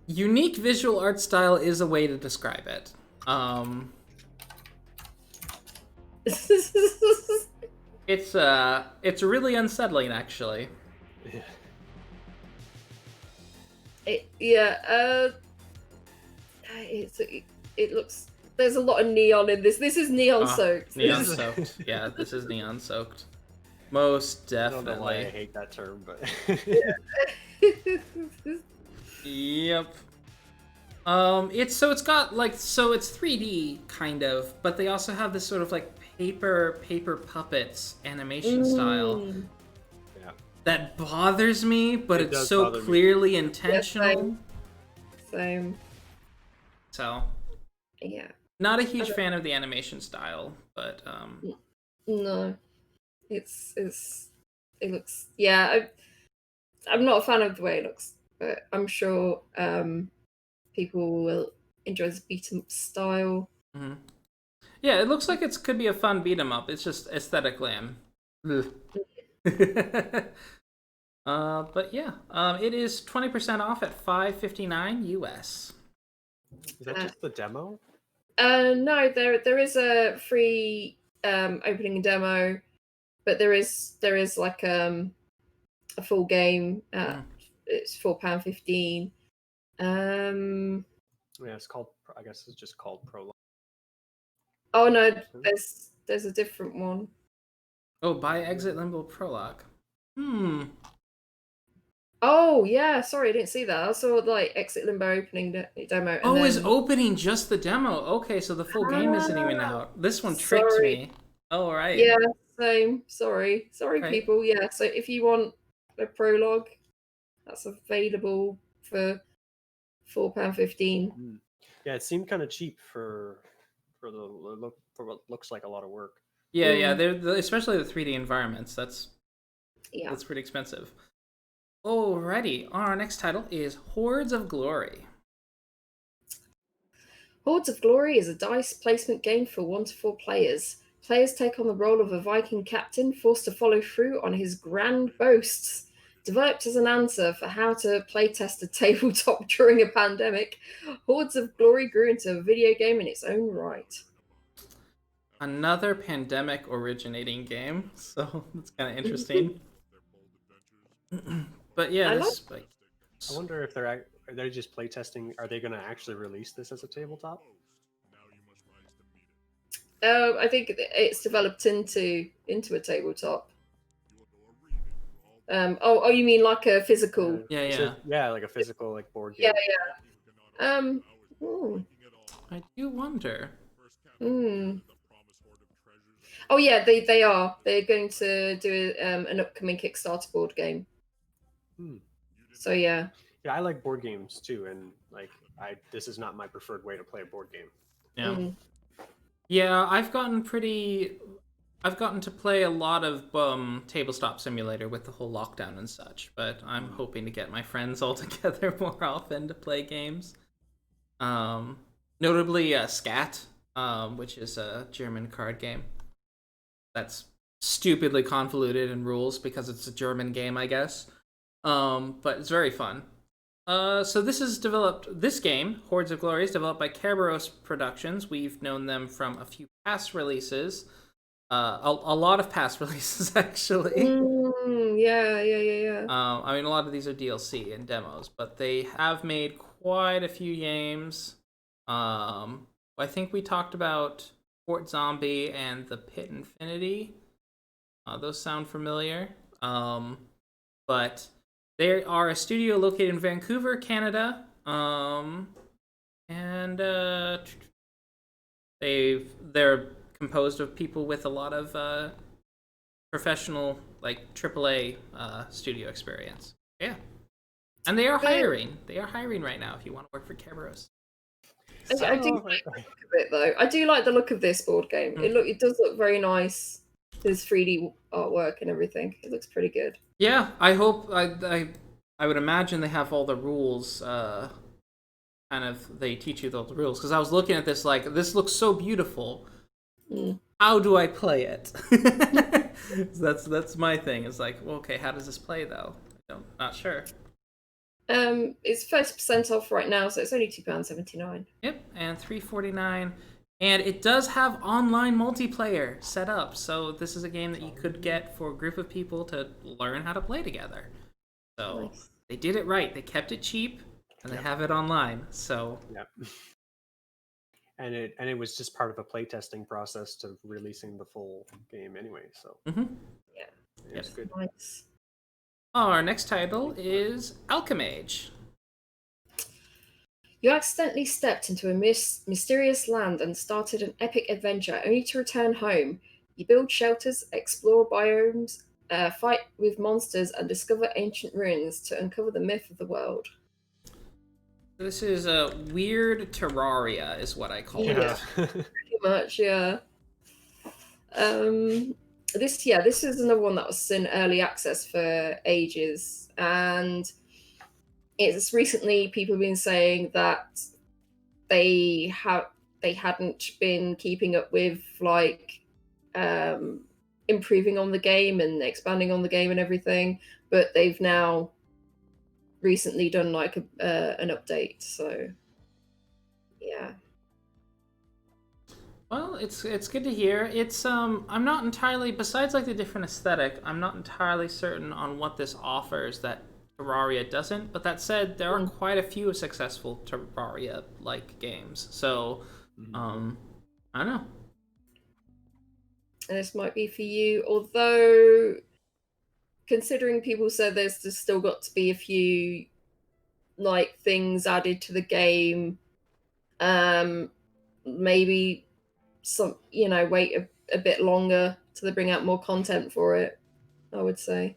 Unique visual art style is a way to describe it. It's really unsettling, actually. It looks. There's a lot of neon in this. This is neon soaked. Neon soaked. Yeah, this is neon soaked. Most definitely. I don't know why I hate that term, but. Yep. It's 3D kind of, but they also have this sort of like paper puppets animation style. Yeah. That bothers me, but it's so clearly intentional. Yeah, same. So. Yeah. Not a huge fan of the animation style, but no. It looks. Yeah, I'm not a fan of the way it looks, but I'm sure people will enjoy this beat 'em up style. Mm-hmm. Yeah, it looks like it could be a fun beat 'em up. It's just aesthetically, but yeah, it is 20% off at $5.59 US. Is that just the demo? No, there is a free opening demo, but there is like a full game. It's £4.15. Yeah, it's called. I guess it's just called Prologue. Oh no, there's a different one. Oh, buy Exit Limbo Prologue. Oh Oh yeah, sorry, I didn't see that. I saw like Exit Limbo opening demo. And Oh, then... is opening just the demo? Okay, so the full game isn't even out. This one tricked Sorry. me. Oh, right. Yeah, same. Sorry, Right. people. Yeah, so if you want a prologue, that's available for £4.15. Yeah, it seemed kind of cheap for what looks like a lot of work. Yeah, especially the 3D environments. That's pretty expensive. Alrighty, our next title is Hordes of Glory. Hordes of Glory is a dice placement game for 1 to 4 players. Players take on the role of a Viking captain forced to follow through on his grand boasts. Developed as an answer for how to playtest a tabletop during a pandemic, Hordes of Glory grew into a video game in its own right. Another pandemic originating game, so that's kind of interesting. But yeah, I wonder if they're just playtesting. Are they going to actually release this as a tabletop? I think it's developed into a tabletop. Oh, you mean like a physical? Yeah, like a physical like board game. Yeah. I do wonder. Oh yeah, they are. They're going to do an upcoming Kickstarter board game. So yeah. Yeah, I like board games too, and like this is not my preferred way to play a board game. Yeah. Yeah, I've gotten to play a lot of Tabletop Simulator with the whole lockdown and such, but I'm hoping to get my friends all together more often to play games. Notably Skat, which is a German card game. That's stupidly convoluted in rules because it's a German game, I guess. But it's very fun. So this game, Hordes of Glory, is developed by Kerberos Productions. We've known them from a few past releases. A lot of past releases, actually. Yeah. I mean, a lot of these are DLC and demos, but they have made quite a few games. I think we talked about Fort Zombie and The Pit Infinity. Those sound familiar. But they are a studio located in Vancouver, Canada. And they're composed of people with a lot of professional, like AAA studio experience. Yeah, and they are hiring. They are hiring right now. If you want to work for Kerberos. I do like the look of it though. I do like the look of this board game. It does look very nice. There's 3D artwork and everything. It looks pretty good. Yeah, I hope. I would imagine they have all the rules. They teach you all the rules, because I was looking at this like, this looks so beautiful. How do I play it? That's my thing. It's like, well, okay, how does this play though? I'm not sure. It's 30% off right now, so it's only £2.79. Yep, and $3.49, and it does have online multiplayer set up. So this is a game that you could get for a group of people to learn how to play together. So They did it right. They kept it cheap, and they have it online. So And it was just part of a playtesting process to releasing the full game anyway. So it's good. Nice. Our next title is Alchemage. You accidentally stepped into a mysterious land and started an epic adventure, only to return home. You build shelters, explore biomes, fight with monsters, and discover ancient ruins to uncover the myth of the world. This is a weird Terraria, is what I call it. Pretty much, yeah. This is another one that was in early access for ages, and it's recently people have been saying that they hadn't been keeping up with like improving on the game and expanding on the game and everything, but they've now recently done like an update. So yeah. Well, it's good to hear. It's I'm not entirely, besides like the different aesthetic, I'm not entirely certain on what this offers that Terraria doesn't. But that said, there are quite a few successful Terraria like games. So I don't know. And this might be for you, although considering people said there's just still got to be a few like things added to the game, maybe some, wait a bit longer till they bring out more content for it, I would say.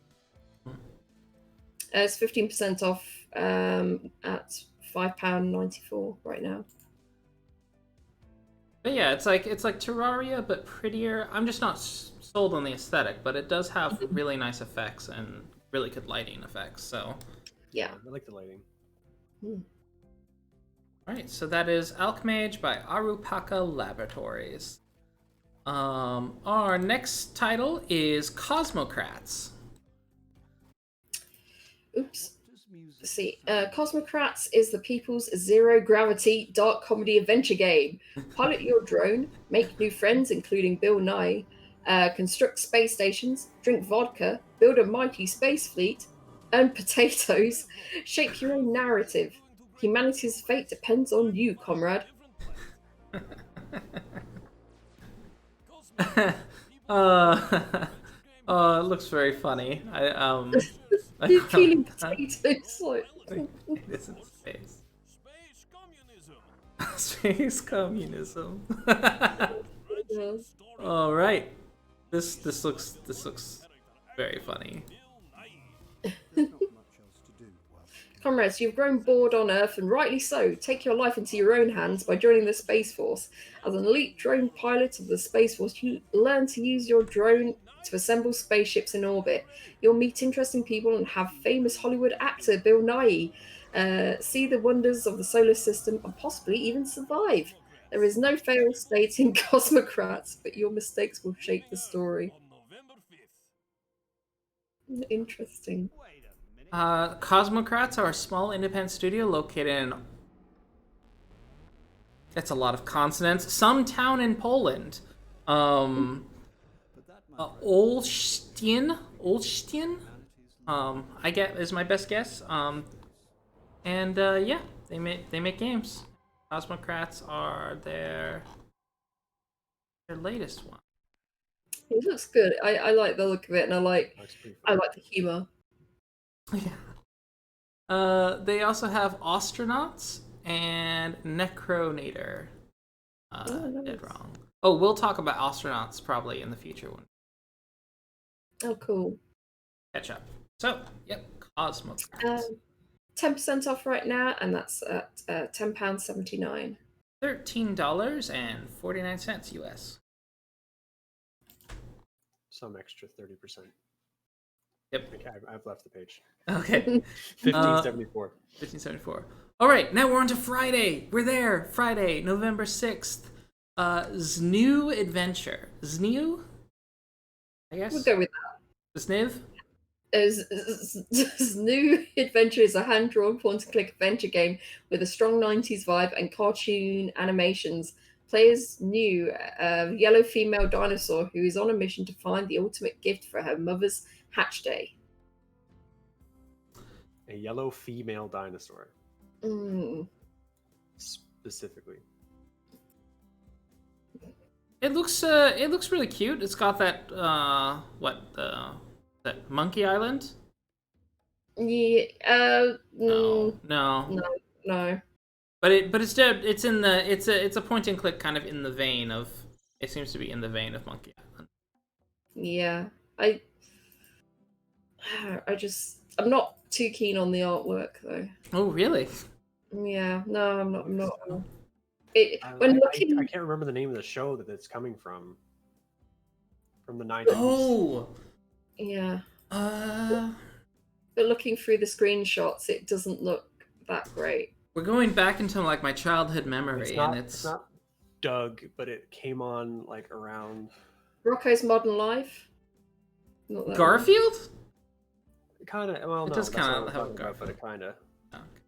It's 15% off at £5.94 right now. But yeah, it's like Terraria but prettier. I'm just not sold on the aesthetic, but it does have really nice effects and really good lighting effects. So yeah, I like the lighting. Mm. All right, so that is Alchmage by Arupaka Laboratories. Our next title is Cosmocrats. Oops. Let's see. Cosmocrats is the people's zero-gravity dark comedy adventure game. Pilot your drone, make new friends, including Bill Nye, construct space stations, drink vodka, build a mighty space fleet, earn potatoes, shape your own narrative. Humanity's fate depends on you, comrade. It looks very funny. You're peeling potatoes. Like... It is in space. Space communism. All right. This looks very funny. Comrades, you've grown bored on Earth, and rightly so. Take your life into your own hands by joining the Space Force. As an elite drone pilot of the Space Force, you learn to use your drone to assemble spaceships in orbit. You'll meet interesting people and have famous Hollywood actor Bill Nye see the wonders of the solar system and possibly even survive. There is no failed state in Cosmocrats, but your mistakes will shape the story. Interesting. Cosmocrats are a small independent studio located in... That's a lot of consonants. Some town in Poland. Olsztyn? I get is my best guess. Yeah, they make games. Cosmocrats are their latest one. It looks good. I like the look of it, and I like the humor. Yeah. They also have Astronauts and Necronator. Nice. Did wrong. Oh, we'll talk about Astronauts probably in the future one. Oh, cool. Catch up. So, yep, Cosmocrats. 10% off right now, and that's at £10.79. $13.49 US. Some extra 30%. Yep. Okay, I've left the page. Okay. 1574. 1574. All right, now we're on to Friday. We're there. Friday, November 6th. Znew Adventure. Znew? I guess? We'll go with that. Zniv? Znew Adventure is a hand-drawn point-and-click adventure game with a strong 90s vibe and cartoon animations. Players New, a yellow female dinosaur who is on a mission to find the ultimate gift for her mother's hatch day. A yellow female dinosaur. Specifically. It looks really cute. It's got that that Monkey Island? Yeah. No. But it's a point and click kind of in the vein of. It seems to be in the vein of Monkey Island. Yeah, I'm not too keen on the artwork though. Oh really? Yeah, no, I'm not. I can't remember the name of the show that it's coming from. From the 90s. Oh. Yeah. But looking through the screenshots, it doesn't look that great. We're going back into like my childhood memory, it's not Doug, but it came on like around Rocko's Modern Life. Not that Garfield. Kind of. Well, it no, does kind of have a Garfield, but it kind of. Oh, okay.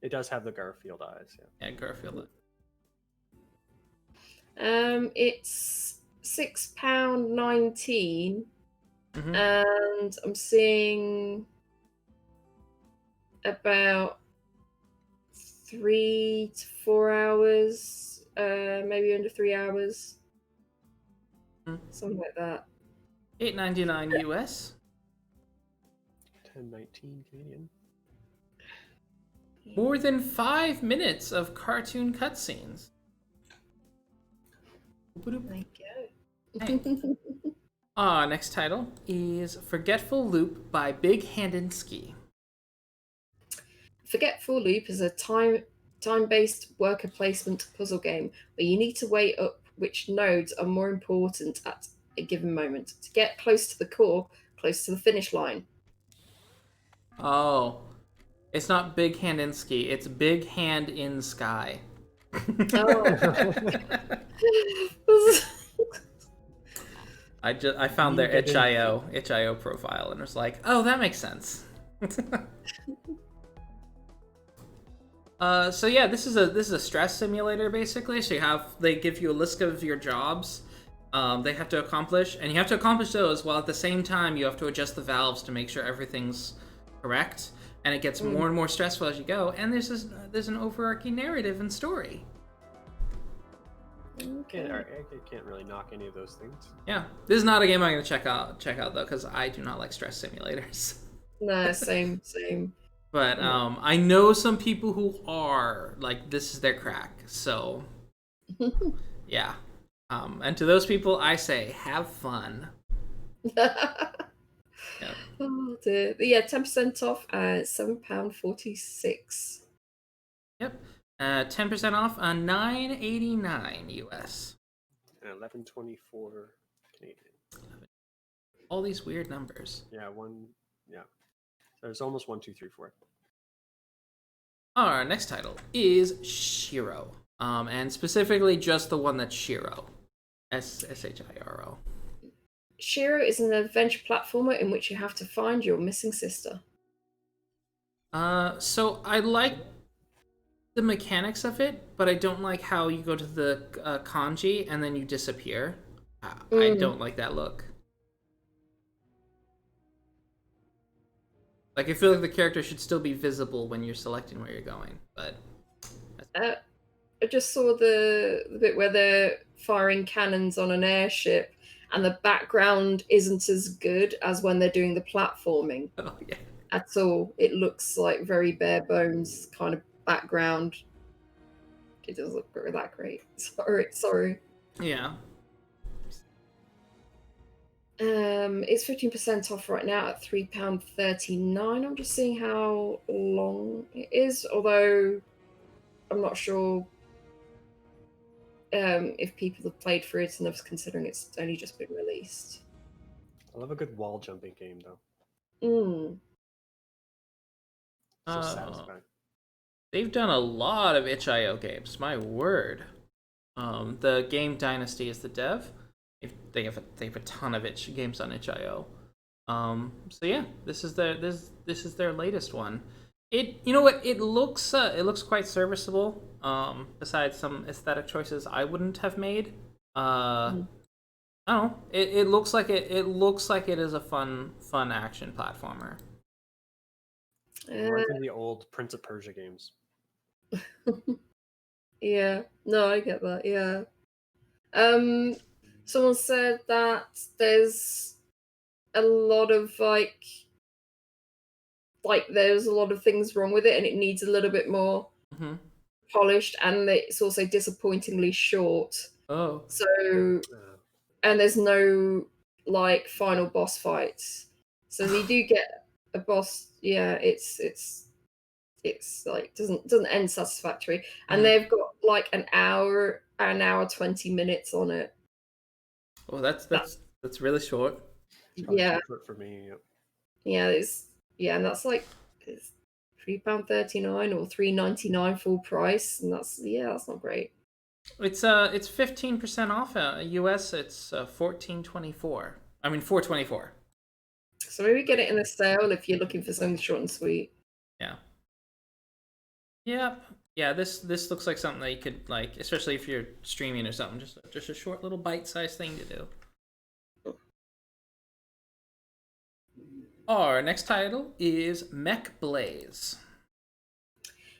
It does have the Garfield eyes. Yeah, Garfield. It's £6.19, Mm-hmm. and I'm seeing about 3 to 4 hours, maybe under 3 hours, something like that. $8.99 US. 10.19 Canadian. More than 5 minutes of cartoon cutscenes. There you Hey. go. Next title is Forgetful Loop by Big Handinski. Forgetful Loop is a time-based worker placement puzzle game where you need to weigh up which nodes are more important at a given moment to get close to the core, close to the finish line. Oh, it's not Big Handinski, it's Big Hand in Sky. Oh. I found their itch.io profile and was like, oh, that makes sense. So yeah, this is a stress simulator basically. So they give you a list of your jobs they have to accomplish, and you have to accomplish those while at the same time you have to adjust the valves to make sure everything's correct. And it gets more and more stressful as you go. And there's an overarching narrative and story. Okay. I can't really knock any of those things. Yeah, this is not a game I'm gonna check out though, because I do not like stress simulators. No, same. But I know some people who are like, this is their crack. So yeah, and to those people I say, have fun. Yep. Oh dear. But yeah, 10% off at £7.46. Yep. 10% off on $9.89 US. And 11.24 Canadian. All these weird numbers. Yeah, there's almost 1, 2, 3, 4. Our next title is Shiro. And specifically just the one that's Shiro. Shiro. Shiro is an adventure platformer in which you have to find your missing sister. So I like the mechanics of it, but I don't like how you go to the kanji and then you disappear. I don't like that look. Like, I feel like the character should still be visible when you're selecting where you're going, but... I just saw the bit where they're firing cannons on an airship, and the background isn't as good as when they're doing the platforming. Oh, yeah. At all. It looks like very bare bones kind of background. It doesn't look that great. Sorry. Yeah. It's 15% off right now at £3.39. I'm just seeing how long it is, although I'm not sure if people have played through it enough, considering it's only just been released. I love a good wall jumping game though. So satisfying. They've done a lot of itch.io games. My word. The Game Dynasty is the dev. They have a ton of games on itch.io. So yeah, this is their latest one. You know what? It looks quite serviceable. Besides some aesthetic choices I wouldn't have made. I don't know. It looks like it is a fun action platformer. Reminds me of the old Prince of Persia games. Yeah, no, I get that. Yeah. Someone said that there's a lot of like there's a lot of things wrong with it, and it needs a little bit more polished, and it's also disappointingly short. Oh. So, and there's no like final boss fights. So you do get a boss. Yeah, it's like doesn't end satisfactory, and they've got like an hour 20 minutes on it. Oh, that's really short. Yeah, short for me. Yeah, and that's like it's £3.39 or $3.99 full price, and that's not great. It's 15% off. US it's $14.24. I mean $4.24. So maybe get it in a sale if you're looking for something short and sweet. Yeah. Yep. Yeah, this looks like something that you could like, especially if you're streaming or something, just a short little bite-sized thing to do. Our next title is Mech Blaze.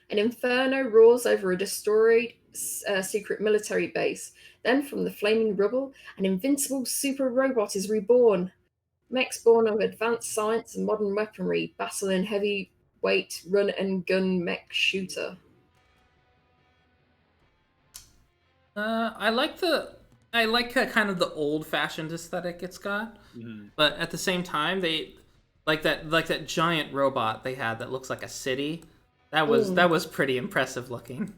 An inferno roars over a destroyed secret military base. Then, from the flaming rubble, an invincible super robot is reborn. Mechs born of advanced science and modern weaponry, battle in heavyweight run and gun mech shooter. I like kind of the old fashioned aesthetic it's got, but at the same time they like that giant robot they had that looks like a city. That was pretty impressive looking.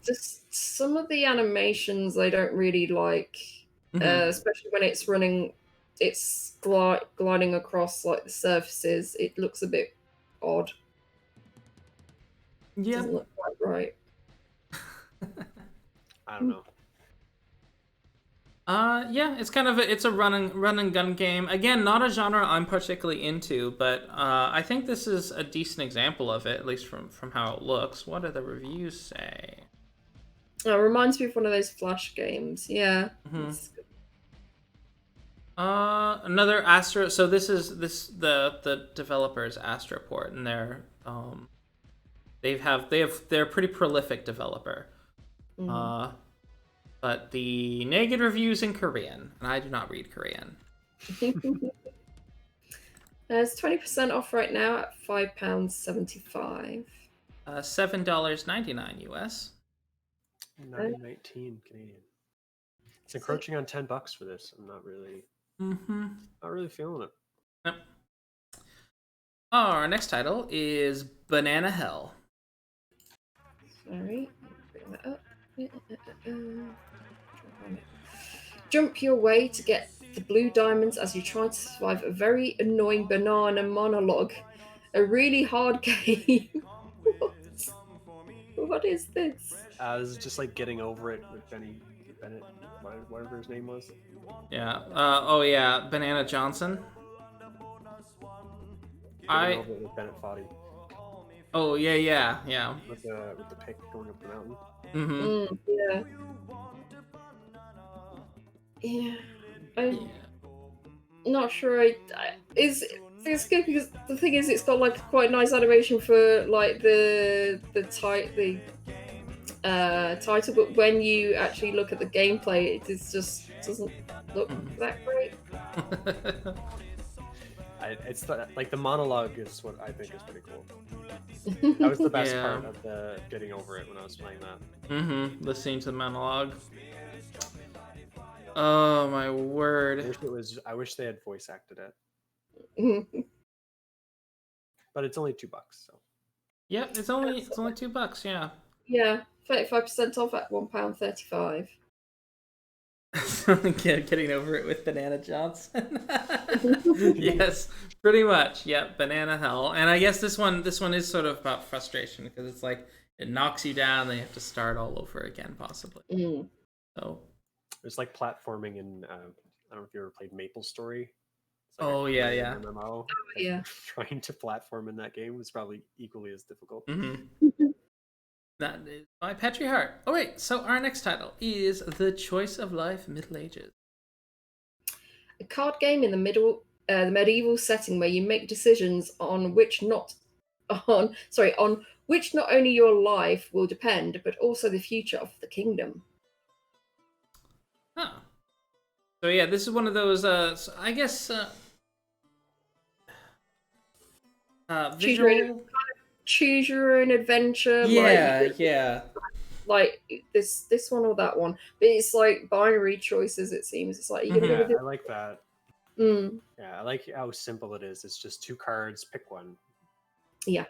Just some of the animations I don't really like, especially when it's running. It's gliding across like the surfaces. It looks a bit odd. Yeah, Doesn't look quite right. I don't know. Yeah, it's kind of it's a run and gun game. Again, not a genre I'm particularly into, but I think this is a decent example of it, at least from how it looks. What do the reviews say? Oh, it reminds me of one of those Flash games. Yeah. Another Astro. So this is the developers Astroport, and they're a pretty prolific developer. But the negative reviews in Korean, and I do not read Korean. There's 20% off right now at £5.75. $7.99 US. $9.19 Canadian. It's encroaching on $10 for this. I'm not really feeling it. Yep. Our next title is Banana Hell. Sorry, bring that up. Jump your way to get the blue diamonds as you try to survive a very annoying banana monologue. A really hard game. What is this? This is just like getting over it with Bennett, whatever his name was. Yeah. Oh yeah, Banana Johnson. Getting over it with Bennett Foddy. Oh yeah. With the pick going up the mountain. Yeah. Yeah. I'm not sure. It's good because the thing is, it's got like quite nice animation for like the title, but when you actually look at the gameplay, it just doesn't look that great. It's like the monologue is what I think is pretty cool. That was the best part of the getting over it when I was playing that. Listening to the monologue. Oh my word! I wish they had voice acted it. But it's only $2, so. Yep, it's only $2. Yeah. Yeah, 35% off at £1.35. Getting over it with Banana Johnson. Yes, pretty much. Yep, Banana Hell. And I guess this one is sort of about frustration because it's like it knocks you down, then you have to start all over again, possibly. So it's like platforming in I don't know if you ever played Maple Story. Like yeah. MMO. Yeah. Trying to platform in that game was probably equally as difficult. That is by Petri Heart. Oh wait, so our next title is The Choice of Life Middle Ages. A card game in the medieval setting where you make decisions on which not only your life will depend, but also the future of the kingdom. Huh. So yeah, this is one of those I guess visual choose your own adventure. Yeah. Like this one or that one, but it's like binary choices. It seems it's like you're gonna go with I like that. Yeah, I like how simple it is. It's just 2 cards, pick one. Yeah.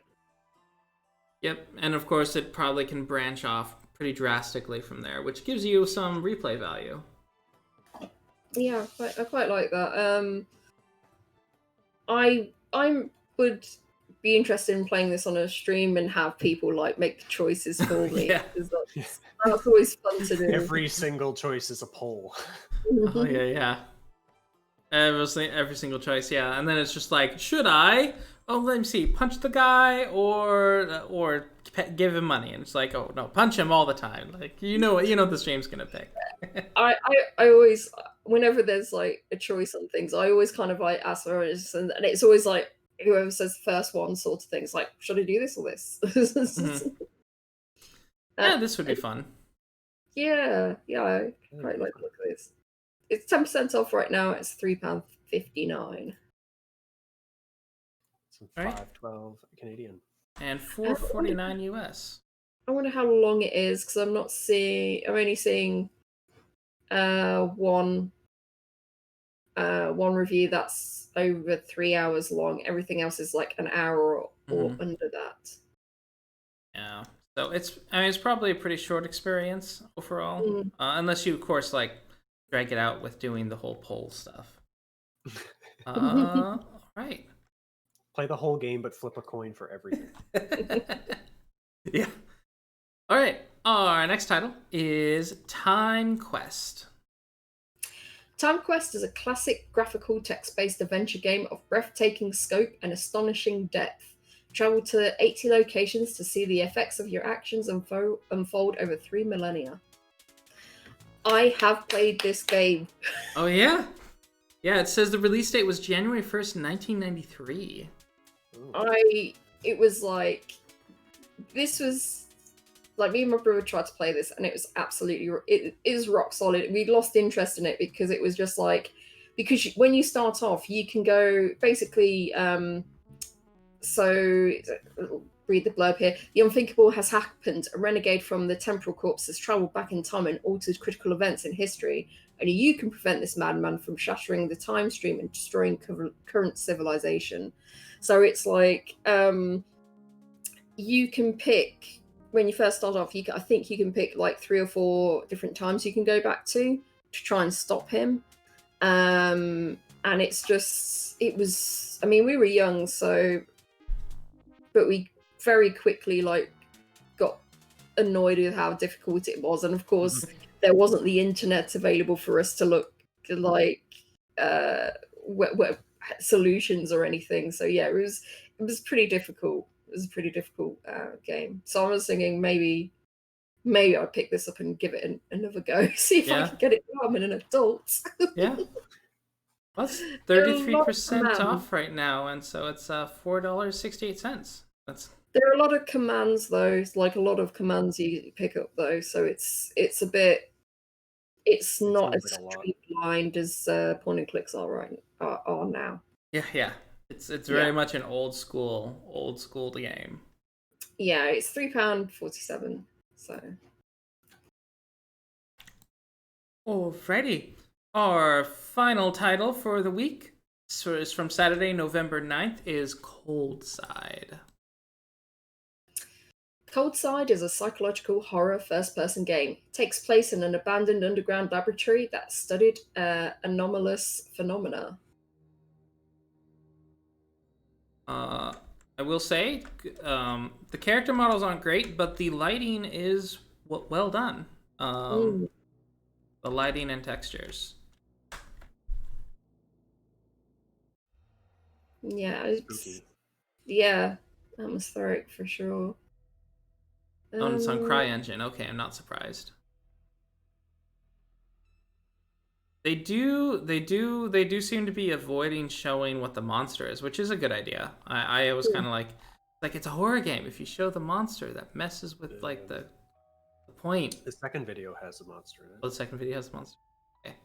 Yep, and of course it probably can branch off pretty drastically from there, which gives you some replay value. Yeah, I quite like that. I would be interested in playing this on a stream and have people like make the choices for me. That's always fun to do. Every single choice is a poll. Oh yeah. Every single choice, yeah. And then it's just like, should I? Oh, let me see. Punch the guy or give him money? And it's like, oh no, punch him all the time. Like you know the stream's gonna pick. I always, whenever there's like a choice on things, I always kind of like ask for it, and it's always like whoever says the first one sort of things. Like, should I do this or this? Yeah, this would be fun. Yeah, I quite like the look of this. It's 10% off right now. It's £3.35. $4.59. Some Right. 512 Canadian. And $4.49 US. I wonder how long it is because I'm only seeing one review that's over 3 hours long. Everything else is like an hour or under that. Yeah. So it's probably a pretty short experience overall, unless you, of course, like drag it out with doing the whole poll stuff. All right. Play the whole game, but flip a coin for everything. Yeah. All right. Our next title is Time Quest. Time Quest is a classic graphical text-based adventure game of breathtaking scope and astonishing depth. Travel to 80 locations to see the effects of your actions unfold over 3 millennia. I have played this game. Oh, yeah? Yeah, it says the release date was January 1st, 1993. It was like, this was, like, me and my brother tried to play this, and it was absolutely, it is rock solid. We lost interest in it because it was just like, because when you start off, you can go, basically, so, read the blurb here. The unthinkable has happened. A renegade from the temporal corpse has travelled back in time and altered critical events in history. Only you can prevent this madman from shattering the time stream and destroying current civilization. So it's like, you can pick, when you first start off, I think you can pick like 3 or 4 different times you can go back to try and stop him. And it's just, it was, I mean, we were young, so, but we very quickly like got annoyed with how difficult it was, and of course there wasn't the internet available for us to look like solutions or anything. So yeah, it was pretty difficult. It was a pretty difficult game. So I was thinking maybe I'll pick this up and give it another go, see if I can get it done in an adult. Yeah. Well, that's 33% off right now, and so it's $4.68. There are a lot of commands though. It's like a lot of commands you pick up though, so it's a bit. It's not as streamlined as point and clicks are now. Yeah. It's very much an old school game. Yeah, it's £3.47. So. Alrighty. Our final title for the week is from Saturday, November 9th, is Cold Side. Cold Side is a psychological horror first-person game. It takes place in an abandoned underground laboratory that studied anomalous phenomena. I will say, the character models aren't great, but the lighting is well done. The lighting and textures. Yeah, atmospheric for sure. It's on CryEngine. Okay, I'm not surprised. They do seem to be avoiding showing what the monster is, which is a good idea. I was kind of like it's a horror game. If you show the monster, that messes with like the point. The second video has the monster in it. Oh, the second video has the monster. Okay.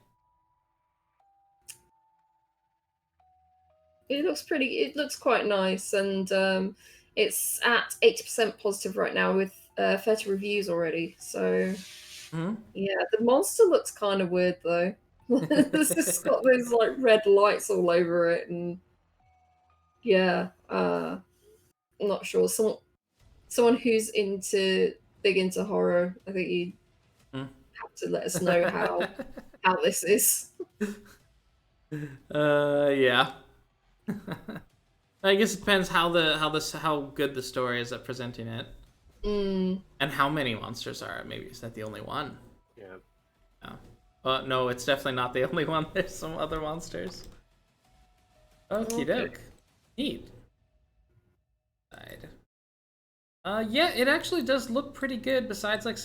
It looks quite nice, and it's at 80% positive right now with 30 reviews already. So yeah, the monster looks kind of weird though. It's got those like red lights all over it, and yeah, I'm not sure. Someone who's big into horror, I think you have to let us know how this is. Yeah. I guess it depends how good the story is at presenting it, and how many monsters are. Maybe is that the only one? Yeah. No, it's definitely not the only one. There's some other monsters. Okie doke. Neat. Yeah, it actually does look pretty good. Besides, like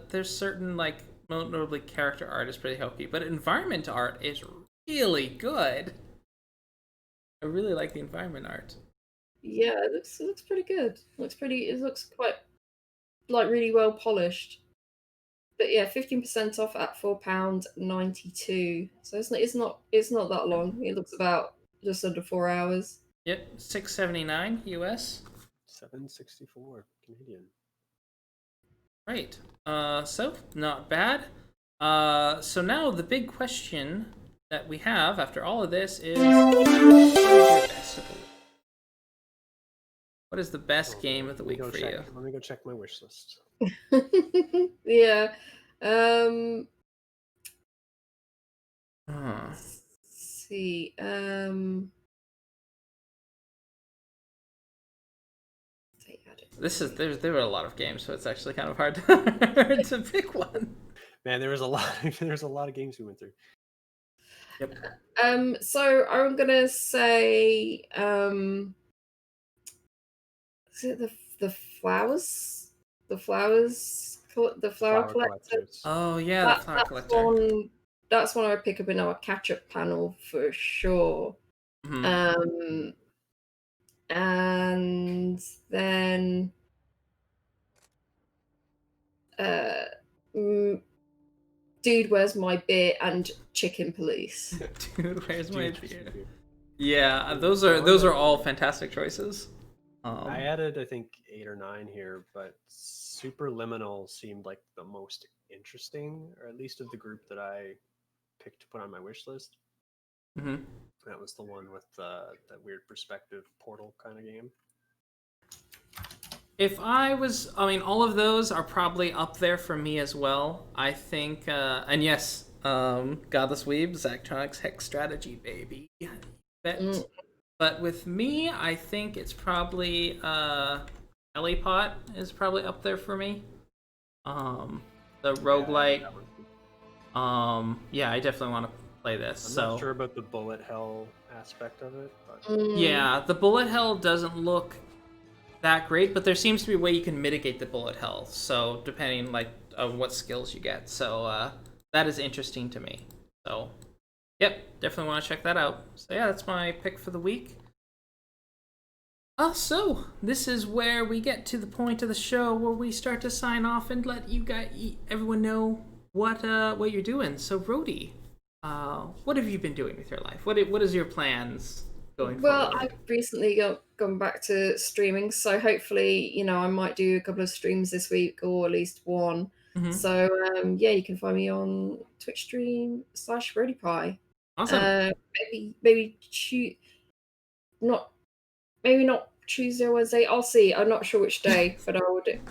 there's certain like notably character art is pretty hokey, but environment art is really good. I really like the environment art. Yeah, it looks pretty good. It looks quite like really well polished. but yeah, 15% off at £4.92. So it's not that long. It looks about just under 4 hours. Yep, $6.79 US. $7.64 Canadian. Right. So not bad. So now the big question that we have after all of this is, what is the best game of the week for you? Let me go check my wish list. Yeah. Huh. Let's see. There were a lot of games, so it's actually kind of hard to pick one. Man, there was a lot of games we went through. Yep. So I'm gonna say, is it the flowers? The flower collector. Oh yeah, the flower collector. That's one I would pick up in our catch-up panel for sure. Mm-hmm. And then Dude, Where's My Beer and Chicken Police. Dude, Where's My Beer? Yeah, those are all fantastic choices. I added, I think, 8 or 9 here, but Superliminal seemed like the most interesting, or at least of the group that I picked to put on my wish list. Mm-hmm. That was the one with that weird perspective portal kind of game. All of those are probably up there for me as well. I think, and yes, Godless Weeb, Zachtronics Hex Strategy, baby. Bet. But with me, I think it's probably LA Pot is probably up there for me. The roguelike. Yeah, I definitely want to play this. I'm not sure about the bullet hell aspect of it, but yeah, the bullet hell doesn't look that great, but there seems to be a way you can mitigate the bullet hell. So depending on what skills you get, so that is interesting to me. So, yep, definitely want to check that out. So yeah, that's my pick for the week. So this is where we get to the point of the show where we start to sign off and let everyone know what you're doing. So Rhodey, what have you been doing with your life? What is your plans going forward? Well, I've recently gone back to streaming, so hopefully, I might do a couple of streams this week, or at least one. Mm-hmm. So yeah, you can find me on Twitch stream /RhodeyPie. Awesome. Maybe not Tuesday or Wednesday. I'll see. I'm not sure which day, but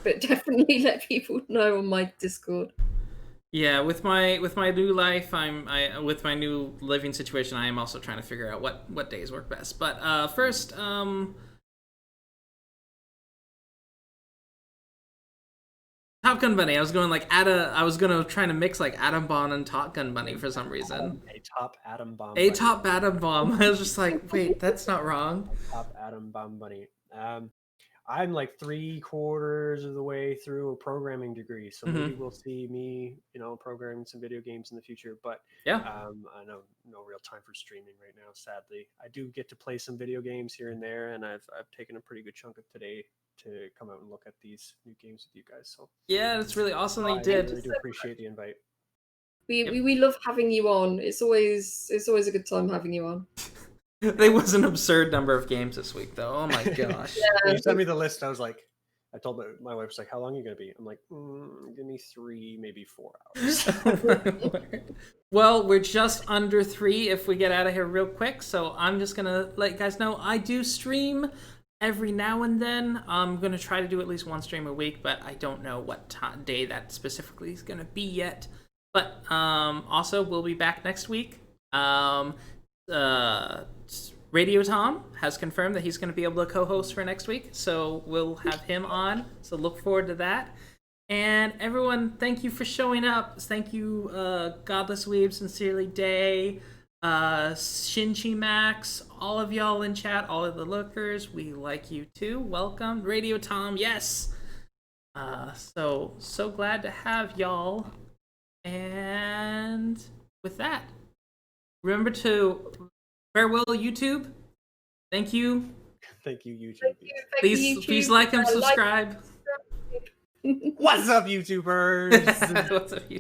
but definitely let people know on my Discord. Yeah, with my new life, with my new living situation, I am also trying to figure out what days work best. But first, Top Gun Bunny. I was gonna try to mix Atom Bomb and Top Gun Bunny for some reason. A Top Atom Bomb. A Top Atom Bomb. I was just like, wait, that's not wrong. Top Atom Bomb Bunny. I'm 3/4 of the way through a programming degree, so maybe we'll see me, programming some video games in the future. But yeah, I know no real time for streaming right now. Sadly, I do get to play some video games here and there, and I've taken a pretty good chunk of today to come out and look at these new games with you guys. So yeah, it's really awesome that you did. I really do appreciate the invite. We love having you on. It's always a good time having you on. There was an absurd number of games this week, though. Oh my gosh! Yeah. When you sent me the list, I was like, I told my wife, was like, "How long are you gonna be?" I'm like, "Give me 3, maybe 4 hours." Well, we're just under 3 if we get out of here real quick. So I'm just gonna let you guys know I do stream every now and then. I'm gonna try to do at least one stream a week, but I don't know what day that specifically is gonna be yet. But also we'll be back next week. Radio Tom has confirmed that he's going to be able to co-host for next week, so we'll have him on. So look forward to that. And everyone, thank you for showing up. Thank you, Godless Weeb, Sincerely Day, Shinchi Max, all of y'all in chat, all of the lookers. We like you too. Welcome, Radio Tom. Yes. So glad to have y'all. And with that, remember to farewell YouTube. Thank you. Thank you, YouTube. Thank you, please like and subscribe. What's up, YouTubers? What's up, YouTube?